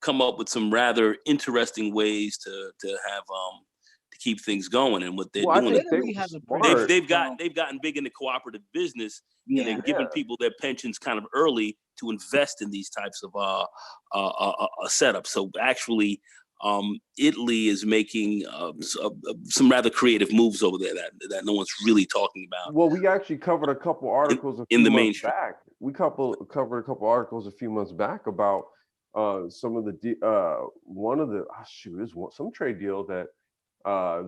come up with some rather interesting ways to have to keep things going. And what they're doing, they've gotten big into cooperative business. And they're giving people their pensions kind of early to invest in these types of setups. So actually, Italy is making some rather creative moves over there that no one's really talking about. Well, we actually covered a couple articles in the mainstream. Back. We covered a couple articles a few months back about some of the some trade deal that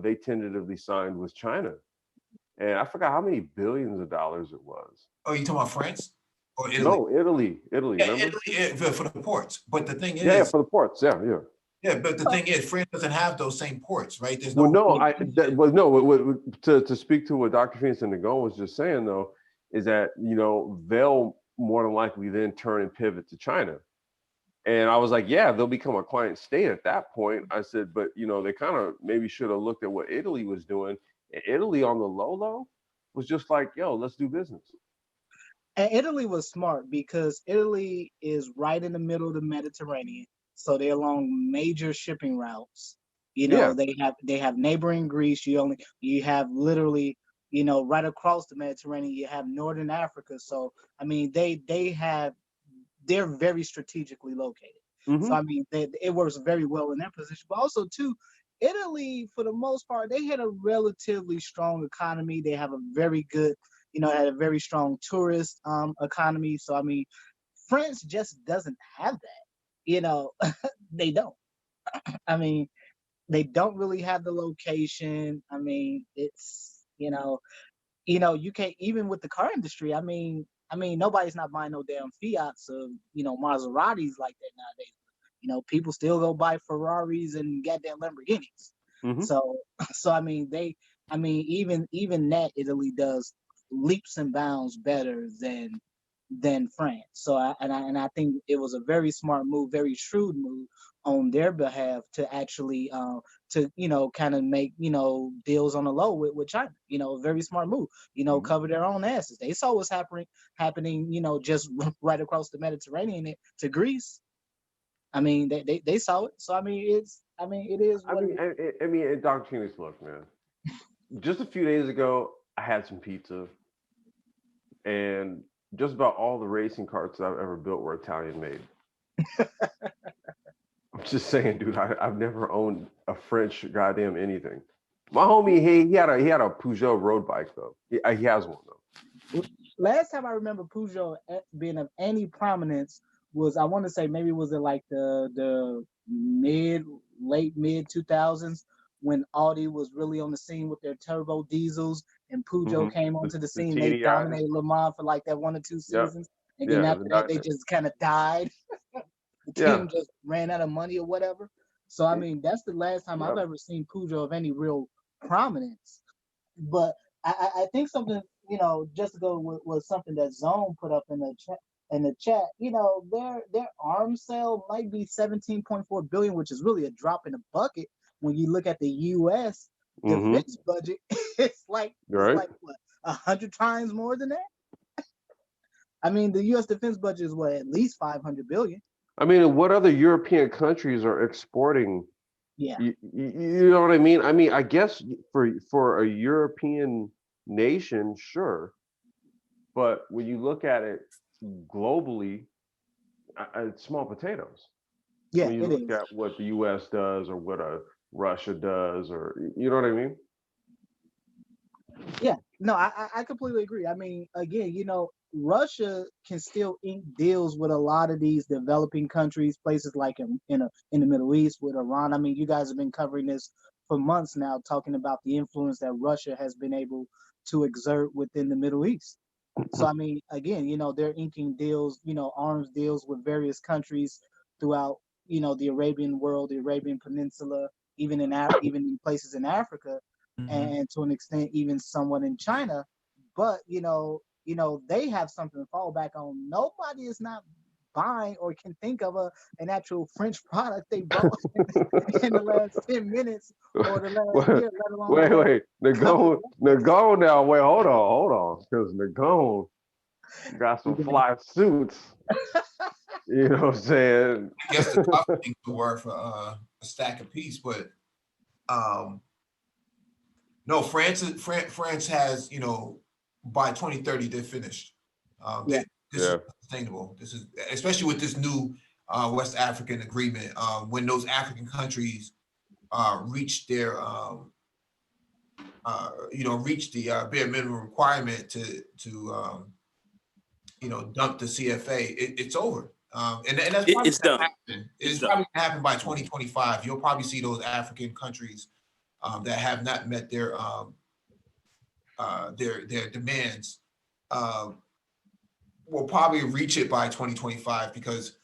they tentatively signed with China. And I forgot how many billions of dollars it was. Oh, you talking about France or Italy? No, Italy. Yeah, Italy for the ports. But the thing is, for the ports. Yeah. Yeah, but the thing is, France doesn't have those same ports, right? There's Well, no. to speak to what Dr. Phoenix and Nagon was just saying, though, is that, they'll more than likely then turn and pivot to China. And I was like, yeah, they'll become a client state at that point. I said, but, they kind of maybe should have looked at what Italy was doing. And Italy on the low was just like, yo, let's do business. And Italy was smart because Italy is right in the middle of the Mediterranean, so they're along major shipping routes. Yeah. They have neighboring Greece. You have literally, right across the Mediterranean, you have Northern Africa. So I mean, they're very strategically located. Mhm. So I mean, it works very well in their position. But also too, Italy, for the most part, they had a relatively strong economy. They have a very good, had a very strong tourist economy. So I mean, France just doesn't have that. They don't. I mean, they don't really have the location. I mean, it's you can't, even with the car industry. I mean, nobody's not buying no damn Fiats of Maseratis like that nowadays. People still go buy Ferraris and goddamn Lamborghinis. Mhm. So even that Italy does leaps and bounds better than France. So I think it was a very smart move, very shrewd move on their behalf to actually kind of make deals on the low with China. Very smart move. Cover their own asses. They saw what's happening. Just right across the Mediterranean to Greece. I mean, they saw it. So I mean, it is. And Dr. Phoenix, look, man. Just a few days ago, I had some pizza, and just about all the racing carts that I've ever built were Italian made. I'm just saying, dude. I've never owned a French goddamn anything. My homie, he had a Peugeot road bike though. He has one though. Last time I remember Peugeot being of any prominence was, I want to say, maybe was it like the late mid 2000s when Audi was really on the scene with their turbo diesels, and Peugeot came onto the scene. They dominated Le Mans for like that 1 or 2 seasons, and then after that they just kind of died. The team just ran out of money or whatever. So I mean, that's the last time I've ever seen Peugeot of any real prominence. But I think something, just to go with something that Zone put up in the chat, their arms sale might be 17.4 billion, which is really a drop in the bucket when you look at the U.S. defense budget. It's like what, 100 times more than that. I mean, the U.S. defense budget is what, at least 500 billion. I mean, what other European countries are exporting? Yeah, you know what I mean? I mean, I guess for a European nation, sure, but when you look at it globally, it's small potatoes. Yeah, when you look at what the U.S. does or what Russia does, or you know what I mean? Yeah, no, I completely agree. I mean, again, Russia can still ink deals with a lot of these developing countries, places like in the Middle East with Iran. I mean, you guys have been covering this for months now, talking about the influence that Russia has been able to exert within the Middle East. So I mean, again, they're inking deals, arms deals with various countries throughout, the Arabian world, the Arabian Peninsula, even in places in Africa, and to an extent, even somewhat in China. But they have something to fall back on. Nobody is not buying or can think of an actual French product they bought in the last 10 minutes or the last year, let alone. Wait, Nagon now. Wait, hold on, because Nagon got some fly suits. You know what I'm saying? I guess the top thing to work for a stack of piece, but no, France has, by 2030 they're finished. This is sustainable. This is, especially with this new West African agreement, when those African countries reach their reach the bare minimum requirement to dump the CFA, it's over. And that's probably It's done. happen. It's probably gonna happen by 2025. You'll probably see those African countries that have not met their demands will probably reach it by 2025, because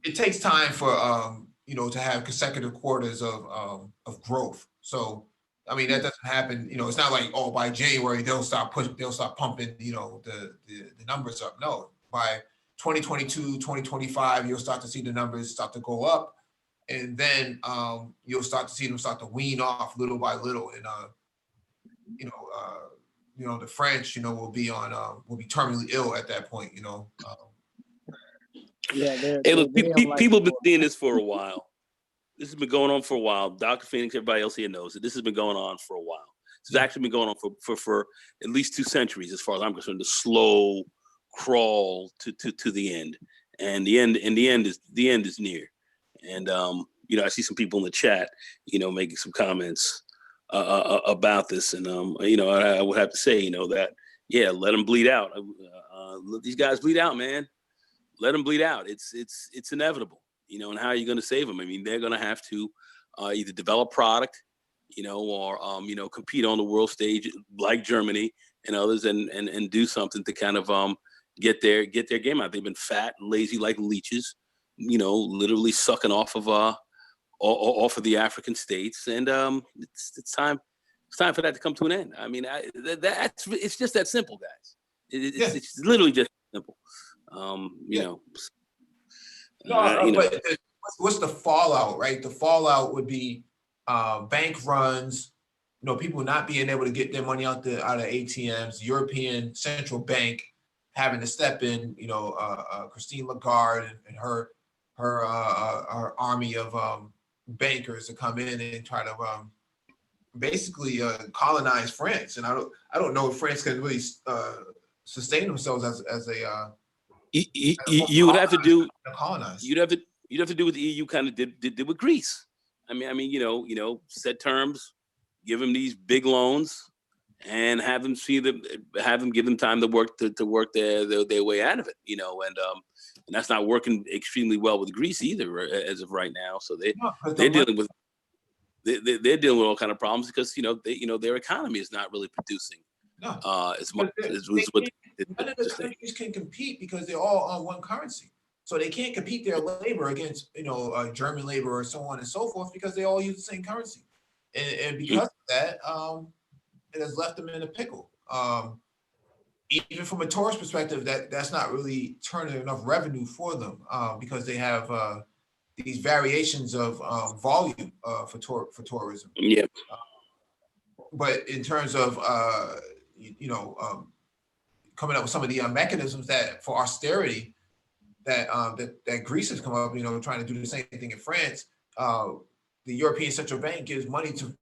it takes time for to have consecutive quarters of growth. So, I mean, that doesn't happen. It's not like, oh, by January they'll start pumping, the numbers up. No, by 2022, 2025, you'll start to see the numbers start to go up, and then you'll start to see them start to wean off little by little. And the French, will be terminally ill at that point. Yeah, Hey, look, they have life people have been support. seeing this for a while. This has been going on for a while. Dr. Phoenix, everybody else here knows it. This has been going on for a while. This has actually been going on for at least 2 centuries, as far as I'm concerned. The slow crawl to the end, and the end is near. And I see some people in the chat, making some comments about this, and I would have to say, that let them bleed out. Let these guys bleed out, man. Let them bleed out. It's inevitable. And how are you going to save them? I mean, they're going to have to either develop product, or compete on the world stage like Germany and others, and do something to kind of get their game out. They've been fat and lazy like leeches, literally sucking off of the African states, and it's time for that to come to an end. I mean, it's just that simple, guys. It's literally just simple. But what's the fallout, right? The fallout would be bank runs, people not being able to get their money out of ATMs, European Central Bank having to step in, Christine Lagarde and her army of bankers to come in and try to basically colonize France. And I don't know if France can really sustain themselves as a you would have to do colonize. You'd have to do what the EU kind of did with Greece. I mean, set terms, give them these big loans, and have them give them time to work their way out of it. And that's not working extremely well with Greece either as of right now. So they're dealing with all kind of problems because their economy is not really producing as much as what none of the countries can compete because they're all on one currency. So they can't compete their labor against, German labor or so on and so forth because they all use the same currency. And because of that, it has left them in a pickle. Even from a tourist perspective, that's not really turning enough revenue for them because they have these variations of volume for tourism. Yeah. But in terms of, coming up with some of the mechanisms that for austerity that Greece has come up, trying to do the same thing in France. The European Central Bank gives money to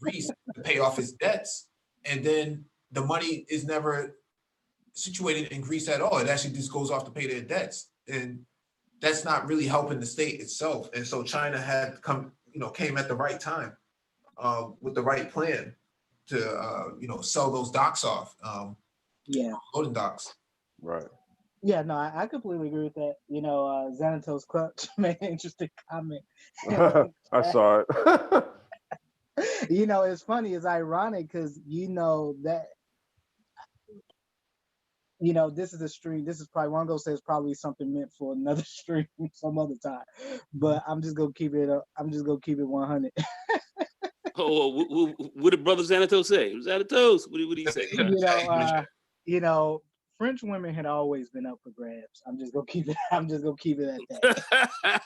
Greece to pay off its debts, and then the money is never situated in Greece at all. It actually just goes off to pay their debts, and that's not really helping the state itself. And so China had came at the right time with the right plan to sell those docks off. Loading docks. Right. Yeah, no, I completely agree with that. Xanatos Clutch made an interesting comment. I saw it. It's funny, it's ironic because that this is a stream. This is probably one go says probably something meant for another stream some other time. But I'm just gonna keep it up. I'm just gonna keep it 100. What did Brother Xanatos say? Xanatos, what did he say? French women had always been up for grabs. I'm just gonna keep it at that.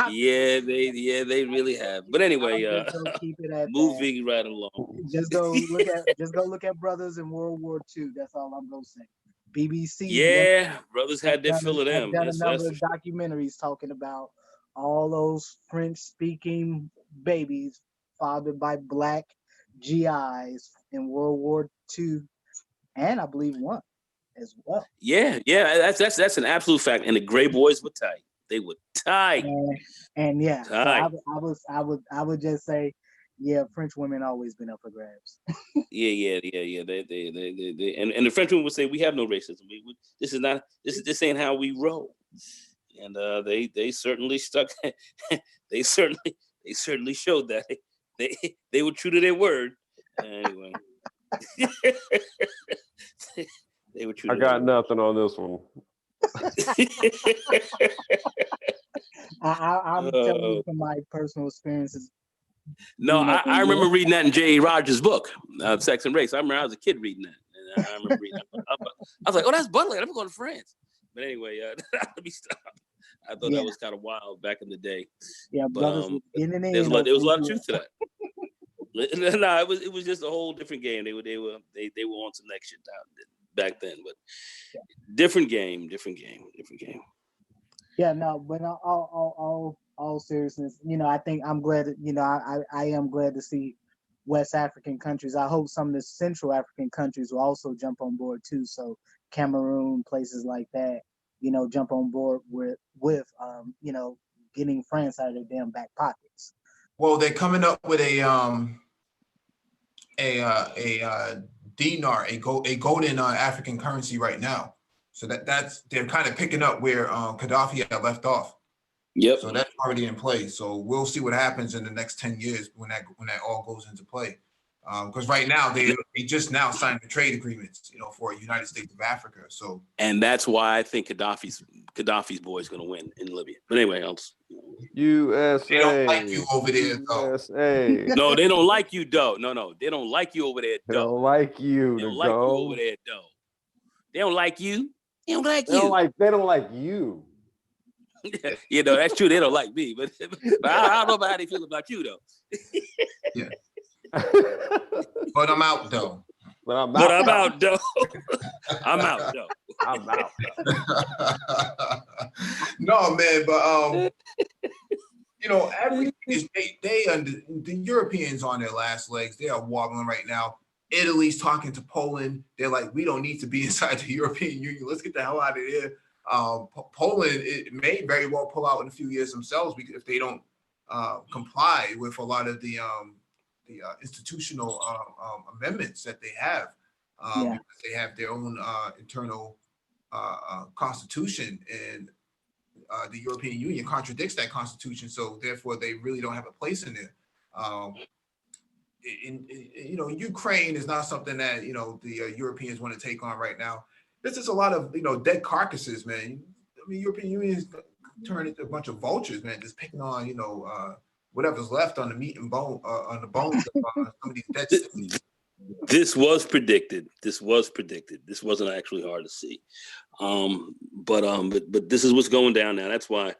Yeah, they really have. But anyway, keep it at moving right along. Just go look at Brothers in World War II. That's all I'm gonna say. BBC. Yeah, brothers had their fill of them. Done a number of documentaries talking about all those French-speaking babies fathered by Black GIs in World War II. And I believe one as well. Yeah, that's an absolute fact. And the Gray Boys were tight. They were tight. And yeah, tight. So I would just say, yeah, French women always been up for grabs. Yeah. They and the French women would say we have no racism. This ain't how we roll. And they certainly stuck. they certainly showed that they were true to their word. Anyway. They were true. I got nothing on this one. I'm telling you from my personal experiences. No, I remember reading that in J.E. Rogers' book, Sex and Race. I remember I was a kid reading that. And I remember reading that. I was like, oh, that's Butler. I'm going to France. But anyway, let me stop. I thought that was kind of wild back in the day. Yeah, but brothers in and in. there was a lot of truth to that. No, it was just a whole different game. They were on some next shit back then, but different game. Yeah, no, but all seriousness, I think I'm glad. I am glad to see West African countries. I hope some of the Central African countries will also jump on board too. So Cameroon, places like that, jump on board with getting France out of their damn back pockets. Well, they're coming up with a dinar, a golden African currency right now. So they're kind of picking up where Gaddafi had left off. Yep. So that's already in play. So we'll see what happens in the next 10 years when that all goes into play. Because right now they just now signed the trade agreements, for United States of Africa. So and that's why I think Gaddafi's boy is going to win in Libya. But anyway, USA. They don't like you over there, though. USA. No, they don't like you, though. No, they don't like you over there, though. They don't like you. They don't like you over there, though. They don't like you. They don't like you. They don't like you. That's true. They don't like me, but I don't know about how they feel about you, though. Yeah. But I'm out, though. I'm out, though. I'm out, though. No, man, but everything is the Europeans on their last legs. They are wobbling right now. Italy's talking to Poland. They're like, we don't need to be inside the European Union. Let's get the hell out of here. Poland, it may very well pull out in a few years themselves if they don't comply with a lot of the institutional amendments that they have. Because they have their own internal constitution, and the European Union contradicts that constitution. So therefore, they really don't have a place in there. Ukraine is not something that the Europeans want to take on right now. There's just a lot of dead carcasses, man. I mean, European Union is turning into a bunch of vultures, man, just picking on whatever's left on the meat and bone on the bones of some of these dead cities. This was predicted. This wasn't actually hard to see. But this is what's going down now. That's why,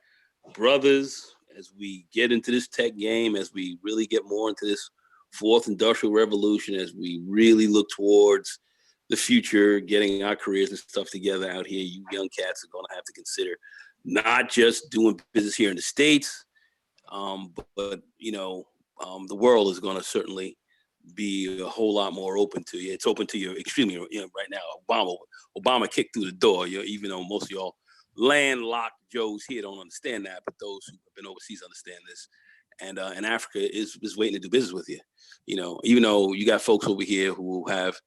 brothers, as we get into this tech game, as we really get more into this fourth industrial revolution, as we really look towards the future, getting our careers and stuff together out here, you young cats are going to have to consider not just doing business here in the States, but the world is going to certainly be a whole lot more open to you. It's open to you extremely. Right now, Obama kicked through the door. Even though most of y'all landlocked Joes here don't understand that, but those who have been overseas understand this. And Africa is waiting to do business with you. Even though you got folks over here who have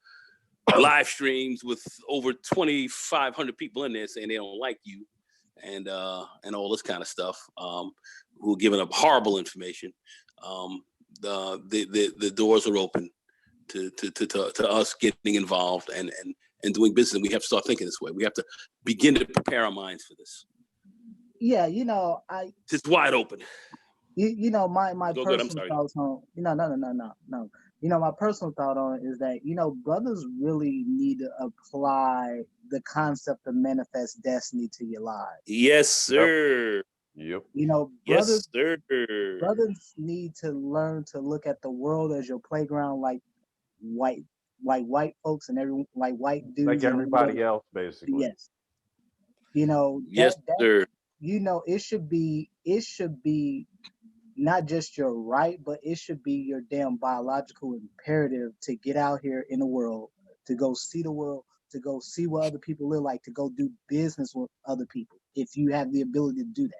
live streams with over 2,500 people in there saying they don't like you, and all this kind of stuff, who are giving up horrible information. The doors are open to us getting involved and doing business. And we have to start thinking this way. We have to begin to prepare our minds for this. Yeah, it's wide open. My personal thoughts on no. My personal thought on it is that brothers really need to apply the concept of manifest destiny to your lives. Yes, sir. Yep. Brothers, yes, sir. Brothers need to learn to look at the world as your playground, like white folks and everyone, like white dudes, like everybody else, basically. Yes. Yes, sir. It should be not just your right, but it should be your damn biological imperative to get out here in the world, to go see the world, to go see what other people live like, to go do business with other people, if you have the ability to do that.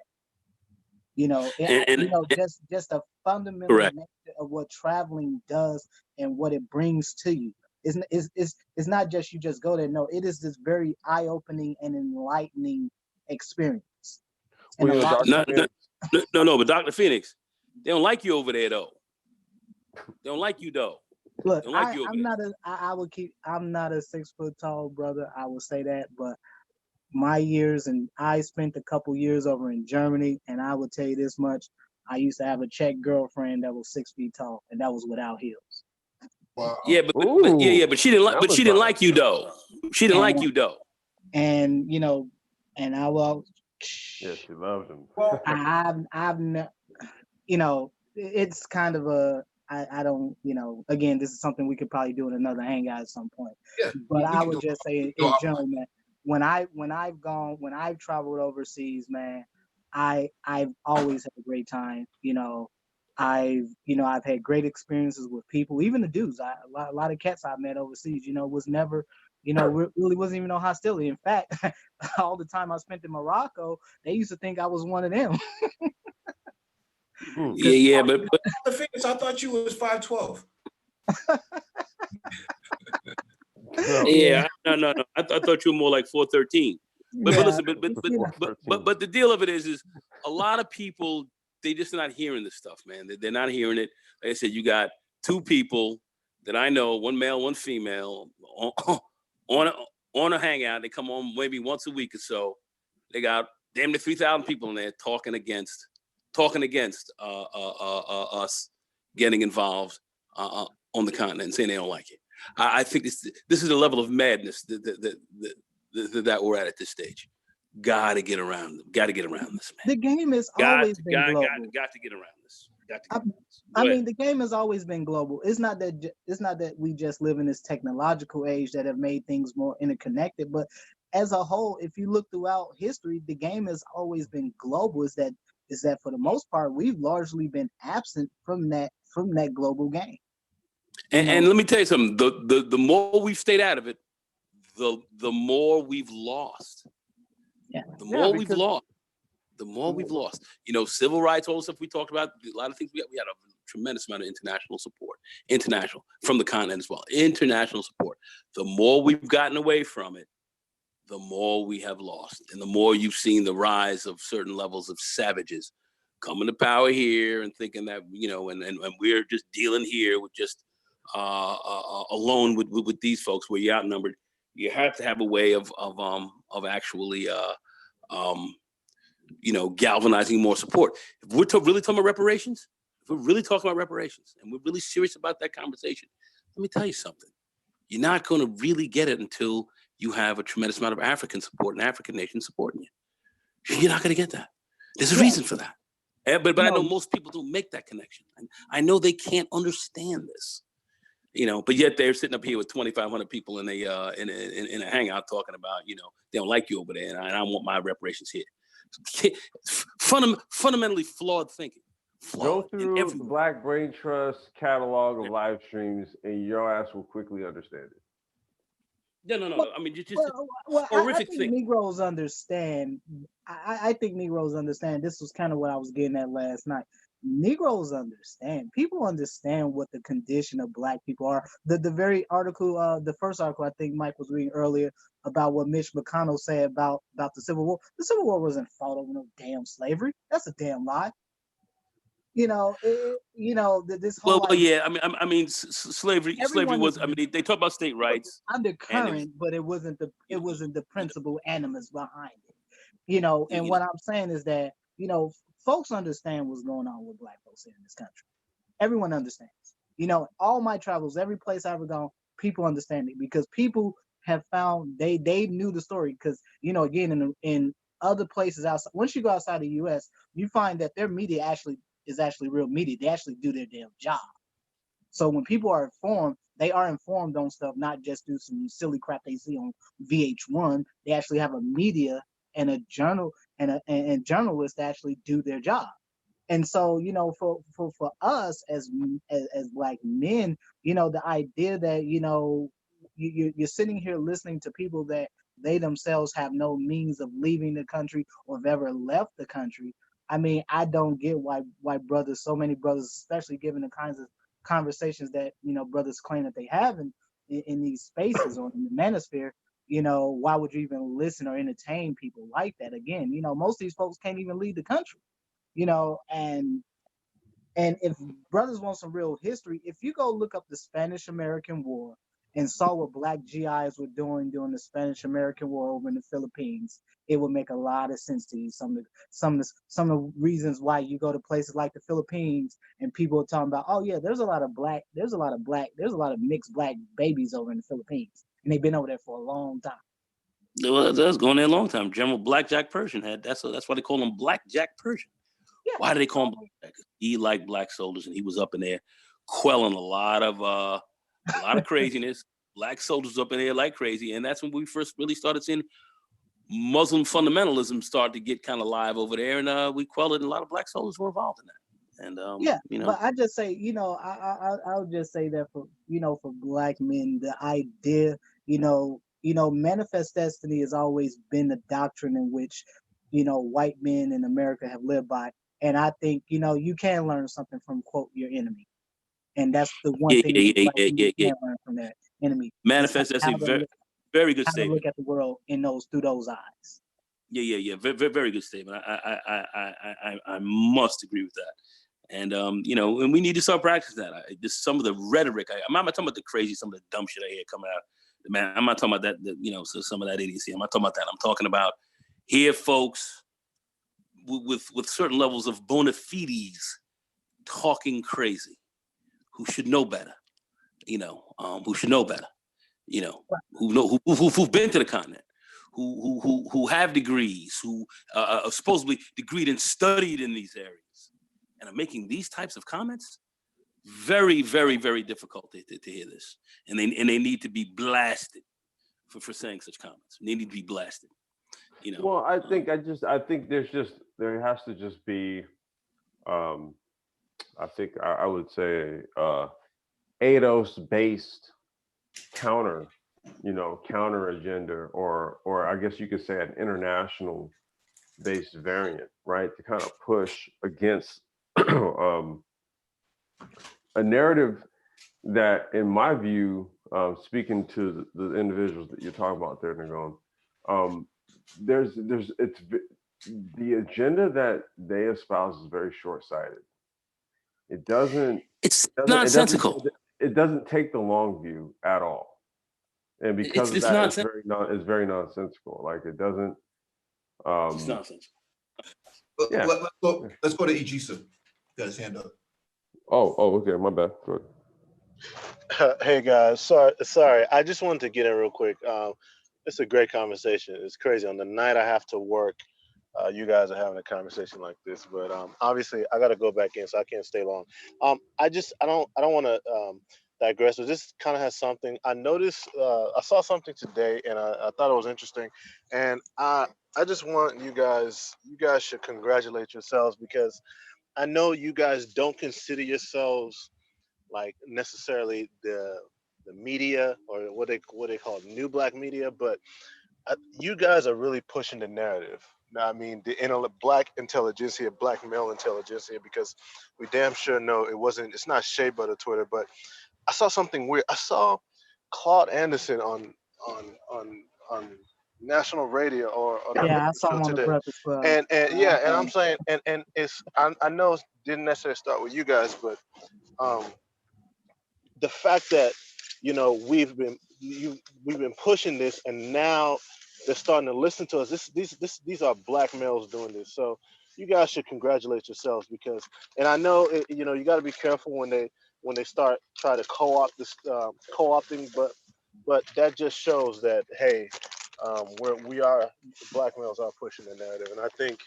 Just a fundamental nature of what traveling does and what it brings to you. It's not just you just go there. No, it is this very eye-opening and enlightening experience. No, but Dr. Phoenix, they don't like you over there, though. They don't like you, though. Look, I'm not a 6 foot tall brother. I will say that, but my years, and I spent a couple years over in Germany, and I will tell you this much: I used to have a Czech girlfriend that was 6 feet tall, and that was without heels. Wow. Yeah, but she didn't like. But she didn't like you though. She didn't like you though. And and I will. Yeah, she loved him. Well, It's kind of I don't, again, this is something we could probably do in another hangout at some point. yeah. But we I can would do just say in general, man, when I've traveled overseas, man, I've always had a great time. I've had great experiences with people, even the dudes. A lot of cats I've met overseas, was never, really wasn't even no hostility. In fact, all the time I spent in Morocco, they used to think I was one of them. Yeah, but the fitness, I thought you was 5'12". yeah, no. I thought you were more like 413. But listen, but the deal of it is a lot of people, they just not hearing this stuff, man. They're not hearing it. Like I said, you got two people that I know, one male, one female, on a hangout. They come on maybe once a week or so. They got damn near 3,000 people in there talking against us getting involved on the continent and saying they don't like it. I think this is a level of madness that we're at this stage. Got to get around this, man. The game has always been global. Got to get around this. The game has always been global. It's not that we just live in this technological age that have made things more interconnected, but as a whole, if you look throughout history, the game has always been global. Is that for the most part, we've largely been absent from that global game. And let me tell you something. The more we've stayed out of it, the more we've lost. Yeah. The more we've lost. Civil rights, all the stuff we talked about, a lot of things we had a tremendous amount of international support, from the continent as well. International support. The more we've gotten away from it, the more we have lost. And the more you've seen the rise of certain levels of savages coming to power here and thinking that, and we're just dealing here with just alone with these folks where you're outnumbered. You have to have a way of actually galvanizing more support. If we're really talking about reparations, and we're really serious about that conversation, let me tell you something. You're not going to really get it until you have a tremendous amount of African support and African nations supporting you. You're not going to get that. There's a reason for that. But I know most people don't make that connection. I know they can't understand this. But yet they're sitting up here with 2,500 people in a hangout talking about, they don't like you over there, and I want my reparations here. Fundamentally flawed thinking. Go through the Black Brain Trust catalog of live streams, and your ass will quickly understand it. No. I mean, just horrific thing. Negroes understand. I think Negroes understand. This was kind of what I was getting at last night. Negroes understand. People understand what the condition of Black people are. The very article, the first article I think Mike was reading earlier about what Mitch McConnell said about the Civil War. The Civil War wasn't fought over no damn slavery. That's a damn lie. This whole. Well, yeah. I mean, slavery was. I mean, they talk about state rights. Undercurrent, but it wasn't the principal animus behind it. And what I'm saying is that folks understand what's going on with Black folks here in this country. Everyone understands. All my travels, every place I've ever gone, people understand it because people have found they knew the story. Because again, in other places outside, once you go outside the U.S., you find that their media is actually real media. They actually do their damn job. So when people are informed, they are informed on stuff, not just do some silly crap they see on VH1. They actually have a media and a journal and journalists actually do their job. And so, for us as Black men, the idea that, you're sitting here listening to people that they themselves have no means of leaving the country or have ever left the country. I mean, I don't get why so many brothers, especially given the kinds of conversations that, brothers claim that they have in these spaces or in the manosphere, why would you even listen or entertain people like that? Again, most of these folks can't even leave the country, and if brothers want some real history, if you go look up the Spanish-American War and saw what black GIs were doing during the Spanish-American War over in the Philippines, it would make a lot of sense to you. Some of the reasons why you go to places like the Philippines and people are talking about, oh yeah, there's a lot of mixed black babies over in the Philippines, and they've been over there for a long time. Well, that's going there a long time. General Blackjack Pershing had that's why they call him Blackjack Pershing. Yeah. Why do they call him Blackjack? He liked black soldiers, and he was up in there quelling a lot of craziness. Black soldiers up in there like crazy, and that's when we first really started seeing Muslim fundamentalism start to get kind of live over there, and we quelled it. And a lot of black soldiers were involved in that. And but I just say, I would just say that for for black men, the idea, manifest destiny has always been the doctrine in which white men in America have lived by, and I think you can learn something from quote your enemy, and that's the one thing you can learn from that enemy. Manifest destiny, very good statement. How to look at the world through those eyes. Yeah. Very good statement. I must agree with that. And and we need to start practicing that. Just some of the rhetoric. I'm not talking about the crazy, some of the dumb shit I hear coming out. Man, I'm not talking about that. So some of that idiocy. I'm not talking about that. I'm talking about here, folks, with certain levels of bona fides talking crazy, who should know better. Who should know better. Who've been to the continent, who have degrees, who are supposedly degreed and studied in these areas. And are making these types of comments, very, very, very difficult to hear this, and they need to be blasted for saying such comments. They need to be blasted. Well, I think there has to just be, I think I would say ADOS based counter agenda, or I guess you could say an international based variant, right, to kind of push against a narrative that, in my view, speaking to the individuals that you're talking about there, Nagon, it's the agenda that they espouse is very short-sighted. It's nonsensical. It doesn't take the long view at all, and because of that, it's very nonsensical. Like it doesn't. It's nonsensical. Yeah. Let's go to Ejisa. Got his hand up. Oh, okay. My bad. Good. Hey guys, sorry. I just wanted to get in real quick. It's a great conversation. It's crazy. On the night I have to work, you guys are having a conversation like this. But obviously, I got to go back in, so I can't stay long. I don't want to digress. But this kind of has something. I noticed. I saw something today, and I thought it was interesting. And I just want you guys. You guys should congratulate yourselves, because I know you guys don't consider yourselves like necessarily the media, or what they call new black media, but you guys are really pushing the narrative. Now, I mean, the black intelligentsia, black male intelligentsia, because we damn sure know it's not shea butter Twitter, but I saw something weird. I saw Claude Anderson on national radio or I saw him on the Breakfast Club. And I'm saying, and it's I know it didn't necessarily start with you guys, but the fact that we've been pushing this, and now they're starting to listen to us. These are black males doing this, so you guys should congratulate yourselves, because, and I know you got to be careful when they start try to co-opting, but that just shows that, hey, black males are pushing the narrative, and I think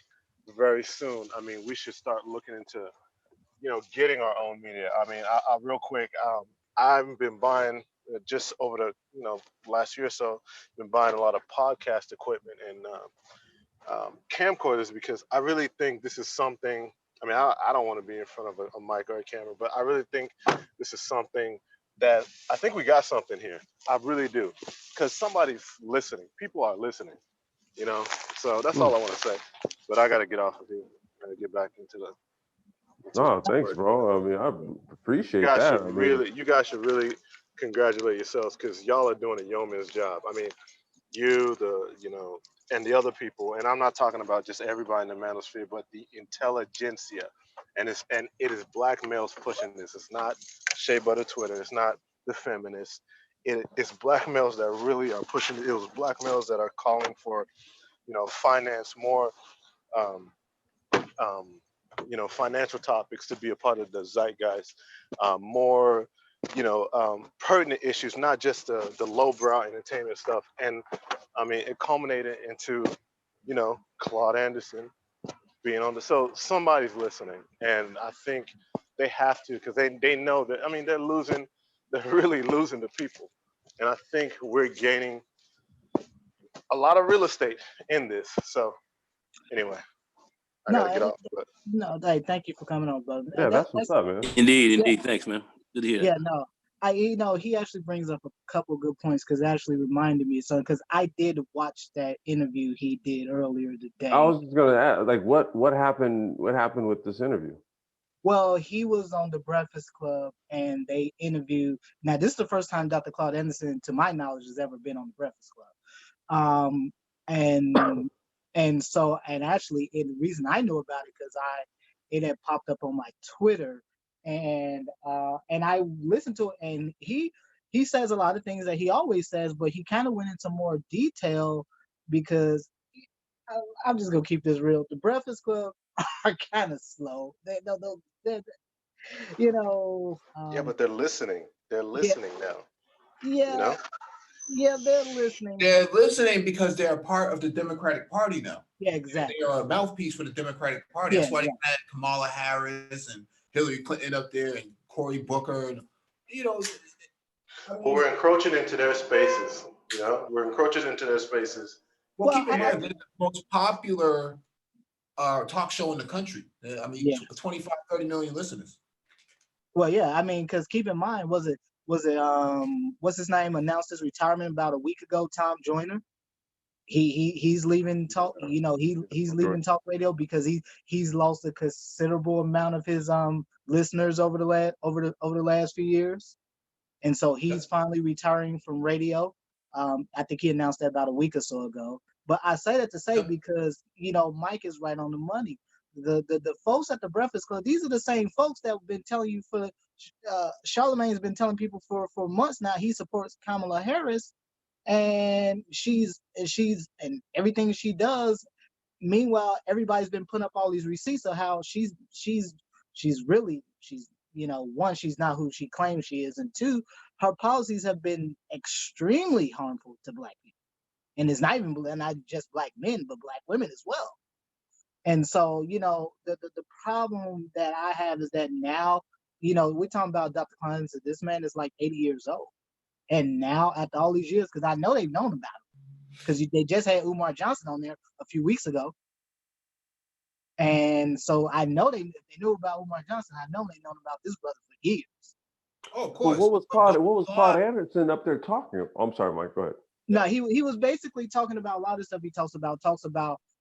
very soon, I mean, we should start looking into getting our own media. I mean, I real quick, I've been buying just over the last year or so, been buying a lot of podcast equipment and camcorders, because I really think this is something. I mean, I don't want to be in front of a mic or a camera, but I really think this is something that I think we got something here. I really do, because somebody's listening. People are listening, So that's all I want to say. But I got to get off of here. I got to get back into the. No, thanks, bro. I mean, I appreciate that. You guys should really congratulate yourselves, because y'all are doing a yeoman's job. I mean, and the other people, and I'm not talking about just everybody in the manosphere, but the intelligentsia, and it is black males pushing this. It's not shea butter Twitter. It's not the feminists. it's black males that really are pushing. It was black males that are calling for, finance more, um, um, financial topics to be a part of the zeitgeist, more, pertinent issues, not just the lowbrow entertainment stuff. And I mean, it culminated into, Claude Anderson being on the. So somebody's listening, and I think they have to, because they know that. I mean, they're really losing the people, and I think we're gaining a lot of real estate in this. So anyway, I No, gotta get off. But no. Hey, thank you for coming on, brother. Yeah, that's what's up, man. Indeed, Yeah. indeed. Thanks, man. Good to hear Yeah, that. no. He actually brings up a couple good points because it actually reminded me. So, because I did watch that interview he did earlier today. I was just gonna ask, like, what happened? What happened with this interview? Well, he was on the Breakfast Club and they interviewed. Now, this is the first time Dr. Claude Anderson, to my knowledge, has ever been on the Breakfast Club. And actually, the reason I knew about it because it had popped up on my Twitter, and I listened to it, and he says a lot of things that he always says, but he kind of went into more detail because I'm just gonna keep this real. The Breakfast Club are kind of slow. They're yeah, but they're listening. They're listening now. yeah, yeah, they're listening. They're listening because they're a part of the Democratic Party now. Yeah, exactly. They are a mouthpiece for the Democratic Party. Yeah, That's why they had Kamala Harris and Hillary Clinton up there and Cory Booker, and But we're encroaching into their spaces. We're encroaching into their spaces. Well, keep in mind, they're the most popular talk show in the country. I mean, 25, 30 million listeners. Well, yeah, I mean, because keep in mind, was it what's his name announced his retirement about a week ago? Tom Joyner. He's leaving talk. He's leaving talk radio because he's lost a considerable amount of his listeners over the last few years, and so he's finally retiring from radio. I think he announced that about a week or so ago. But I say that to say because Mike is right on the money. The folks at the Breakfast Club, these are the same folks that have been telling you for Charlemagne's been telling people for months now he supports Kamala Harris, and she's and everything she does. Meanwhile, everybody's been putting up all these receipts of how she's one, she's not who she claims she is, and two, her policies have been extremely harmful to Black people, and it's not just Black men, but Black women as well. And so, the problem that I have is that now, we're talking about Dr. Colonizer. This man is like 80 years old. And now, after all these years, because I know they've known about him, because they just had Umar Johnson on there a few weeks ago. And so I know they knew about Umar Johnson. I know they've known about this brother for years. Oh, of course. Well, what was Claude Anderson up there talking about? I'm sorry, Mike, go ahead. No, he was basically talking about a lot of stuff he talks about,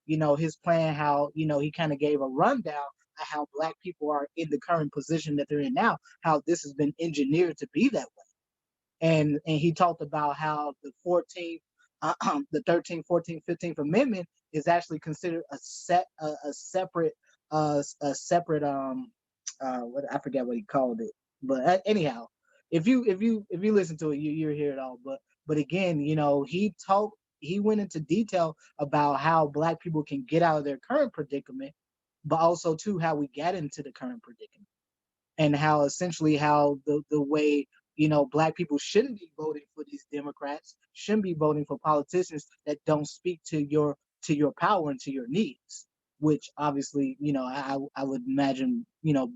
his plan, how, he kind of gave a rundown of how Black people are in the current position that they're in now, how this has been engineered to be that way. And he talked about how the 14th, the 13th, 14th, 15th Amendment is actually considered a separate what I forget what he called it, but anyhow, if you listen to it, you hear it all. But again, he went into detail about how Black people can get out of their current predicament, but also too how we got into the current predicament, and how essentially how the way Black people shouldn't be voting for these Democrats, shouldn't be voting for politicians that don't speak to your power and to your needs, which obviously I would imagine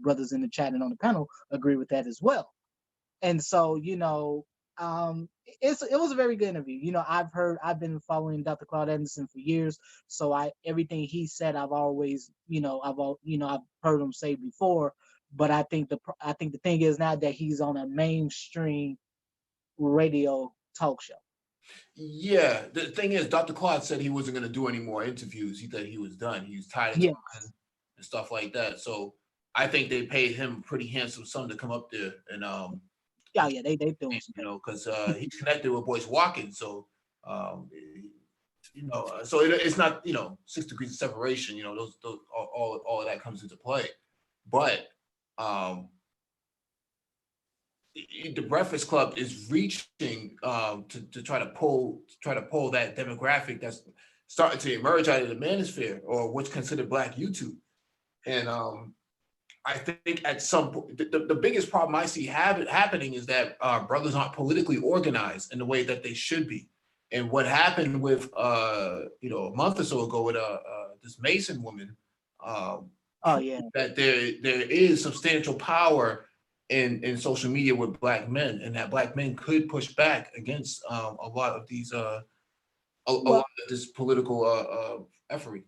brothers in the chat and on the panel agree with that as well. And so it was a very good interview. I've been following Dr. Claude Anderson for years, so everything he said I've always I've heard him say before. But I think the thing is now that he's on a mainstream radio talk show. Yeah, the thing is, Dr. Claude said he wasn't going to do any more interviews. He thought he was done. He was tired of talking and stuff like that. So I think they paid him a pretty handsome sum to come up there and they doing because he's connected with Boyce Watkins. So so it's not 6 degrees of separation. Those all of that comes into play, but the Breakfast Club is reaching to try to pull that demographic that's starting to emerge out of the manosphere, or what's considered Black YouTube. And I think at some point, the biggest problem I see happening is that brothers aren't politically organized in the way that they should be. And what happened with a month or so ago with this Mason woman, Oh yeah. that there is substantial power in social media with Black men, and that Black men could push back against a lot of these a lot of this political effortry.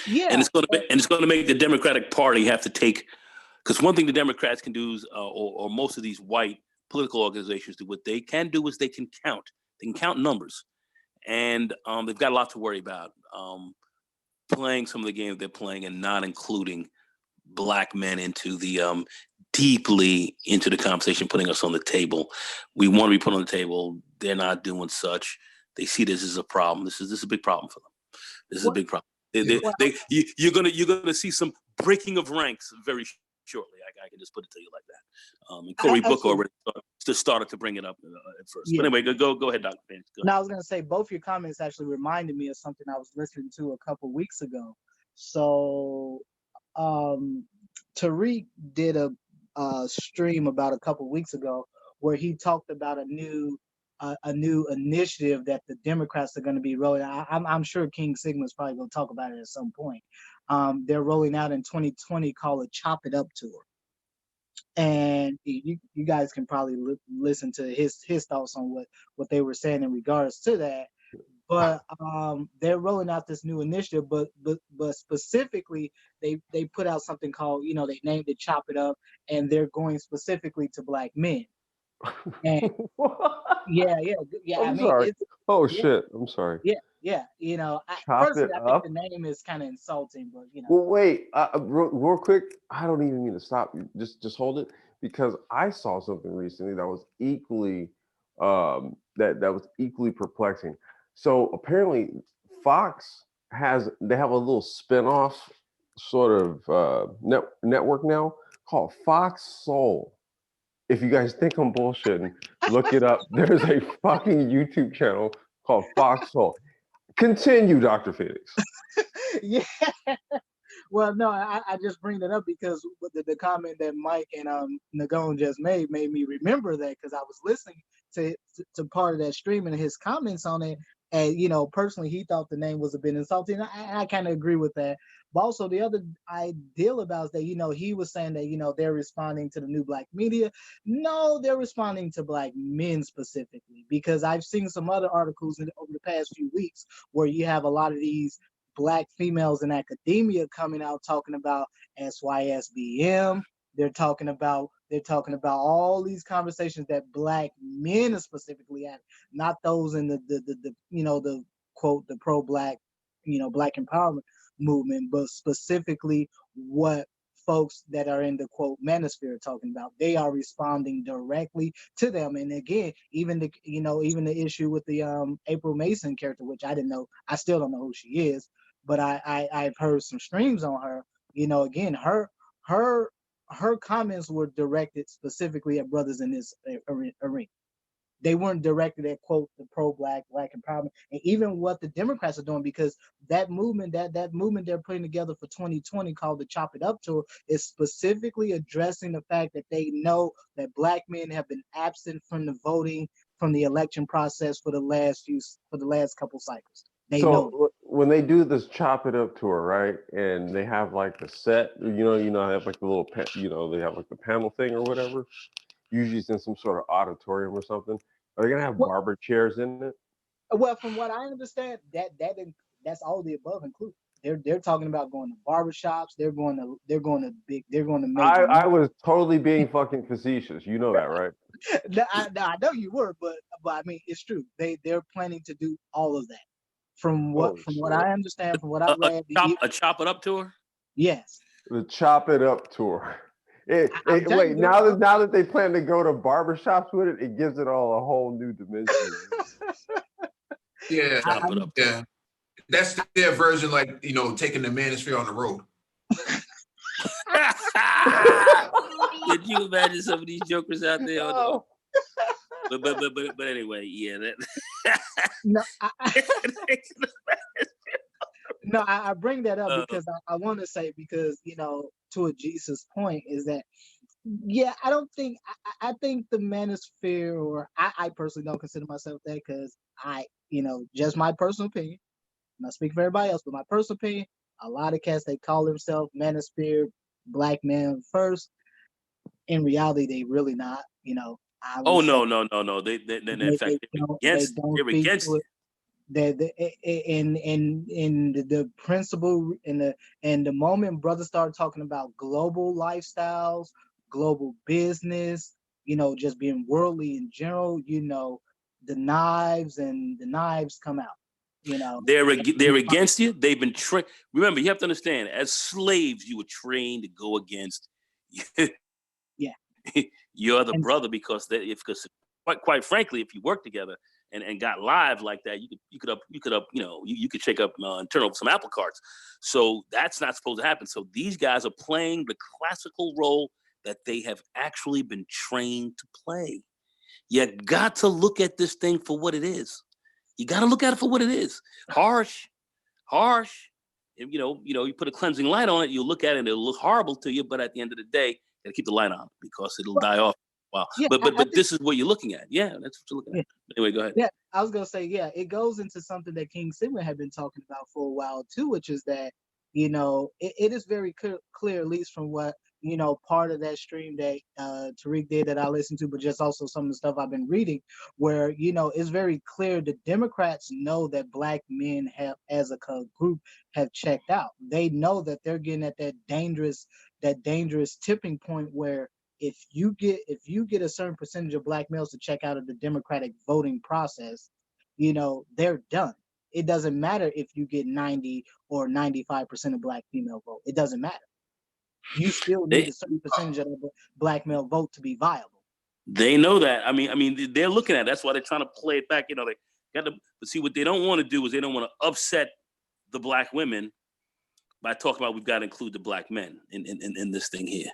Yeah. And it's going to make the Democratic Party have to take, because one thing the Democrats can do is, or most of these white political organizations do, what they can do is they can count. They can count numbers, and they've got a lot to worry about. Playing some of the games they're playing and not including Black men into the deeply into the conversation, putting us on the table. We want to be put on the table. They're not doing such. They see this as a problem. This is a big problem for them. This is a big problem. You're gonna see some breaking of ranks very shortly. I can just put it to you like that. And Cory Booker already just started to bring it up at first. Yeah. But anyway, go ahead, Dr. Phoenix. No, I was gonna say both your comments actually reminded me of something I was listening to a couple weeks ago. So Tariq did a stream about a couple weeks ago where he talked about a new initiative that the Democrats are going to be rolling out. I'm sure King Sigma's probably going to talk about it at some point. They're rolling out in 2020 called a Chop It Up tour. And you guys can probably listen to his thoughts on what they were saying in regards to that. But they're rolling out this new initiative, but specifically they put out something called, they named it Chop It Up, and they're going specifically to Black men. And yeah. I'm sorry. Shit. I'm sorry. Yeah. Chop I up. think the name is kind of insulting, but Well, wait, real quick. I don't even mean to stop you. Just hold it, because I saw something recently that was equally that was equally perplexing. So apparently, Fox they have a little spinoff sort of network now called Fox Soul. If you guys think I'm bullshitting, look it up. There's a fucking YouTube channel called Fox Soul. Continue, Dr. Phoenix. Yeah. Well, no, I just bring that up because the comment that Mike and Nagone just made me remember that, because I was listening to part of that stream and his comments on it. And, personally, he thought the name was a bit insulting. I kind of agree with that. But also the other ideal about is that, he was saying that, they're responding to the new Black media. No, they're responding to Black men specifically, because I've seen some other articles over the past few weeks where you have a lot of these Black females in academia coming out talking about SYSBM. They're talking about all these conversations that Black men are specifically having, not those in the quote, the pro-Black, Black empowerment movement, but specifically what folks that are in the quote manosphere are talking about. They are responding directly to them. And again, even the issue with the April Mason character, which I still don't know who she is, but I've heard some streams on her. Again, her comments were directed specifically at brothers in this arena. They weren't directed at quote the pro-Black empowerment, and even what the Democrats are doing, because that movement they're putting together for 2020 called the Chop It Up tour is specifically addressing the fact that they know that Black men have been absent from the voting, from the election process for the last couple cycles. They know. When they do this Chop It Up tour, right, and they have like the set, they have like the little, they have like the panel thing or whatever. Usually it's in some sort of auditorium or something. Are they gonna have barber chairs in it? Well, from what I understand, that's all the above included. They're talking about going to barbershops. They're going to make. I was totally being fucking facetious. You know that, right? I know you were, but I mean it's true. They're planning to do all of that. From what I understand, from what I read, a Chop It Up tour. Yes. The Chop It Up tour. Wait, now that they plan to go to barbershops with it, it gives it all a whole new dimension. Yeah. That's their version, like, taking the manosphere on the road. Could you imagine some of these jokers out there? Oh. But anyway, yeah. No, no, I bring that up because I want to say, because to a Jesus point is that, yeah, I don't think I think the manosphere, or I personally don't consider myself that, because just my personal opinion. I'm not speaking for everybody else, but my personal opinion, a lot of cats, they call themselves manosphere, black man first. In reality, they really not. I would Oh say no. They in fact they don't they're speak against to it. it. In the principle and the moment brothers start talking about global lifestyles, global business, just being worldly in general, the knives come out. They're against you. They've been trained. Remember, you have to understand, as slaves, you were trained to go against Yeah. your other And brother, because quite frankly, if you work together and got live like that, you could shake up and turn over some apple carts. So that's not supposed to happen. So these guys are playing the classical role that they have actually been trained to play. You got to look at this thing for what it is. You got to look at it for what it is. Harsh. And, you put a cleansing light on it, you look at it and it'll look horrible to you, but at the end of the day, you got to keep the light on because it'll die off. Wow. yeah, But I think, this is what you're looking at. Yeah, that's what you're looking at. Anyway, go ahead. yeah, I was gonna say, yeah, it goes into something that King Sigmund had been talking about for a while too, which is that it is very clear, at least from what part of that stream that Tariq did that I listened to, but just also some of the stuff I've been reading, where it's very clear the Democrats know that black men have, as a group, have checked out. They know that they're getting at that dangerous tipping point where if you get a certain percentage of black males to check out of the Democratic voting process, they're done. It doesn't matter if you get 90 or 95% of black female vote. It doesn't matter. You still need a certain percentage of the black male vote to be viable. They know that. I mean, they're looking at it. That's why they're trying to play it back. They got to. But see, what they don't want to do is they don't want to upset the black women by talking about we've got to include the black men in this thing here.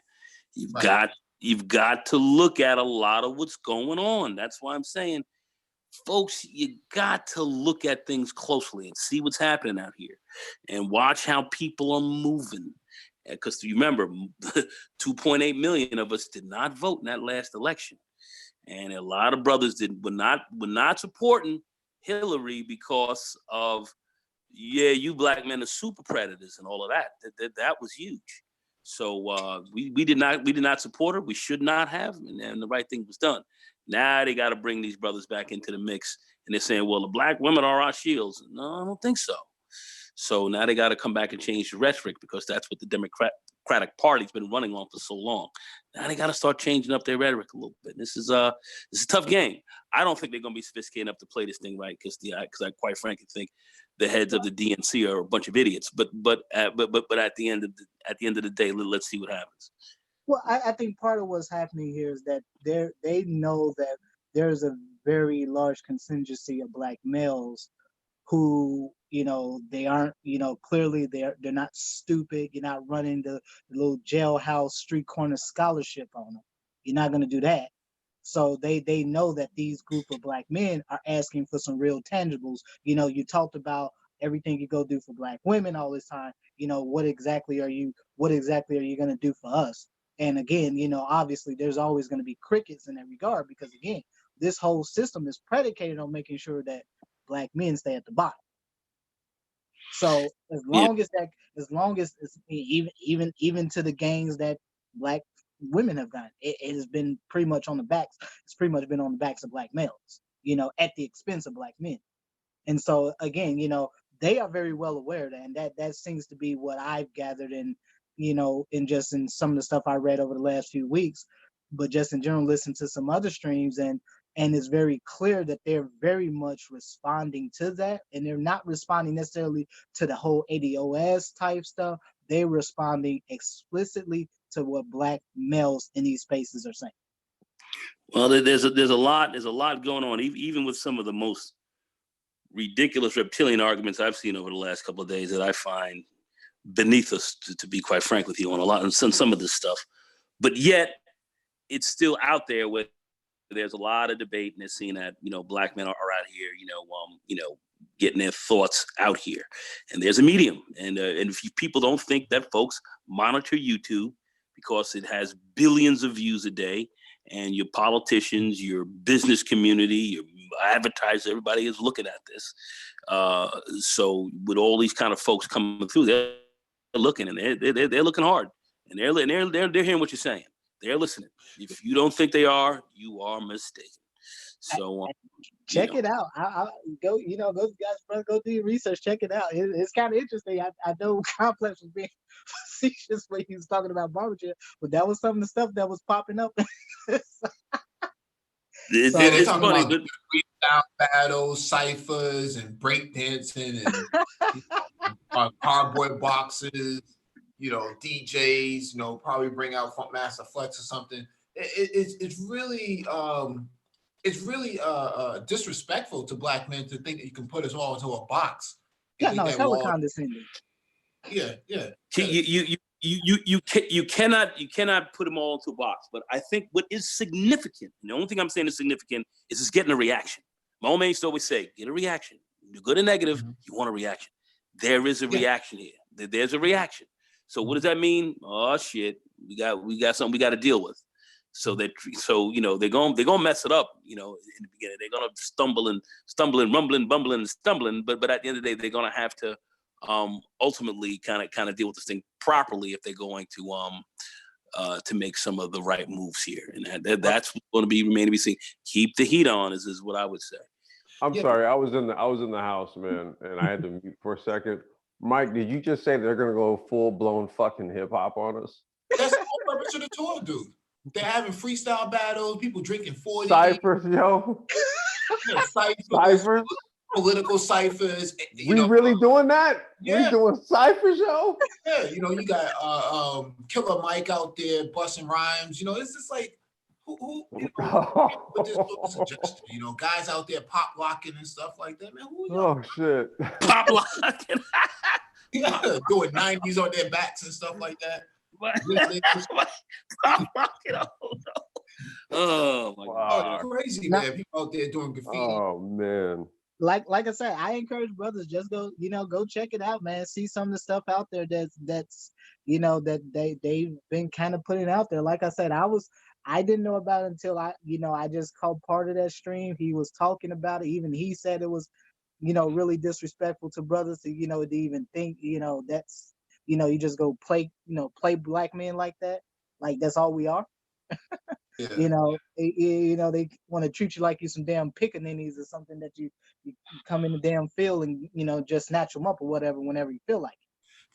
You've got to look at a lot of what's going on. That's why I'm saying, folks, you got to look at things closely and see what's happening out here and watch how people are moving. Because remember, 2.8 million of us did not vote in that last election. And a lot of brothers were not supporting Hillary because of, you black men are super predators and all of that. That was huge. So we did not support her. We should not have, and the right thing was done. Now they got to bring these brothers back into the mix, and they're saying, well, the black women are our shields. No, I don't think so. So now they got to come back and change the rhetoric, because that's what the Democratic Party's been running on for so long. Now they got to start changing up their rhetoric a little bit. This is a tough game. I don't think they're going to be sophisticated enough to play this thing right, because I quite frankly think the heads of the DNC are a bunch of idiots. But at the end of the day, let's see what happens. Well, I think part of what's happening here is that they know that there's a very large contingency of black males who, they aren't, clearly they're not stupid. You're not running the little jailhouse street corner scholarship on them. You're not going to do that. So they know that these group of black men are asking for some real tangibles. You talked about everything you go do for black women all this time. What exactly are you going to do for us? And again, obviously there's always going to be crickets in that regard, because again, this whole system is predicated on making sure that black men stay at the bottom. So as long as it's even to the gains that black women have gotten, it has been pretty much on the backs. It's pretty much been on the backs of black males, at the expense of black men. And so again, they are very well aware of that, and that seems to be what I've gathered in some of the stuff I read over the last few weeks, but just in general, listen to some other streams, and it's very clear that they're very much responding to that, and they're not responding necessarily to the whole ADOS type stuff. They're responding explicitly to what black males in these spaces are saying. Well, there's a lot going on, even with some of the most ridiculous reptilian arguments I've seen over the last couple of days that I find beneath us, to be quite frank with you, on a lot and some of this stuff. But yet it's still out there where there's a lot of debate, and they're seeing that, black men are out here, getting their thoughts out here. And there's a medium. And if people don't think that folks monitor YouTube because it has billions of views a day, and your politicians, your business community, your advertisers, everybody is looking at this. So with all these kind of folks coming through, they're looking, and they're looking hard, and they're hearing what you're saying. They're listening. If you don't think they are, you are mistaken. So check it out. I go, those guys, brother, go do your research. Check it out. It's kind of interesting. I know Complex was being facetious when he was talking about barbership, but that was some of the stuff that was popping up. It's funny, about freestyle battles, ciphers, and breakdancing, and cardboard boxes. DJs. Probably bring out Funkmaster Flex or something. It's really disrespectful to black men to think that you can put us all into a box. Yeah, no, it's hella condescending. Yeah. You cannot put them all into a box. But I think what is significant, the only thing I'm saying is significant, is just getting a reaction. My old man used to always say, get a reaction. You're good or negative, you want a reaction. There is a reaction here. There's a reaction. So what does that mean? Oh shit, we got something we got to deal with. So they're gonna mess it up. In the beginning, they're gonna stumble and rumbling, bumbling, and stumbling. But at the end of the day, they're gonna have to ultimately kind of deal with this thing properly if they're going to make some of the right moves here. And that's going to remain to be seen. Keep the heat on is what I would say. I'm sorry, I was in the house, man, and I had to mute for a second. Mike, did you just say they're gonna go full blown fucking hip hop on us? That's the whole purpose of the tour, dude. They're having freestyle battles, people drinking 40. Ciphers, yo. Ciphers, political ciphers. We really doing that? Yeah. We doing ciphers, yo? Yeah, you got Killer Mike out there busting rhymes. It's just like who with this suggestion? Guys out there pop locking and stuff like that, man. Oh shit. Pop locking. Yeah, doing 90s on their backs and stuff like that. Pop locking. Oh my God. Crazy, man. People out there doing graffiti. Oh man. Like I said, I encourage brothers, just go check it out, man. See some of the stuff out there that's that they've been kind of putting out there. Like I said, I didn't know about it until I just caught part of that stream. He was talking about it. Even he said it was, really disrespectful to brothers to, to even think, that's, you just go play black men like that. Like that's all we are. Yeah. They want to treat you like you some damn pickaninnies or something that you come in the damn field and, just snatch them up or whatever, whenever you feel like it.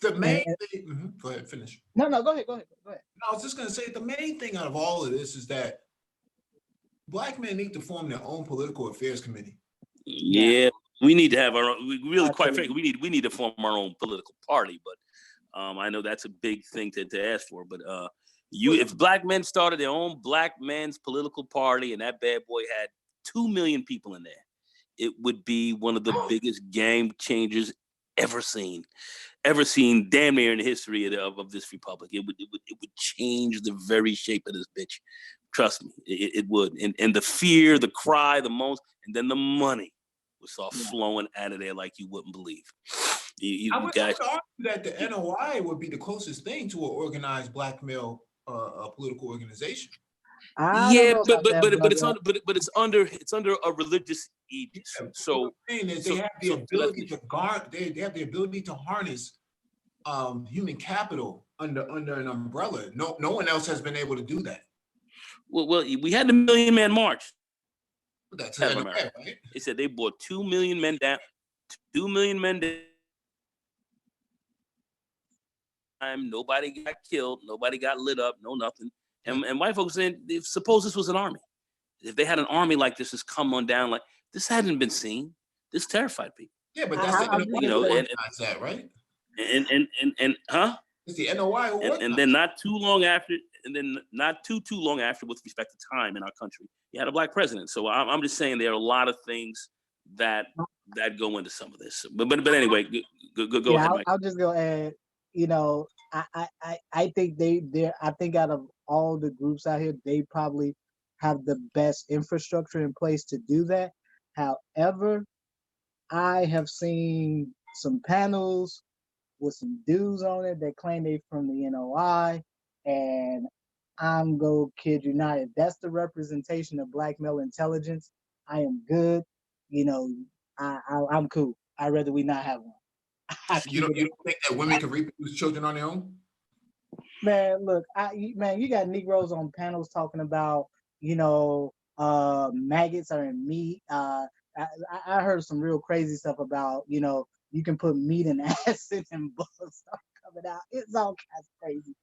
The main thing, go ahead, finish. No, go ahead. No, I was just going to say, the main thing out of all of this is that black men need to form their own political affairs committee. Yeah, we need to have our own, really, quite frankly, we need to form our own political party. But I know that's a big thing to ask for. But if black men started their own black men's political party and that bad boy had 2 million people in there, it would be one of the biggest game changers ever seen damn near in the history of this republic. It would change the very shape of this bitch. Trust me, it would. And the fear, the cry, the moans, and then the money would start flowing out of there like you wouldn't believe. I would argue that the NOI would be the closest thing to an organized black male political organization. But it's under a religious aegis. So they have the ability to guard. They have the ability to harness human capital under an umbrella. No one else has been able to do that. Well, we had the Million Man March. That's right? They said they brought 2 million men down. 2 million men down. Nobody got killed. Nobody got lit up. No nothing. And white folks saying, suppose this was an army. If they had an army like this, just come on down, like this hadn't been seen. This terrified people. Yeah, but that's that, right? And huh? It's the NOI. And then not too long after, not too long after, with respect to time in our country, you had a black president. So I'm just saying there are a lot of things that go into some of this. But anyway, go ahead, Mike. I'll just go add. I think I think out of all the groups out here, they probably have the best infrastructure in place to do that. However, I have seen some panels with some dudes on it that claim they from the NOI, and I'm go kid you not, if that's the representation of black male intelligence, I am good. You know, I'm cool. I'd rather we not have one. You don't think that women can reproduce children on their own? Man, look, you got Negroes on panels talking about, maggots are in meat. I heard some real crazy stuff about, you can put meat and acid and bugs start coming out. It's all kinds of crazy.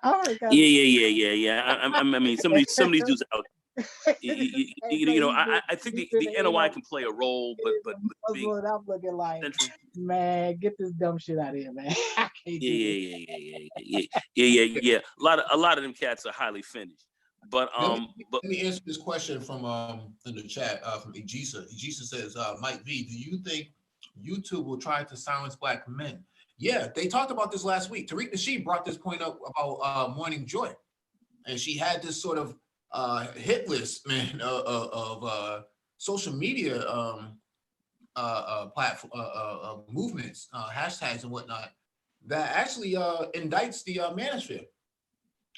I heard Yeah. I mean, some of these dudes out. I think the NOI can play a role, but being I'm looking like, man, get this dumb shit out of here, man. I can't do yeah. A lot of them cats are highly finished. But let me answer this question from in the chat from Ejisa. Ejisa says, Mike V, do you think YouTube will try to silence black men? Yeah, they talked about this last week. Tariq Nasheed brought this point up about Morning Joy, and she had this sort of hit list, man, of social media platform movements, hashtags and whatnot that actually indicts the manosphere.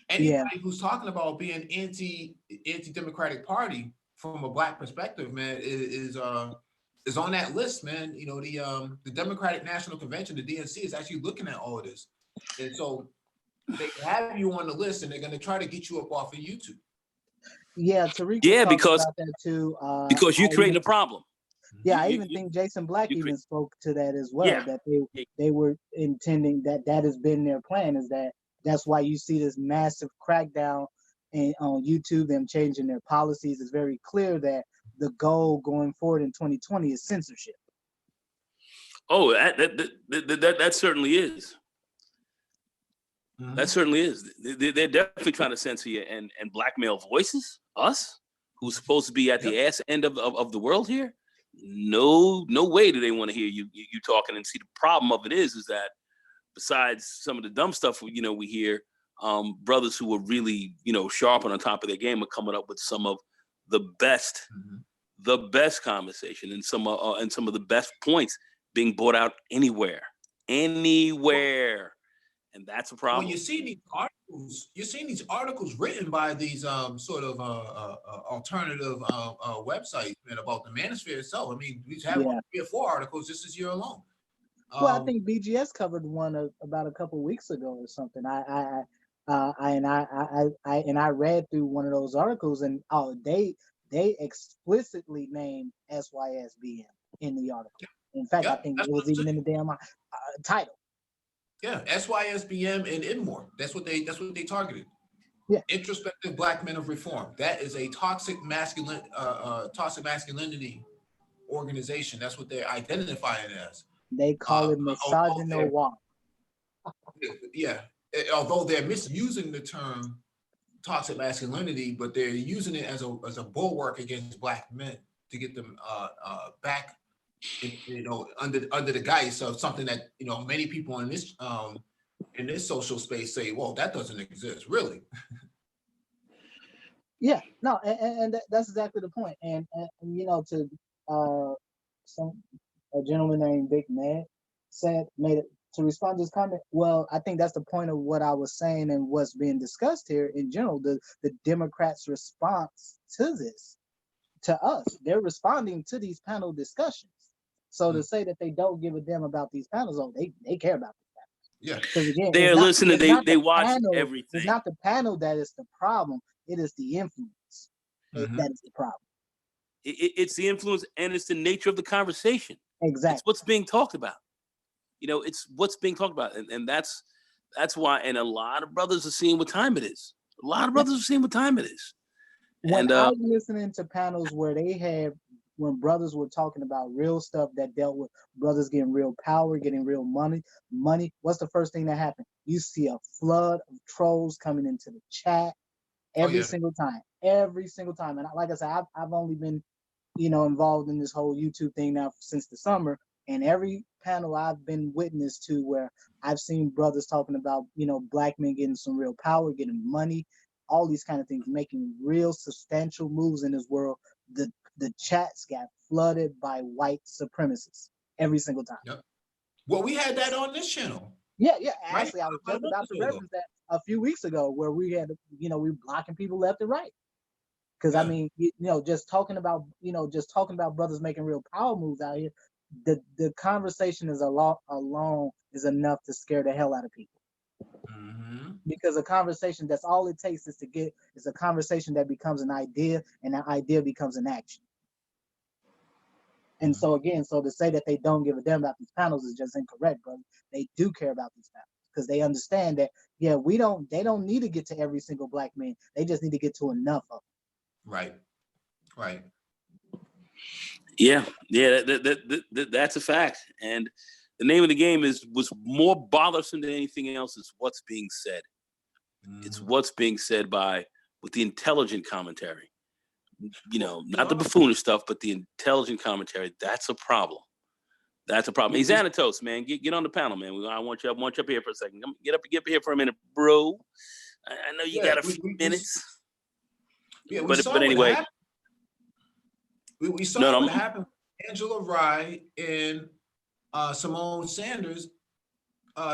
Anybody who's talking about being anti-democratic party from a black perspective, man, is on that list, man. You know, the Democratic National Convention, the DNC, is actually looking at all of this, and so they have you on the list, and they're going to try to get you up off of YouTube. Yeah, Tariq. Yeah, because about that too. Because you're creating a problem. Yeah, I even think Jason Black even spoke to that as well. That they were intending that has been their plan. Is that's why you see this massive crackdown on YouTube, them changing their policies. It's very clear that the goal going forward in 2020 is censorship. Oh, that certainly is. That certainly is. They're definitely trying to censor you and blackmail voices, us, who's supposed to be at the ass end of the world here. No way do they want to hear you talking. And see, the problem of it is that besides some of the dumb stuff we hear, brothers who are really sharp and on top of their game are coming up with some of the best conversation and some of the best points being brought out anywhere, and that's a problem. Well, you're seeing these articles written by these sort of alternative websites, man, about the manosphere itself. I mean, we've had 3 or 4 articles just this year alone. Well, I think BGS covered one about a couple of weeks ago or something. I read through one of those articles, and they explicitly named SYSBM in the article. In fact, I think it was even in the damn title. Yeah, SYSBM and INMORE. That's what they targeted. Yeah, introspective black men of reform. That is a toxic masculinity organization. That's what they're identifying as. They call it misogynoir. Yeah, although they're misusing the term toxic masculinity, but they're using it as a bulwark against black men to get them back, under the guise of something that many people in this social space say, well, that doesn't exist, really. Yeah, no, and that's exactly the point. And to a gentleman named Big Mad made it to respond to his comment. Well, I think that's the point of what I was saying and what's being discussed here in general. The Democrats' response to this, to us, they're responding to these panel discussions. So to say that they don't give a damn about these panels, they care about these panels. Yeah, because again, they're listening. They watch everything. It's not the panel that is the problem. It is the influence that is the problem. It's the influence, and it's the nature of the conversation. Exactly, it's what's being talked about. It's what's being talked about, and that's why. And a lot of brothers are seeing what time it is. When I was listening to panels where when brothers were talking about real stuff that dealt with brothers getting real power, getting real money, what's the first thing that happened? You see a flood of trolls coming into the chat every single time. And like I said, I've only been, involved in this whole YouTube thing now since the summer. And every panel I've been witness to where I've seen brothers talking about, black men getting some real power, getting money, all these kind of things, making real substantial moves in this world. The chats got flooded by white supremacists every single time. Yep. Well, we had that on this channel. Yeah. Right? Actually, I was just about to reference that a few weeks ago, where we had, we were blocking people left and right. Because I mean, just talking about brothers making real power moves out here, the conversation is alone is enough to scare the hell out of people. Mm-hmm. Because a conversation, that's all it takes is a conversation that becomes an idea, and that idea becomes an action. And so again, so to say that they don't give a damn about these panels is just incorrect, brother. They do care about these panels, because they understand that, they don't need to get to every single black man. They just need to get to enough of them. Right. Yeah, that's a fact. And the name of the game was more bothersome than anything else is what's being said. It's what's being said with the intelligent commentary. Not the buffoonish stuff, but the intelligent commentary. That's a problem. That's a problem. Hey, Xanatos, man, get on the panel, man. I want you up here for a second. Get up here for a minute, bro. I know you got a few minutes. But anyway. We saw what happened with Angela Rye and Simone Sanders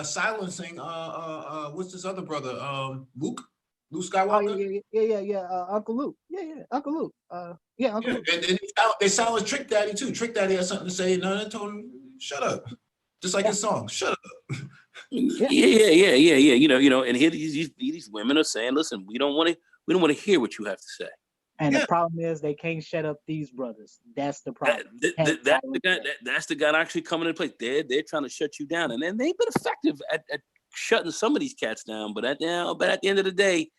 silencing what's this other brother, Luke Skywalker. Yeah, Uncle Luke. Uncle Luke. Uncle Luke. And they silenced Trick Daddy too. Trick Daddy had something to say, and they told him, shut up. Just like his song, shut up. Yeah. And here these women are saying, listen, we don't want to hear what you have to say. And the problem is they can't shut up these brothers. That's the problem. That's the guy actually coming into play. They're trying to shut you down, and then they've been effective at shutting some of these cats down. But at the end of the day,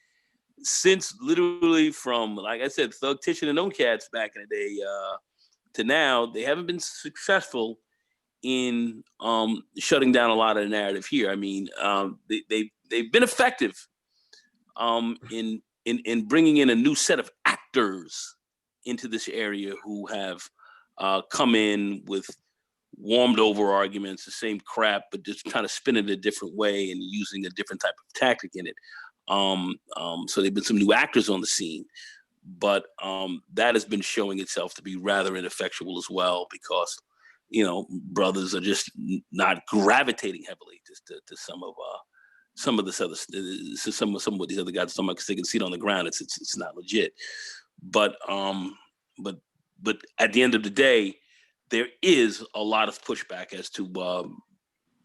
since literally from, like I said, Thug Titian and them cats back in the day to now, they haven't been successful in shutting down a lot of the narrative here. I mean, they've been effective in bringing in a new set of actors into this area who have come in with warmed over arguments, the same crap, but just trying to spin it a different way and using a different type of tactic in it. So there've been some new actors on the scene, but that has been showing itself to be rather ineffectual as well, because brothers are just not gravitating heavily to some of these other guys, because they can see it on the ground. It's not legit. But at the end of the day, there is a lot of pushback as to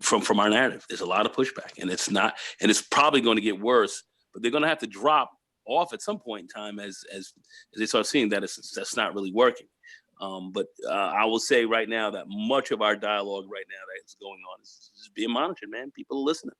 from our narrative. There's a lot of pushback, and it's probably going to get worse. But they're going to have to drop off at some point in time as they start seeing that that's not really working. But I will say right now that much of our dialogue right now that is going on is being monitored, man. People are listening.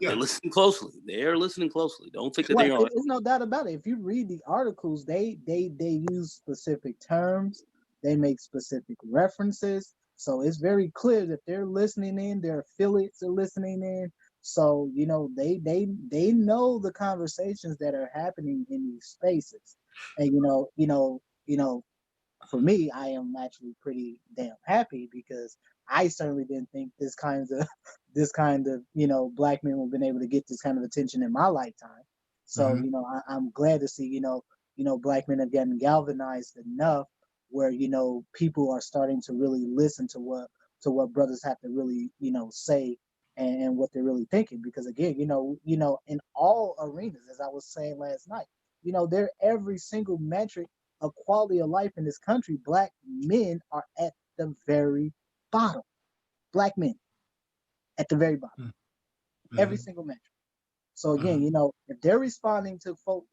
Yeah. They're listening closely. They're listening closely. Don't think that they're. There's no doubt about it. If you read the articles, they use specific terms. They make specific references. So it's very clear that they're listening in. Their affiliates are listening in. So they know the conversations that are happening in these spaces. And for me, I am actually pretty damn happy, because I certainly didn't think this kind of black men would have been able to get this kind of attention in my lifetime. So I'm glad to see black men have gotten galvanized enough where people are starting to really listen to what brothers have to really say and what they're really thinking. Because again, in all arenas, as I was saying last night, they're every single metric of quality of life in this country, black men are at the very bottom. Black men at the very bottom. Every single metric. So again, if they're responding to quote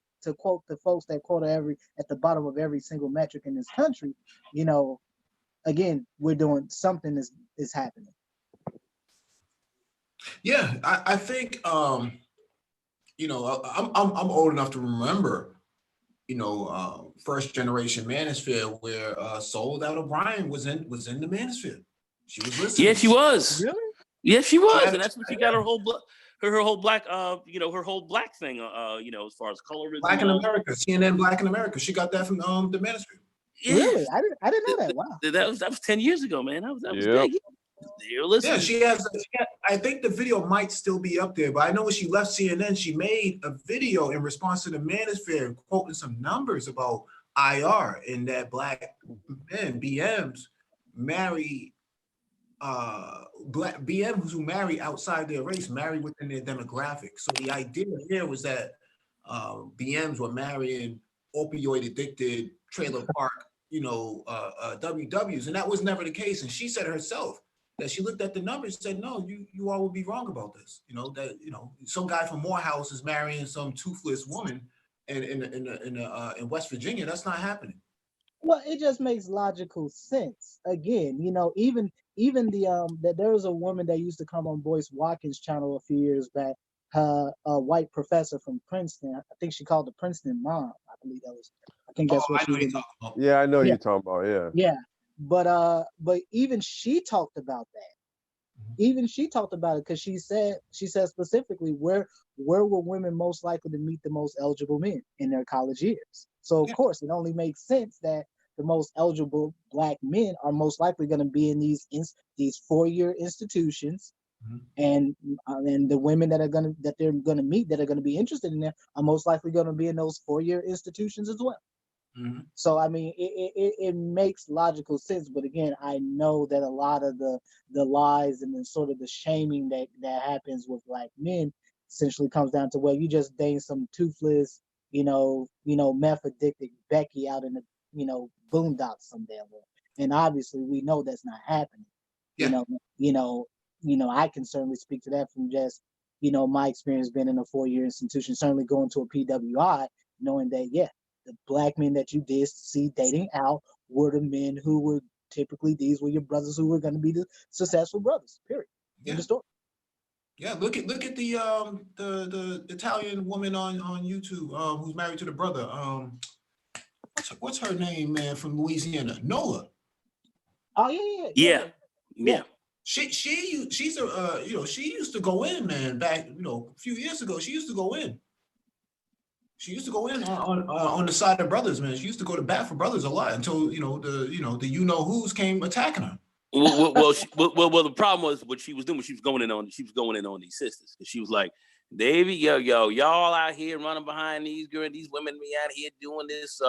the folks that quote at the bottom of every single metric in this country, again, we're doing something is happening. Yeah, I think I'm old enough to remember, first generation Manosphere, where Sold Out O'Brien was in the Manosphere. She was listening. Yeah, she was. Really? Yeah, she was, and that's when she got her whole black thing. As far as colorism. Black in America, CNN Black in America. She got that from the Manosphere. Yeah. Really? I didn't know that. Wow. That was 10 years ago, man. That was big. Listen. Yeah, she has, I think the video might still be up there, but I know when she left CNN, she made a video in response to the manosphere quoting some numbers about IR and that black men, BMs, marry black BMs who marry outside their race, marry within their demographic. So the idea here was that BMs were marrying opioid addicted trailer park, WWs, and that was never the case. And she said herself that she looked at the numbers and said, no, you all would be wrong about this. Some guy from Morehouse is marrying some toothless woman in West Virginia. That's not happening. Well, it just makes logical sense. Again, even the that there was a woman that used to come on Boyce Watkins' channel a few years back, a white professor from Princeton. I think she called the Princeton mom. I believe that was. I think that's what she was. Yeah, I know Yeah. you're talking about. Yeah. Yeah, but even she talked about that. Even she talked about it because she said specifically where were women most likely to meet the most eligible men in their college years. So of course it only makes sense that the most eligible black men are most likely going to be in these 4-year institutions, and the women that they're going to meet that are going to be interested in there are most likely going to be in those 4-year institutions as well. So I mean, it makes logical sense, but again, I know that a lot of the lies and then sort of the shaming that happens with black men essentially comes down to, well, you just dating some toothless, meth addicted Becky out in the boondocks some damn well, and obviously we know that's not happening. Yeah. I can certainly speak to that from just my experience being in a 4-year institution, certainly going to a PWI, knowing that the black men that you did see dating out were the men who were typically, these were your brothers who were going to be the successful brothers, period. In the story. Yeah, look at the Italian woman on YouTube who's married to the brother. What's her name, man, from Louisiana? Nola. Oh Yeah. She's a she used to go in, man, back a few years ago. She used to go in. She used to go in on the side of brothers, man. She used to go to bat for brothers a lot until the who's came attacking her. Well, the problem was what she was doing. She was going in on these sisters, because she was like, Davey, y'all out here running behind these women, me out here doing this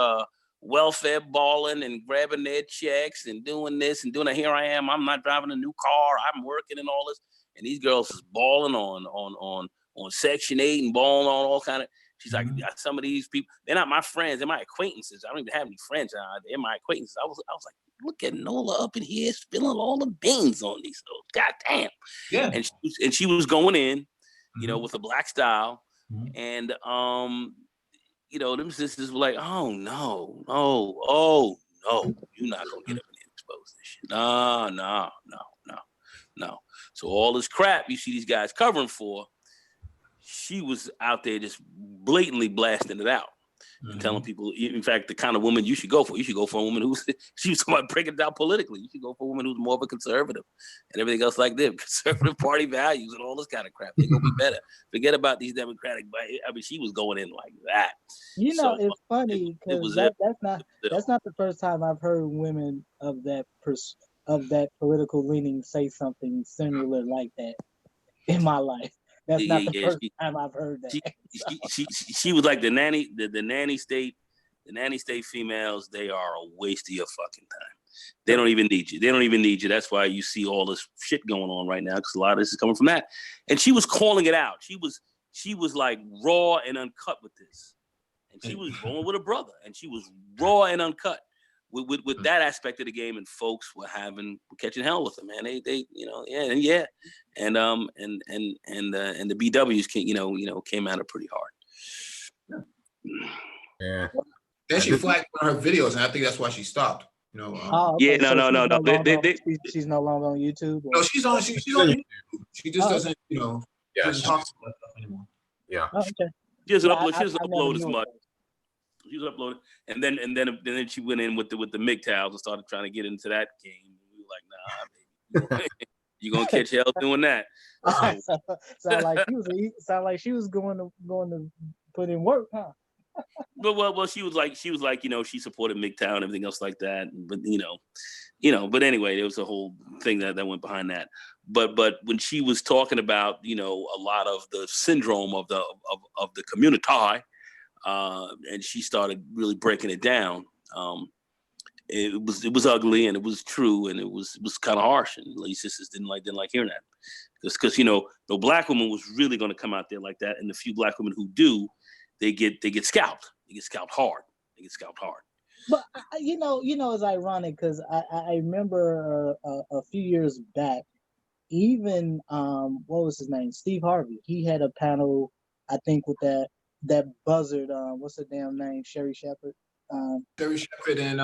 welfare balling and grabbing their checks and doing this and doing that. Here I am. I'm not driving a new car. I'm working and all this. And these girls is balling on Section 8 and balling on all kind of. She's like, some of these people, they're not my friends. They're my acquaintances. I don't even have any friends. They're my acquaintances. I was like, look at Nola up in here spilling all the beans on these girls. God damn. Yeah. And she was going in, with a black style. And, them sisters were like, oh, no, you're not going to get up and expose this shit. No. So all this crap you see these guys covering for, she was out there just blatantly blasting it out and telling people, in fact, the kind of woman you should go for. You should go for a woman she was talking about breaking it down politically. You should go for a woman who's more of a conservative and everything else like them, conservative party values and all this kind of crap. They're going to be better. Forget about these Democratic, I mean, she was going in like that. It's funny because that's not the first time I've heard women of that political leaning say something similar like that in my life. That's not the first time I've heard that. She was like the nanny state females. They are a waste of your fucking time. They don't even need you. That's why you see all this shit going on right now, because a lot of this is coming from that. And she was calling it out. She was like raw and uncut with this. And she was going with a brother, and she was raw and uncut with that aspect of the game, and folks were catching hell with them, man. They and the BWs came at her pretty hard. Yeah. Then she flagged on her videos, and I think that's why she stopped. Okay. No. She's no longer on YouTube. No, she's on YouTube. She just doesn't, doesn't talk about stuff anymore. Yeah. Oh, okay. She doesn't upload as much. She was uploading, and then she went in with the MGTOWs and started trying to get into that game. We were like, nah, baby, you gonna catch hell doing that. Sound like she was going to put in work, huh? Well, she was like, she supported MGTOW and everything else like that. But but anyway, there was a whole thing that went behind that. But when she was talking about, a lot of the syndrome of the community, and she started really breaking it down. It was ugly and it was true and it was kind of harsh, and lady sisters didn't like hearing that, because no black woman was really going to come out there like that, and the few black women who do, they get scalped. They get scalped hard. But it's ironic because I remember a few years back, even what was his name, Steve Harvey. He had a panel, I think, with that buzzard. What's the damn name? Sherry Shepherd. Sherry Shepherd and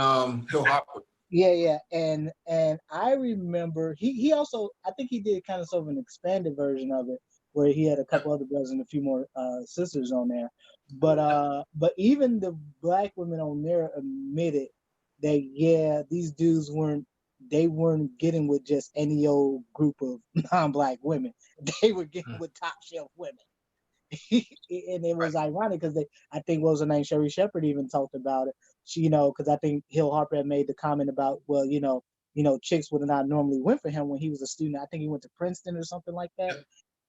Hill Hopper. Yeah, and I remember he also, I think he did kind of sort of an expanded version of it where he had a couple other brothers and a few more sisters on there. But even the black women on there admitted that these dudes weren't getting with just any old group of non-black women. They were getting with top shelf women. And it was ironic because I think what was her name, Sherry Shepherd, even talked about it. She, because I think Hill Harper had made the comment about, well, chicks would have not normally went for him when he was a student. I think he went to Princeton or something like that.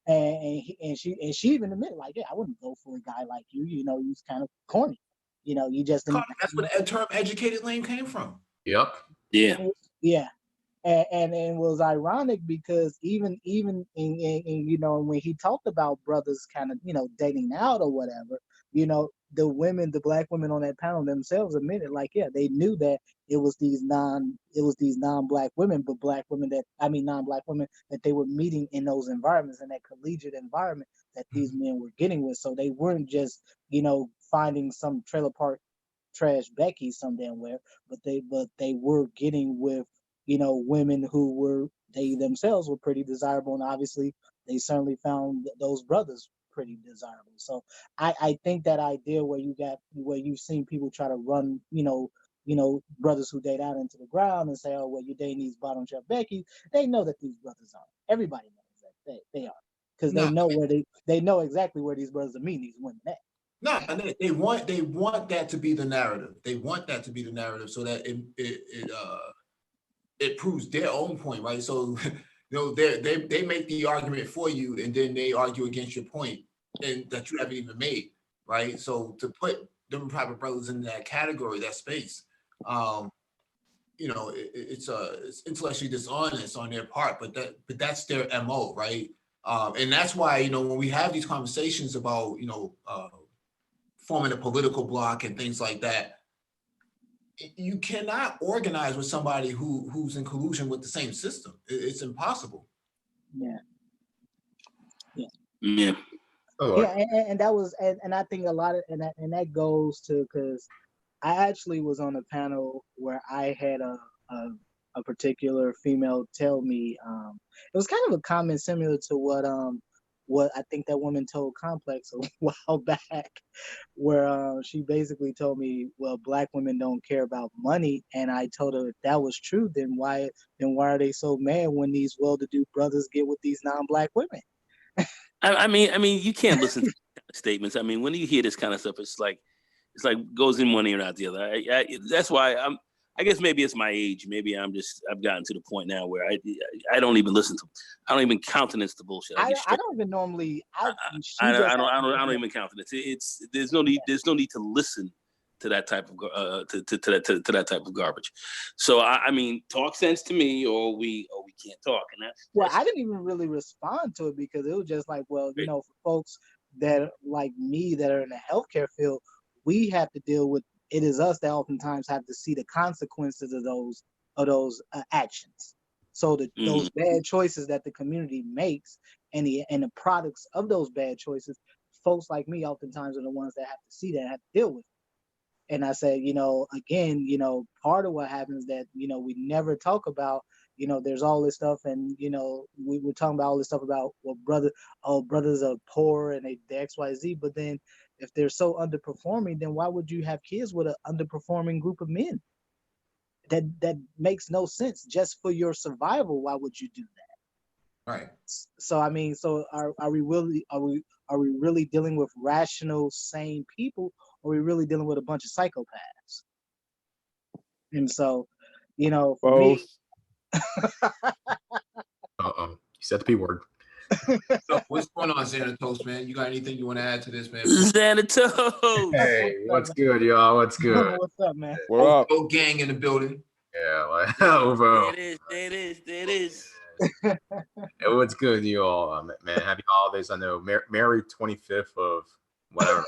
And she even admitted, like, yeah, I wouldn't go for a guy like you. He's kind of corny. You just didn't. That's where the term educated lame came from. Yep. Yeah. Yeah. And it was ironic because even in when he talked about brothers kind of dating out or whatever, the black women on that panel themselves admitted, like, yeah, they knew that it was these non-black women, but non-black women that they were meeting in those environments, in that collegiate environment that these men were getting with. So they weren't just finding some trailer park trash Becky some damn where, but they were getting with women who they themselves were pretty desirable, and obviously they certainly found those brothers pretty desirable. So I think that idea where you've seen people try to run brothers who date out into the ground and say, oh well, you're dating these bottom shelf Becky. They know that these brothers are. Everybody knows that they are, because they know exactly where these brothers are meeting these women at. No, and they want that to be the narrative. They want that to be the narrative so that it proves their own point, right? So, they make the argument for you, and then they argue against your point, and that you haven't even made, right? So to put them private brothers in that category, that space, it's intellectually dishonest on their part, but that's their MO, right? And that's why when we have these conversations about forming a political bloc and things like that, you cannot organize with somebody who's in collusion with the same system. It's impossible. Yeah. And that was, and I think a lot of, and that goes to, because I actually was on a panel where I had a particular female tell me, it was kind of a comment similar to what I think that woman told Complex a while back, where she basically told me, well, black women don't care about money. And I told her, if that was true, then why are they so mad when these well-to-do brothers get with these non-black women? I mean, you can't listen to statements. I mean, when you hear this kind of stuff, it's like goes in one ear and out the other. That's why I guess maybe it's my age. Maybe I've gotten to the point now where I don't even listen to. I don't even countenance the bullshit. I don't even normally. I don't even countenance. There's no need to listen to that type of to that type of garbage. So I mean, talk sense to me, or we can't talk. And that's I didn't even really respond to it because it was just like, well, for folks that like me that are in the healthcare field, we have to deal with. It is us that oftentimes have to see the consequences of those actions. So those bad choices that the community makes and the products of those bad choices, folks like me oftentimes are the ones that have to see that, have to deal with it. And I said, again, part of what happens that, we never talk about, there's all this stuff, and, we were talking about all this stuff about, well, brothers are poor and they XYZ, but then if they're so underperforming, then why would you have kids with an underperforming group of men? That makes no sense. Just for your survival, why would you do that? Right. So I mean, are we really dealing with rational, sane people, or are we really dealing with a bunch of psychopaths? And so, for Both. me, You said the P word. So what's going on, Xanatos, man? You got anything you want to add to this, man? Xanatos. Hey, what's good, y'all? What's good? What's up, man? What up? Old gang in the building. Yeah, like There over. it is. There it is. There it is. Hey, what's good, you all? Man, happy holidays. I know, Merry 25th of whatever.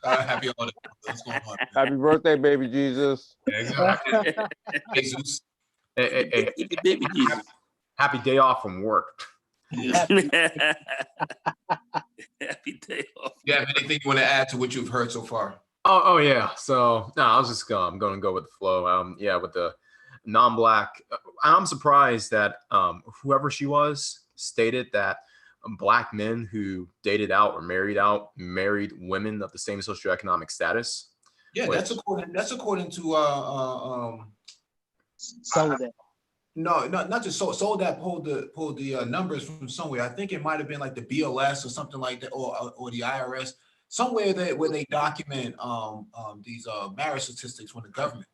Happy holidays. What's going on, man? Happy birthday, baby Jesus. Yeah, exactly. Jesus. Hey, Baby Jesus. happy day off from work. Happy day off. You have anything you want to add to what you've heard so far? Oh yeah. So no, I was just going to go with the flow. Yeah, with the non-black. I'm surprised that whoever she was stated that black men who dated out or married women of the same socioeconomic status. Yeah, Which, that's according to Soledad. No, not just Soledad pulled the numbers from somewhere. I think it might have been like the BLS or something like that, or the IRS, somewhere where they document these marriage statistics from the government.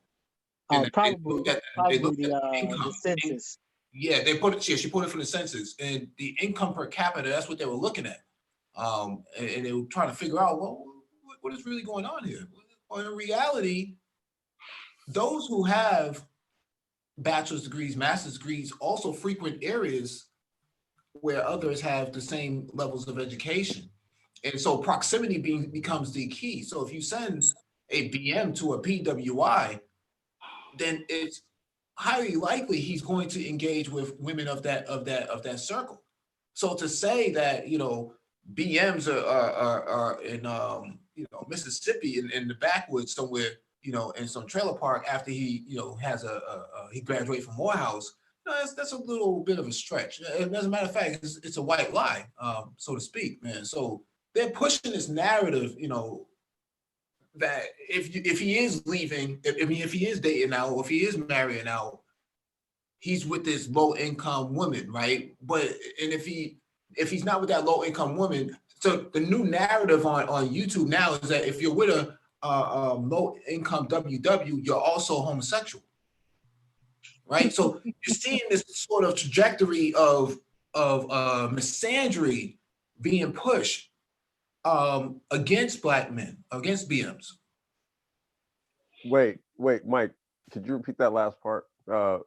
And Probably they looked at the income. census. Yeah, they put it. She put it from the census, and the income per capita. That's what they were looking at, and they were trying to figure out, well, what is really going on here. Well, in reality, those who have bachelor's degrees, master's degrees also frequent areas where others have the same levels of education, and so proximity becomes the key. So if you send a BM to a PWI, then it's highly likely he's going to engage with women of that circle. So to say that BMs are in Mississippi in the backwoods somewhere, in some trailer park after he has he graduated from Morehouse, that's a little bit of a stretch. And as a matter of fact, it's a white lie, so to speak, man. So they're pushing this narrative, that if he is leaving, if he is dating out, or if he is marrying out, he's with this low income woman, right? But if he's not with that low income woman, so the new narrative on YouTube now is that if you're with a low income WW, you're also homosexual, right? So you're seeing this sort of trajectory of misandry being pushed against black men, against BMs. Wait, Mike, could you repeat that last part? You're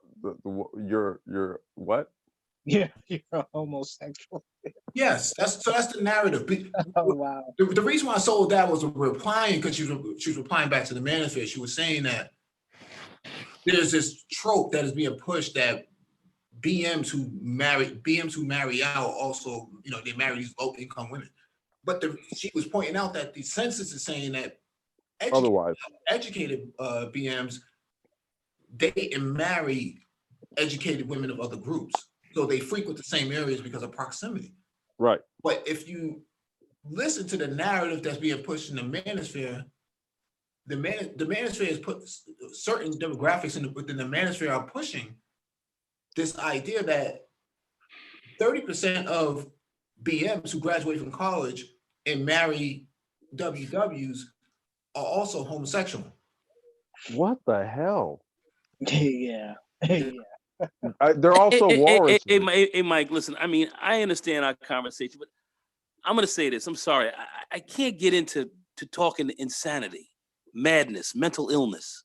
what? Yeah, you're a homosexual. Yes, that's the narrative. Oh, wow. The reason why Soledad was replying, because she was replying back to the manosphere. She was saying that there's this trope that is being pushed that BMs who marry out also, they marry these low income women. But she was pointing out that the census is saying that educated BMs date and marry educated women of other groups. So they frequent the same areas because of proximity. Right. But if you listen to the narrative that's being pushed in the manosphere, the manosphere has put certain demographics within the manosphere are pushing this idea that 30% of BMs who graduate from college and marry WWs are also homosexual. What the hell? Yeah. They're also warrants. Hey, Mike, listen, I mean, I understand our conversation, but I'm going to say this. I'm sorry. I can't get into talking insanity, madness, mental illness.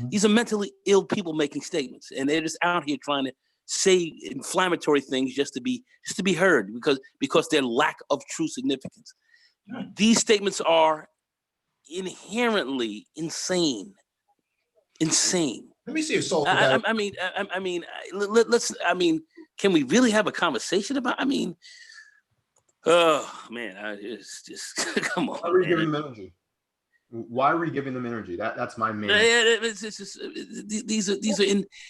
These are mentally ill people making statements, and they're just out here trying to say inflammatory things just to be heard because their lack of true significance. These statements are inherently insane. Let me see if Soul. I mean, let's. I mean, can we really have a conversation about? I mean, oh man, it's just come on. Why are we giving them energy? Why are we giving them energy? That's my main. It's just, these are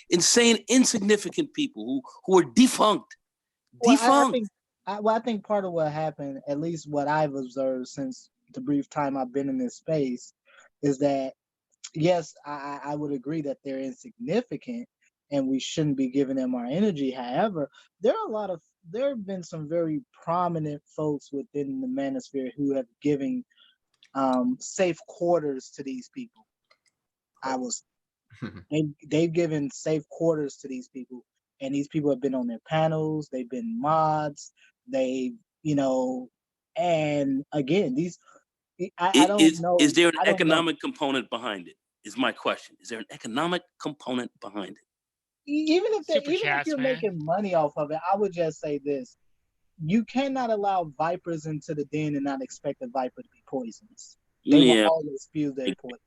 insane, insignificant people who are defunct. I think part of what happened, at least what I've observed since the brief time I've been in this space, is that yes, I would agree that they're insignificant and we shouldn't be giving them our energy. However, there have been some very prominent folks within the manosphere who have given safe quarters to these people. They've given safe quarters to these people, and these people have been on their panels. They've been mods. They, and again, I don't know. Is there an I don't know. economic component behind it? Is my question. Is there an economic component behind it? Even if Chats, you're man. making money off of it, I would just say this: you cannot allow vipers into the den and not expect the viper to be poisonous. They will always spew their poison.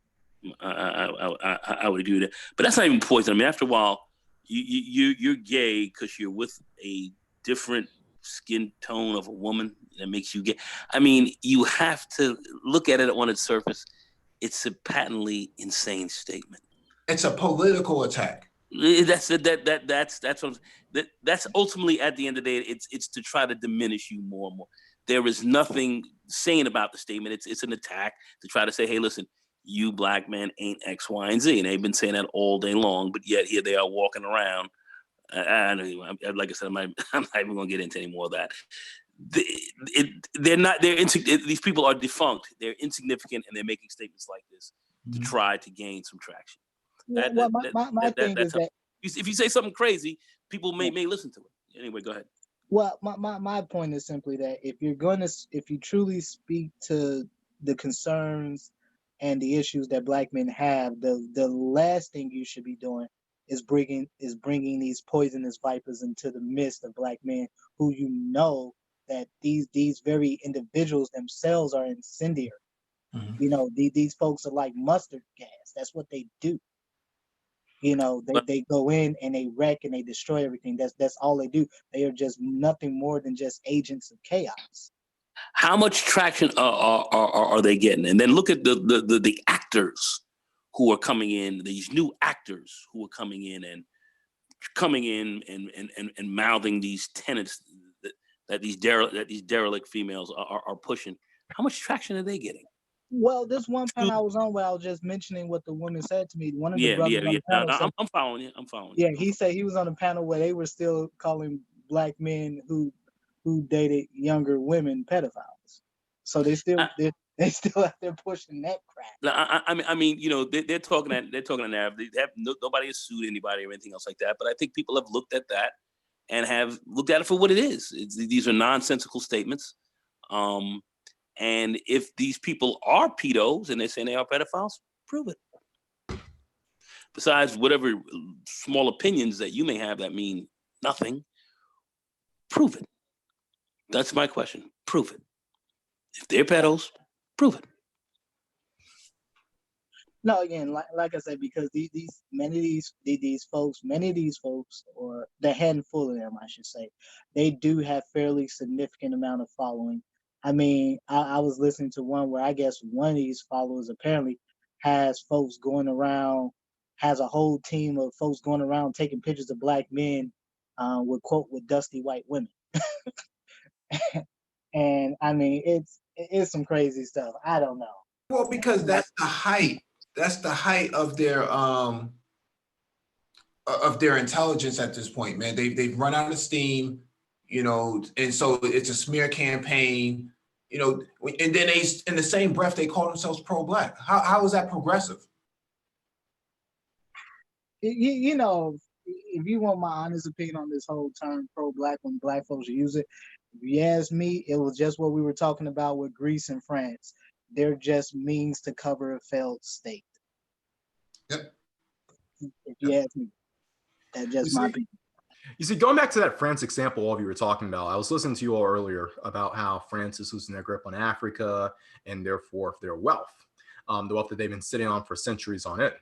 I would agree with that, but that's not even poison. I mean, after a while, you're gay because you're with a different skin tone of a woman that makes you gay. I mean, you have to look at it on its surface. It's a patently insane statement. It's a political attack. That's ultimately, at the end of the day, it's to try to diminish you more and more. There is nothing sane about the statement. It's an attack to try to say, hey, listen, you black men ain't X, Y, and Z. And they've been saying that all day long, but yet here they are walking around. Like I said, I'm not even going to get into any more of that. These people are defunct. They're insignificant, and they're making statements like this to try to gain some traction. My thing is that if you say something crazy, people may listen to it. Anyway, go ahead. Well, my point is simply that if you truly speak to the concerns and the issues that black men have, the last thing you should be doing is bringing these poisonous vipers into the midst of black men who that these very individuals themselves are incendiary. These folks are like mustard gas. That's what they do. They go in and they wreck and they destroy everything. That's all they do. They are just nothing more than just agents of chaos. How much traction are they getting? And then look at the actors who are coming in. These new actors who are coming in and mouthing these tenets that these derelict females are pushing. How much traction are they getting? Well, this one panel I was on where I was just mentioning what the woman said to me. One of the brothers on the panel said, I'm following you. I'm following you. Yeah, he said he was on a panel where they were still calling black men who dated younger women pedophiles. So they're still out there pushing that crap. I mean, they're talking that narrative. Nobody has sued anybody or anything else like that. But I think people have looked at that and have looked at it for what it is. These are nonsensical statements. And if these people are pedos and they're saying they are pedophiles, prove it. Besides whatever small opinions that you may have that mean nothing, prove it. That's my question. Prove it. If they're pedos, prove it. No, again, like I said, because many of these folks, or the handful of them, I should say, they do have fairly significant amount of following. I mean, I was listening to one where I guess one of these followers apparently has a whole team of folks going around taking pictures of black men with dusty white women. And I mean, it's some crazy stuff. I don't know. Well, because that's the height. That's the height of their intelligence at this point, man. They've run out of steam, and so it's a smear campaign, and then they, in the same breath, they call themselves pro-black. How is that progressive? If you want my honest opinion on this whole term pro-black, when black folks use it, if you ask me, it was just what we were talking about with Greece and France. They're just means to cover a failed state. Yep. If you ask me, that's just my opinion. You see, going back to that France example all of you were talking about, I was listening to you all earlier about how France is losing their grip on Africa and therefore their wealth, the wealth that they've been sitting on for centuries on it.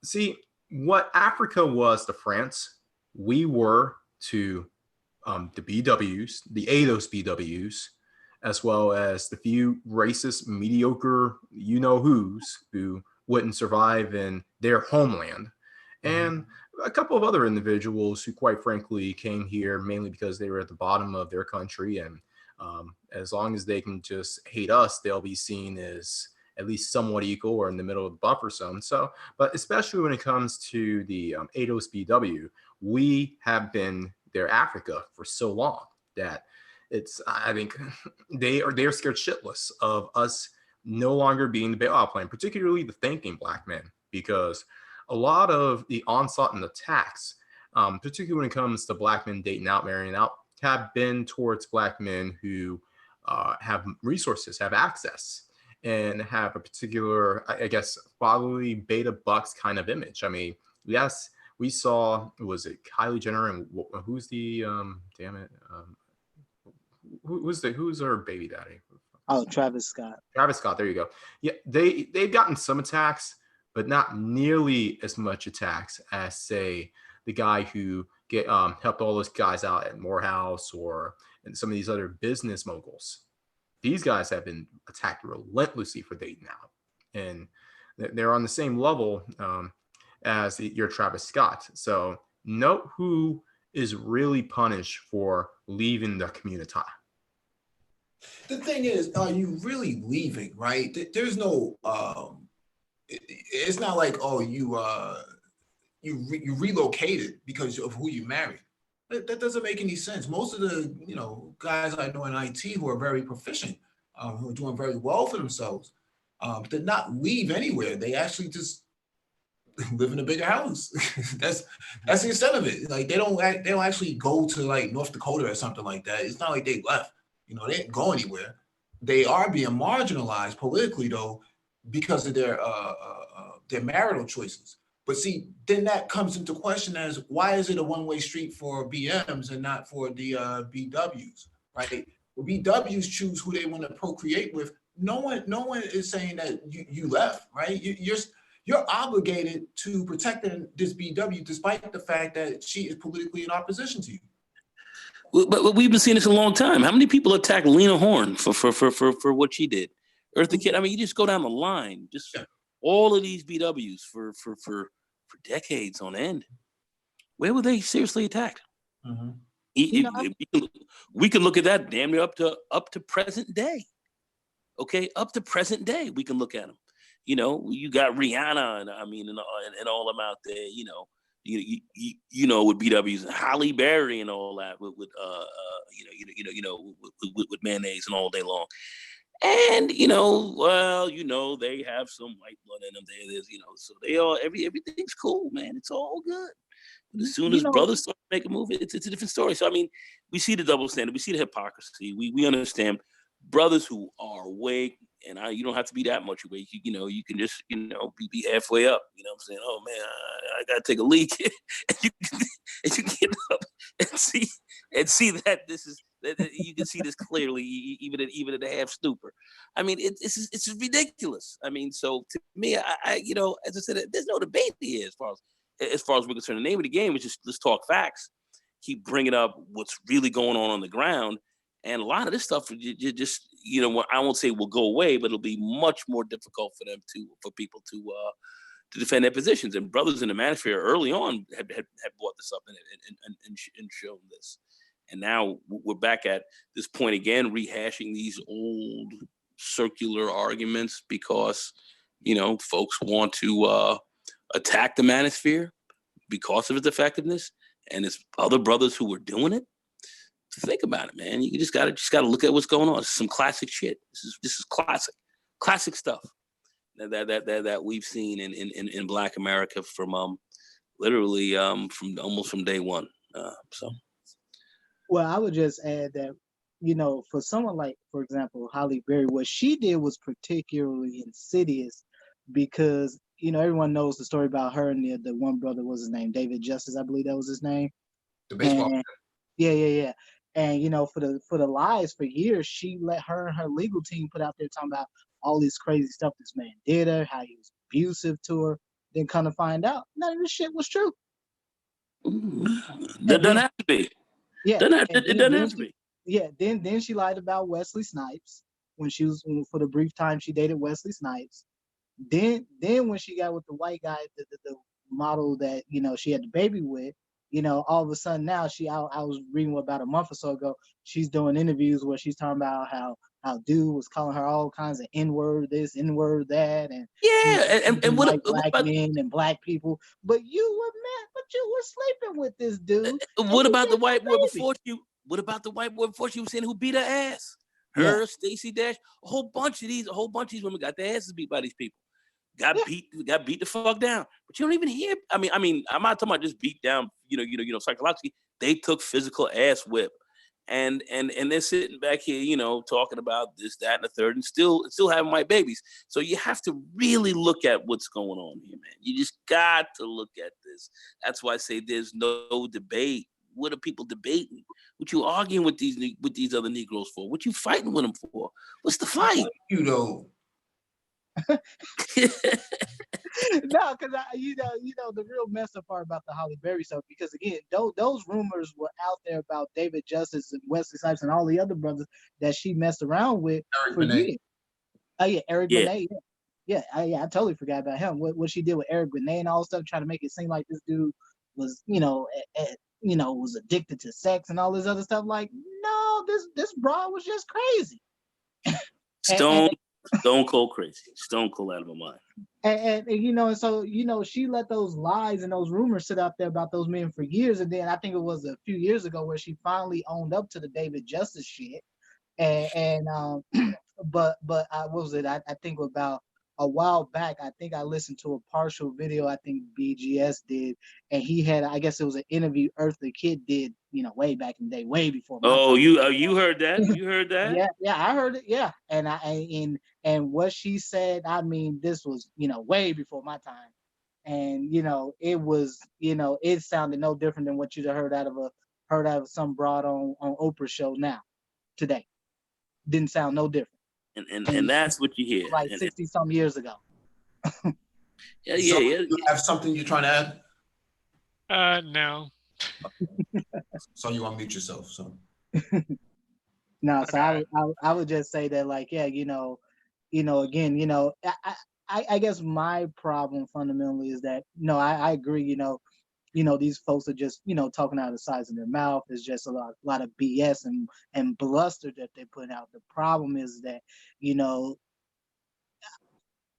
See, what Africa was to France, we were to the BWs, the ADOS BWs, as well as the few racist, mediocre you-know-whos who wouldn't survive in their homeland. And a couple of other individuals who, quite frankly, came here mainly because they were at the bottom of their country. And as long as they can just hate us, they'll be seen as at least somewhat equal or in the middle of the buffer zone. So, but especially when it comes to the ADOS BW, we have been their Africa for so long that I think they're scared shitless of us no longer being the bailout plan, particularly the thinking black men, because a lot of the onslaught and attacks, particularly when it comes to black men dating out, marrying out, have been towards black men who have resources, have access, and have a particular, I guess, fatherly beta bucks kind of image. I mean, yes, we saw, was it Kylie Jenner and who's the who's her baby daddy? Oh, Travis Scott. Travis Scott, there you go. Yeah, they've gotten some attacks, but not nearly as much attacks as, say, the guy who helped all those guys out at Morehouse and some of these other business moguls. These guys have been attacked relentlessly for dating out, and they're on the same level as your Travis Scott. So note who is really punished for leaving the community. The thing is, are you really leaving, right? There's no, it's not like, oh, you relocated because of who you married. That doesn't make any sense. Most of the, guys I know in IT who are very proficient, who are doing very well for themselves, did not leave anywhere. They actually just live in a bigger house. That's the extent of it. Like they don't actually go to like North Dakota or something like that. It's not like they left. They didn't go anywhere. They are being marginalized politically though, because of their marital choices. But see, then that comes into question as why is it a one-way street for BMs and not for the BWs, right? The BWs choose who they want to procreate with. No one is saying that you left, right? You're obligated to protecting this BW despite the fact that she is politically in opposition to you. But we've been seeing this a long time. How many people attacked Lena Horne for what she did? Eartha Kitt. I mean, you just go down the line. Just all of these BWs for decades on end. Where were they seriously attacked? Mm-hmm. We can look at that damn near up to present day. Okay, up to present day, we can look at them. You got Rihanna and all them out there. With BWs and Halle Berry and all that with mayonnaise and all day long. And they have some white blood in them. So they all everything's cool, man. It's all good. But as soon as brothers start to make a move, it's a different story. So I mean, we see the double standard, we see the hypocrisy. We understand brothers who are awake, and you don't have to be that much awake. You can just be halfway up. You know what I'm saying? Oh man, I gotta take a leak, and you can get up and see that this is. You can see this clearly, even at a half stupor. I mean, it's ridiculous. I mean, so to me, I as I said, there's no debate here as far as we're concerned. The name of the game is just let's talk facts. Keep bringing up what's really going on the ground, and a lot of this stuff, you just I won't say will go away, but it'll be much more difficult for people to defend their positions. And brothers in the manosphere early on had brought this up and shown this. And now we're back at this point again, rehashing these old circular arguments because, folks want to attack the manosphere because of its effectiveness, and it's other brothers who were doing it. Think about it, man. You just gotta look at what's going on. It's some classic shit. This is classic stuff that we've seen in Black America from literally from day one. Well, I would just add that, for someone like, for example, Halle Berry, what she did was particularly insidious because, everyone knows the story about her and the one brother, was his name? David Justice, I believe that was his name. The baseball player. Yeah. And, for the lies for years, she let her and her legal team put out there talking about all this crazy stuff this man did her, how he was abusive to her. Then come to find out, none of this shit was true. That doesn't have to be. Yeah, it doesn't have to be. Yeah, then she lied about Wesley Snipes when she was for the brief time she dated Wesley Snipes. Then when she got with the white guy, the model that she had the baby with, all of a sudden now I was reading about a month or so ago, she's doing interviews where she's talking about how dude was calling her all kinds of N-word this, N-word that, and and what like black men and black people, but you were sleeping with this dude. What about the white boy before you? What about the white boy before she was saying who beat her ass? Her, Stacey Dash, a whole bunch of these women got their asses beat by these people. Got beat the fuck down. But you don't even hear. I mean, I'm not talking about just beat down, psychologically. They took physical ass whip. And they're sitting back here, talking about this, that, and the third, and still having white babies. So you have to really look at what's going on here, man. You just got to look at this. That's why I say there's no debate. What are people debating? What you arguing with these other Negroes for? What you fighting with them for? What's the fight? You know. No, because the real messed up part about the Holly Berry stuff, because again, those rumors were out there about David Justice and Wesley Snipes and all the other brothers that she messed around with for years. Oh yeah, Eric Benet. Yeah, I totally forgot about him. What she did with Eric Benet and all stuff, trying to make it seem like this dude was, was addicted to sex and all this other stuff. Like, no, this broad was just crazy. Stone cold crazy. Stone cold out of her mind. And so she let those lies and those rumors sit out there about those men for years, and then I think it was a few years ago where she finally owned up to the David Justice shit. But what was it? I think about a while back, I think I listened to a partial video I think BGS did, and he had, I guess it was an interview Earth the Kid did, way back in the day, way before. You heard that? You heard that? Yeah, I heard it. Yeah, and what she said, I mean, this was way before my time, and it was it sounded no different than what you'd have heard out of some broad on Oprah's show now, today. Didn't sound no different. And that's what you hear. Like 60 some years ago. Yeah. You have something you're trying to add? No. So you unmute yourself. So. No, so I would just say that, like, yeah, again, I guess my problem fundamentally is that I agree, these folks are just talking out of the sides of their mouth. It's just a lot of BS and bluster that they put out. The problem is that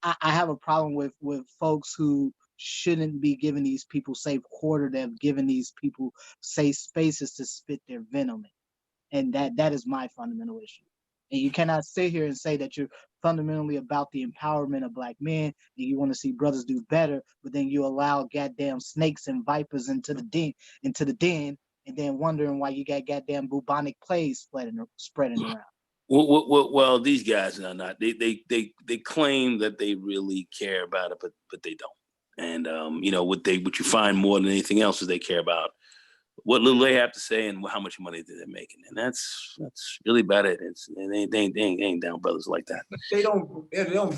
I have a problem with folks who shouldn't be giving these people safe quarter. They've given these people safe spaces to spit their venom in, and that is my fundamental issue. And you cannot sit here and say that you're fundamentally about the empowerment of Black men and you want to see brothers do better, but then you allow goddamn snakes and vipers into the den, and then wondering why you got goddamn bubonic plague spreading around. Well, these guys are not. They claim that they really care about it, but they don't. And what you find more than anything else is they care about what little they have to say and how much money they're making, and that's really about it. They ain't down brothers like that. They don't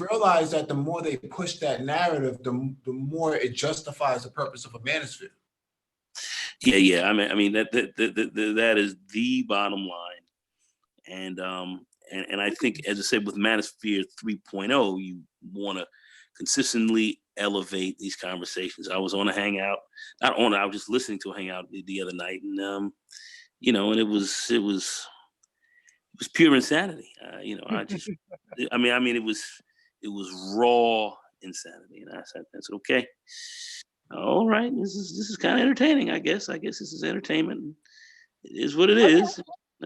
realize that the more they push that narrative, the more it justifies the purpose of a manosphere. Yeah. I mean that is the bottom line, and I think, as I said, with Manosphere 3.0, you want to consistently elevate these conversations. I was on a hangout, I was just listening to a hangout the other night, and and it was pure insanity. It was raw insanity, and I said, okay, all right, this is kind of entertaining. I guess this is entertainment. It is what it is.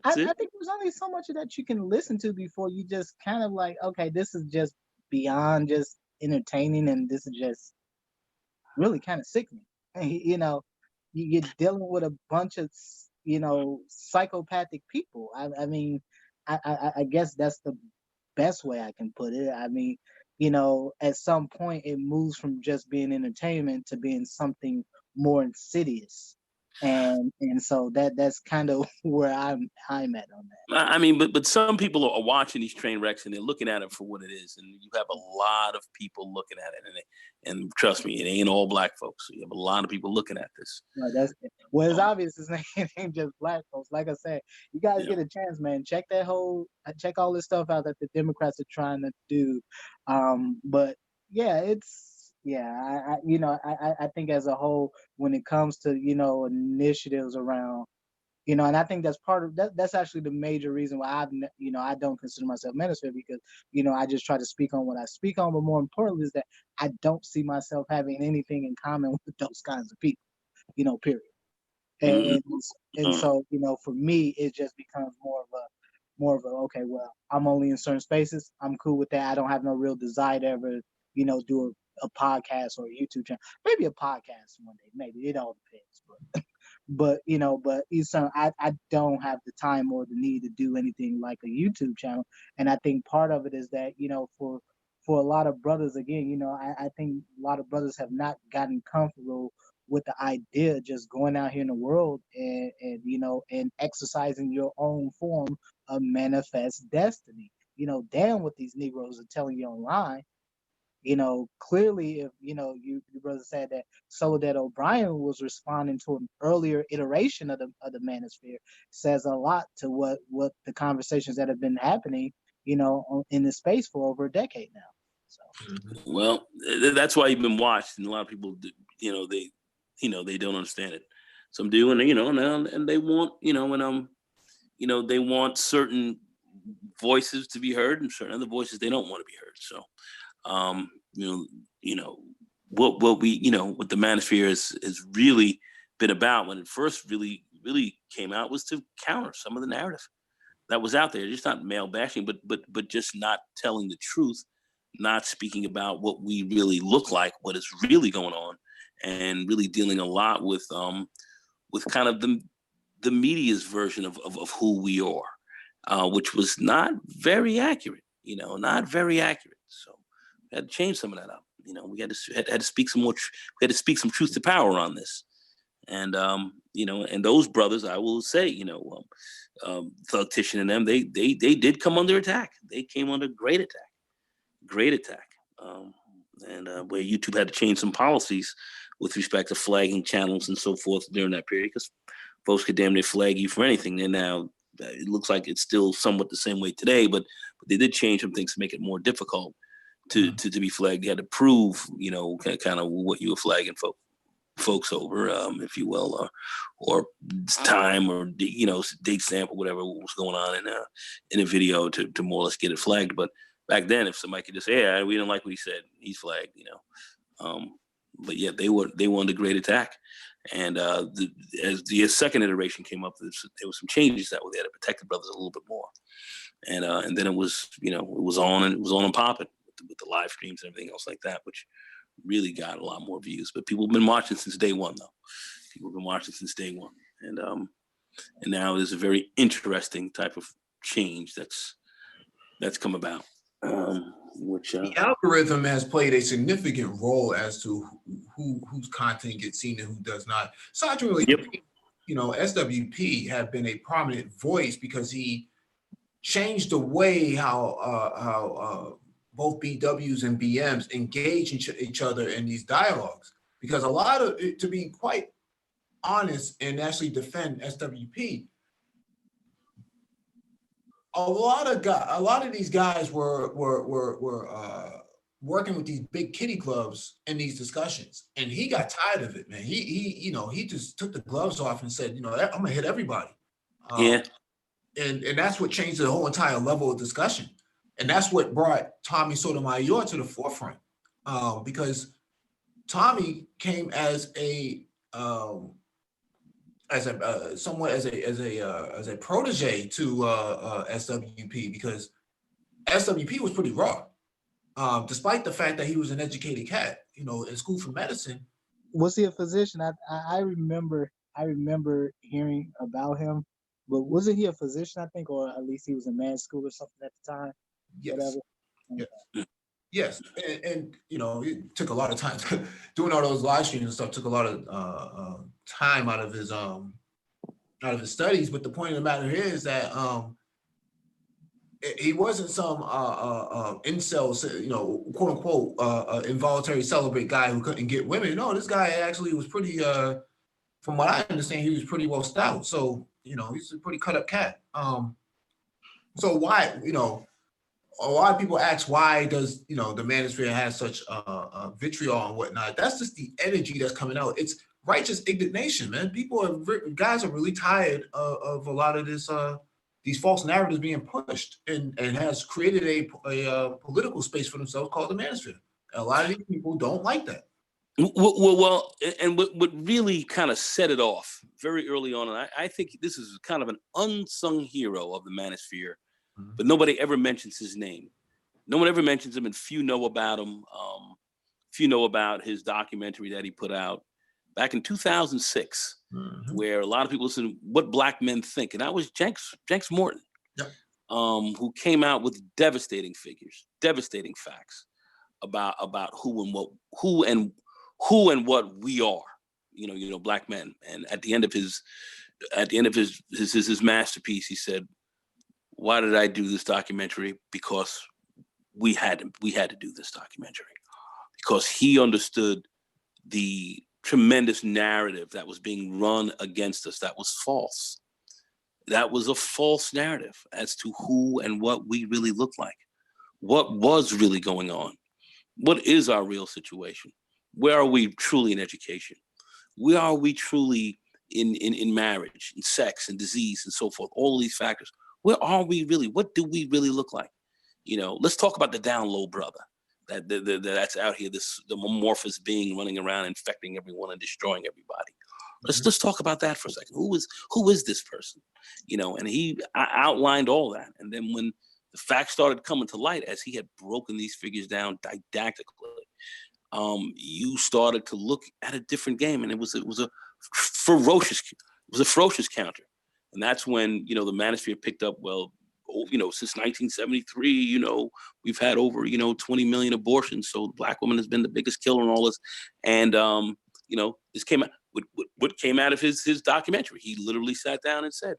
I think there's only so much of that you can listen to before you just kind of like, okay, this is just beyond just entertaining, and this is just really kind of sickening. You're dealing with a bunch of psychopathic people. I guess that's the best way I can put it. I mean, at some point it moves from just being entertainment to being something more insidious. And so that's kind of where I'm at on that. But some people are watching these train wrecks and they're looking at it for what it is, and you have a lot of people looking at it, and trust me, it ain't all Black folks. So you have a lot of people looking at this. Well, it's obvious it ain't just Black folks. Like I said, you guys get a chance, man. Check all this stuff out that the Democrats are trying to do. But yeah, I think as a whole, when it comes to initiatives around, and I think that's part of that. That's actually the major reason why I don't consider myself Manosphere, because I just try to speak on what I speak on. But more importantly is that I don't see myself having anything in common with those kinds of people, period. And so for me, it just becomes more of more of a, okay, well, I'm only in certain spaces. I'm cool with that. I don't have no real desire to ever, do a podcast or a YouTube channel. Maybe a podcast one day. Maybe it all depends. But Easton, I don't have the time or the need to do anything like a YouTube channel. And I think part of it is that, for a lot of brothers, again, I think a lot of brothers have not gotten comfortable with the idea of just going out here in the world and exercising your own form of manifest destiny. Damn what these Negroes are telling you online. Clearly, if your brother said that Soledad O'Brien was responding to an earlier iteration of the manosphere, says a lot to what the conversations that have been happening, in this space for over a decade now. So, well, that's why you've been watched, and a lot of people, they don't understand it. Some do, and and they want, they want certain voices to be heard, and certain other voices they don't want to be heard. So. What the manosphere has really been about when it first really came out was to counter some of the narrative that was out there. Just not male bashing, but just not telling the truth, not speaking about what we really look like, what is really going on, and really dealing a lot with kind of the media's version of who we are, which was not very accurate. Not very accurate. So. We had to change some of that up. We had to speak some more. We had to speak some truth to power on this, and and those brothers, I will say, Thug Titian and them, they did come under attack. They came under great attack, and where YouTube had to change some policies with respect to flagging channels and so forth during that period, because folks could damn near flag you for anything. And now it looks like it's still somewhat the same way today, but they did change some things to make it more difficult. To be flagged, you had to prove, kind of what you were flagging folks over, if you will, or time or date stamp or whatever was going on in a video to more or less get it flagged. But back then, if somebody could just say, "Yeah, we don't like what he said, he's flagged," but yeah, they were under great attack, and as the second iteration came up, there was some changes that were there to protect the brothers a little bit more, and then it was it was on and popping. With the live streams and everything else like that, which really got a lot more views. But people have been watching since day one, though. People have been watching since day one, and now there's a very interesting type of change that's come about. The algorithm has played a significant role as to whose content gets seen and who does not. So I really, SWP have been a prominent voice because he changed the way how both BWs and BMs engage each other in these dialogues. Because a lot of, to be quite honest and actually defend SWP, a lot of these guys were working with these big kiddie clubs in these discussions, and he got tired of it, man. He just took the gloves off and said, I'm gonna hit everybody. And that's what changed the whole entire level of discussion. And that's what brought Tommy Sotomayor to the forefront, because Tommy came as a protege to SWP, because SWP was pretty raw, despite the fact that he was an educated cat, in school for medicine. Was he a physician? I remember hearing about him, but wasn't he a physician? I think, or at least he was in med school or something at the time. Yes. Yeah. Yes, and it took a lot of time doing all those live streams and stuff. Took a lot of time out of his studies. But the point of the matter is that he wasn't some incel, quote unquote, involuntary celibate guy who couldn't get women. No, this guy actually was pretty. From what I understand, he was pretty well styled. So he's a pretty cut up cat. So why a lot of people ask, why does the manosphere have such vitriol and whatnot? That's just the energy that's coming out. It's righteous indignation, man. Guys are really tired of a lot of this these false narratives being pushed, and has created a political space for themselves called the manosphere. A lot of these people don't like that. Well, and what really kind of set it off very early on, and I think this is kind of an unsung hero of the manosphere, but nobody ever mentions his name. No one ever mentions him, and few know about him. Few know about his documentary that he put out back in 2006, where a lot of people listen to What Black Men Think, and that was Jenks Morton, who came out with devastating figures, devastating facts about who and what we are, black men. And at the end of his masterpiece, he said, "Why did I do this documentary? Because we had to do this documentary, because he understood the tremendous narrative that was being run against us that was false. That was a false narrative as to who and what we really look like, what was really going on, what is our real situation, where are we truly in education, where are we truly in marriage, in sex, and disease, and so forth, all of these factors. Where are we really? What do we really look like? Let's talk about the down low brother that's out here, the amorphous being running around infecting everyone and destroying everybody. Let's talk about that for a second. Who is this person? And he outlined all that. And then when the facts started coming to light, as he had broken these figures down didactically, you started to look at a different game, and it was a ferocious counter. And that's when the manosphere picked up, well, since 1973, we've had over 20 million abortions, so the black woman has been the biggest killer in all this. And this came out, what came out of his documentary. He literally sat down and said,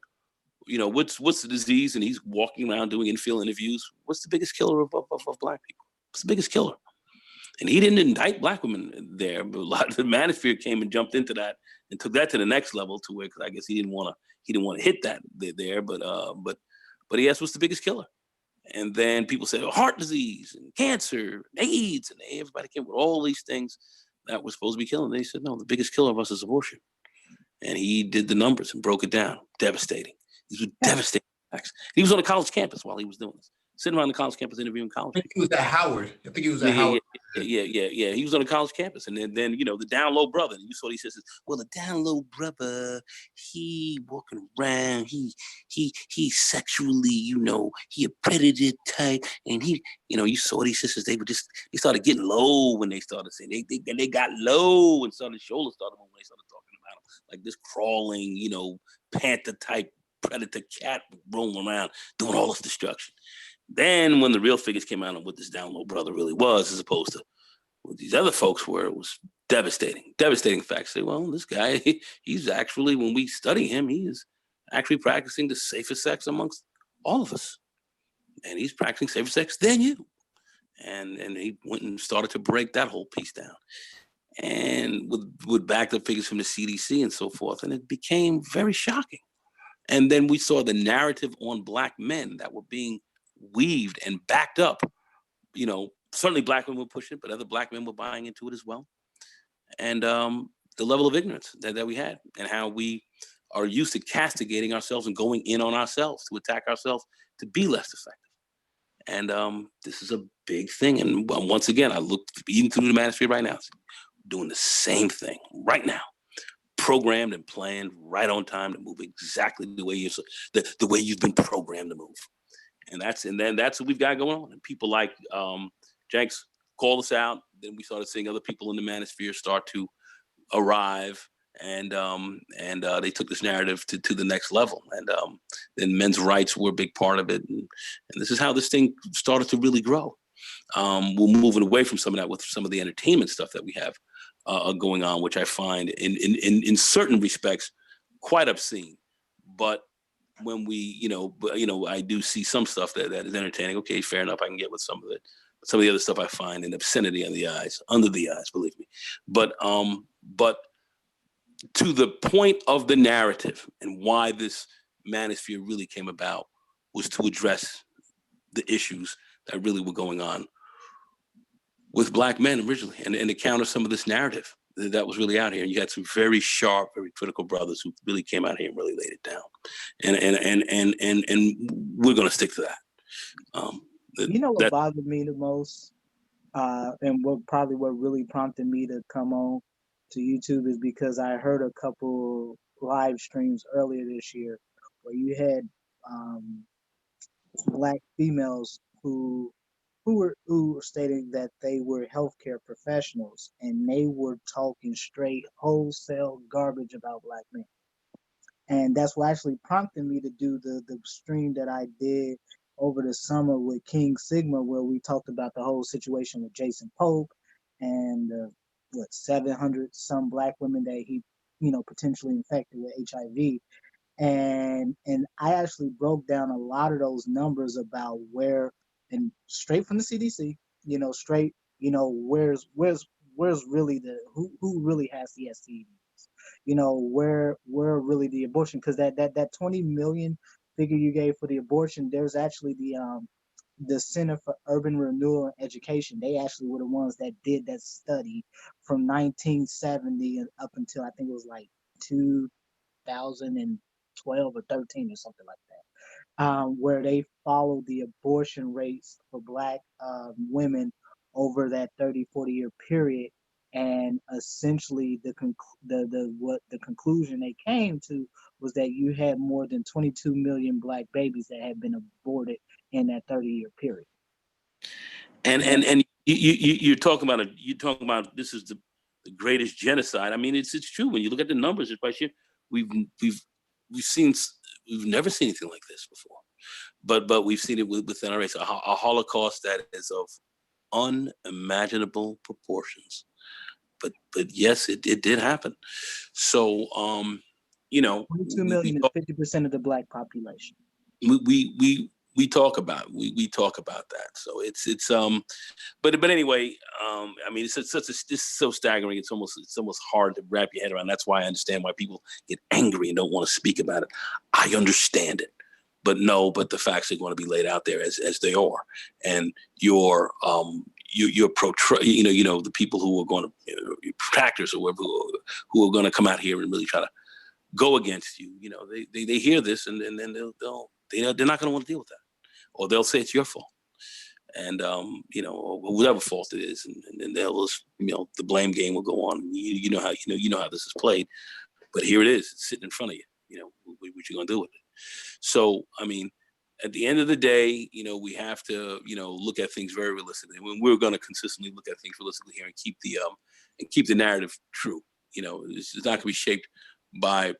what's the disease? And he's walking around doing in-field interviews. What's the biggest killer of black people? What's the biggest killer? And he didn't indict black women there, but a lot of the manosphere came and jumped into that and took that to the next level, to where, because I guess he didn't want to hit that there, but he asked, what's the biggest killer? And then people said, heart disease and cancer, AIDS, and everybody came with all these things that were supposed to be killing. They said, no, the biggest killer of us is abortion. And he did the numbers and broke it down. Devastating. These were devastating facts. He was on a college campus while he was doing this, sitting around the college campus interviewing college people. He was at Howard. I think he was at Howard. Yeah. He was on a college campus, and then the down low brother. And you saw these sisters. Well, the down low brother, he walking around, he sexually, he a predator type, and you saw these sisters. They started getting low when they started saying they got low, and started shoulders started moving when they started talking about him, like this crawling, panther type predator cat rolling around doing all this destruction. Then when the real figures came out on what this down low brother really was, as opposed to what these other folks were, it was devastating facts. Say, well, this guy, he's actually, when we study him, he is actually practicing the safest sex amongst all of us. And he's practicing safer sex than you. And he went and started to break that whole piece down. And would back up figures from the CDC and so forth. And it became very shocking. And then we saw the narrative on black men that were being weaved and backed up. Certainly black women were pushing it, but other black men were buying into it as well. And the level of ignorance that we had, and how we are used to castigating ourselves and going in on ourselves to attack ourselves to be less effective. And this is a big thing. And once again, I look even through the manosphere right now, doing the same thing right now. Programmed and planned right on time to move exactly the way the way you've been programmed to move. And that's what we've got going on. And people like Jenks called us out. Then we started seeing other people in the manosphere start to arrive, and they took this narrative to the next level. And then men's rights were a big part of it. And this is how this thing started to really grow. We're moving away from some of that with some of the entertainment stuff that we have going on, which I find in certain respects quite obscene. But when we, I do see some stuff that is entertaining. Okay, fair enough. I can get with some of it. Some of the other stuff I find in obscenity under the eyes, believe me. But to the point of the narrative and why this manosphere really came about was to address the issues that really were going on with black men originally, and to counter some of this narrative that was really out here. And you had some very sharp, very critical brothers who really came out here and really laid it down. And we're going to stick to that. What bothered me the most, and what really prompted me to come on to YouTube, is because I heard a couple live streams earlier this year where you had Black females who were stating that they were healthcare professionals and they were talking straight wholesale garbage about Black men. And that's what actually prompted me to do the stream that I did over the summer with King Sigma, where we talked about the whole situation with Jason Pope and what 700 some Black women that he potentially infected with HIV. And I actually broke down a lot of those numbers about where, and straight from the CDC, straight, where's really who really has the STDs, where really the abortion, because that 20 million figure you gave for the abortion, there's actually the Center for Urban Renewal and Education. They actually were the ones that did that study from 1970 up until I think it was like 2012 or 13 or something like that, where they followed the abortion rates for Black women over that 30-40 year period. And essentially the conclusion they came to was that you had more than 22 million Black babies that had been aborted in that 30-year period. And you're talking about this is the greatest genocide. I mean, it's true when you look at the numbers. It's by sheer, we've seen, we've never seen anything like this before, but we've seen it within our race, a Holocaust that is of unimaginable proportions. But yes, it did happen. So 22 million is 50% of the Black population. We talk about that. So it's but anyway, I mean, it's so staggering. It's almost hard to wrap your head around. That's why I understand why people get angry and don't want to speak about it. I understand it, but the facts are going to be laid out there as they are, and your the people who are going to detractors or whoever who are going to come out here and really try to go against you. They hear this and then they're not going to want to deal with that, or they'll say it's your fault, and or whatever fault it is, and then they'll just, the blame game will go on. You know how this is played, but here it is, it's sitting in front of you. What you going to do with it? So I mean, at the end of the day, we have to look at things very realistically. When we're going to consistently look at things realistically here and keep the narrative true. It's not going to be shaped by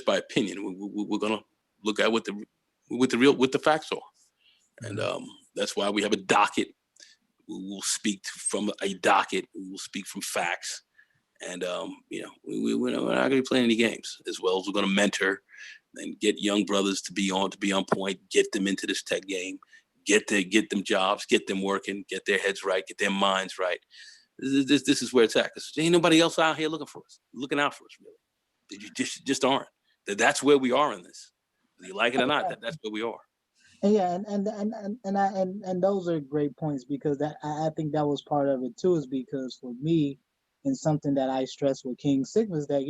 opinion. We're going to look at what the facts are, and that's why we have a docket. We will speak from a docket. We will speak from facts, and we're not going to be playing any games. As well as we're going to mentor and get young brothers to be on point, get them into this tech game, get them jobs, get them working, get their heads right, get their minds right. This is where it's at. Because ain't nobody else out here looking out for us, really. You just aren't. That's where we are in this. Whether you like it or not, that's where we are. Yeah, and those are great points, because I think that was part of it too, is because for me, and something that I stress with King Sigma is that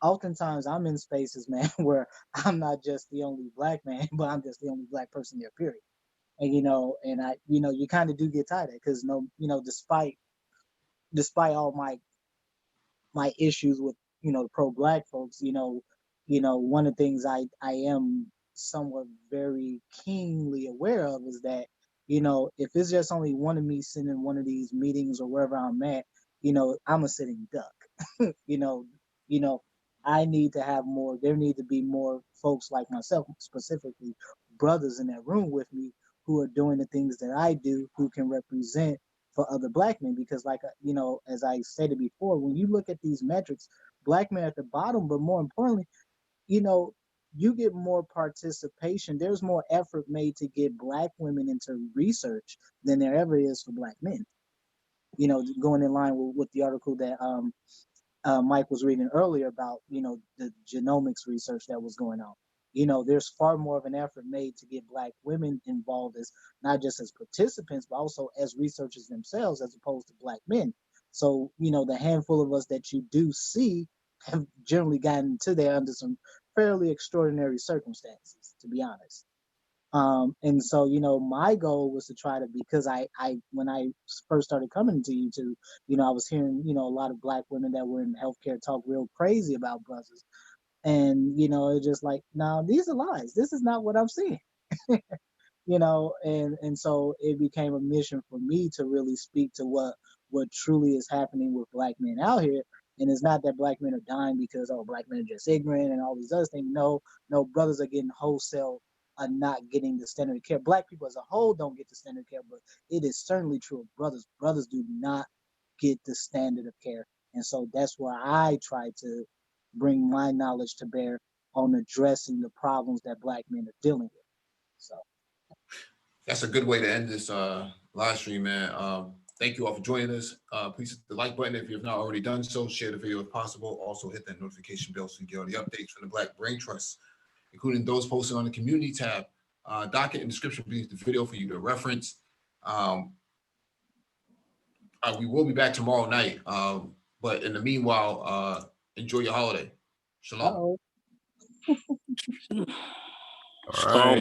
oftentimes I'm in spaces, man, where I'm not just the only Black man, but I'm just the only Black person there, period. And and I, you kind of do get tired of it, because despite all my issues with pro-Black folks, one of the things I am somewhat very keenly aware of is that if it's just only one of me sitting in one of these meetings or wherever I'm at, I'm a sitting duck. I need to have more. There need to be more folks like myself, specifically brothers in that room with me, who are doing the things that I do, who can represent for other Black men. Because like as I stated before, when you look at these metrics, Black men at the bottom, but more importantly, you get more participation. There's more effort made to get Black women into research than there ever is for Black men. Going in line with the article that Mike was reading earlier about the genomics research that was going on. There's far more of an effort made to get Black women involved, as not just as participants, but also as researchers themselves, as opposed to Black men. So the handful of us that you do see have generally gotten into there under some fairly extraordinary circumstances, to be honest. And so, my goal was to try to, because I when I first started coming to YouTube, I was hearing, a lot of Black women that were in healthcare talk real crazy about brothers. And, it's just like, no, these are lies. This is not what I'm seeing. you know, and so it became a mission for me to really speak to what truly is happening with black men out here. And it's not that black men are dying because black men are just ignorant and all these other things. No, brothers are getting wholesale, are not getting the standard of care. Black people as a whole don't get the standard of care, but it is certainly true of brothers. Brothers do not get the standard of care. And so that's where I try to bring my knowledge to bear on addressing the problems that black men are dealing with. So that's a good way to end this live stream, man. Thank you all for joining us. Please hit the like button if you've not already done so. Share the video if possible. Also hit that notification bell so you get all the updates from the Black Brain Trust, including those posted on the community tab. Docket and description beneath the video for you to reference. We will be back tomorrow night. But in the meanwhile, enjoy your holiday. Shalom. uh-oh. All right.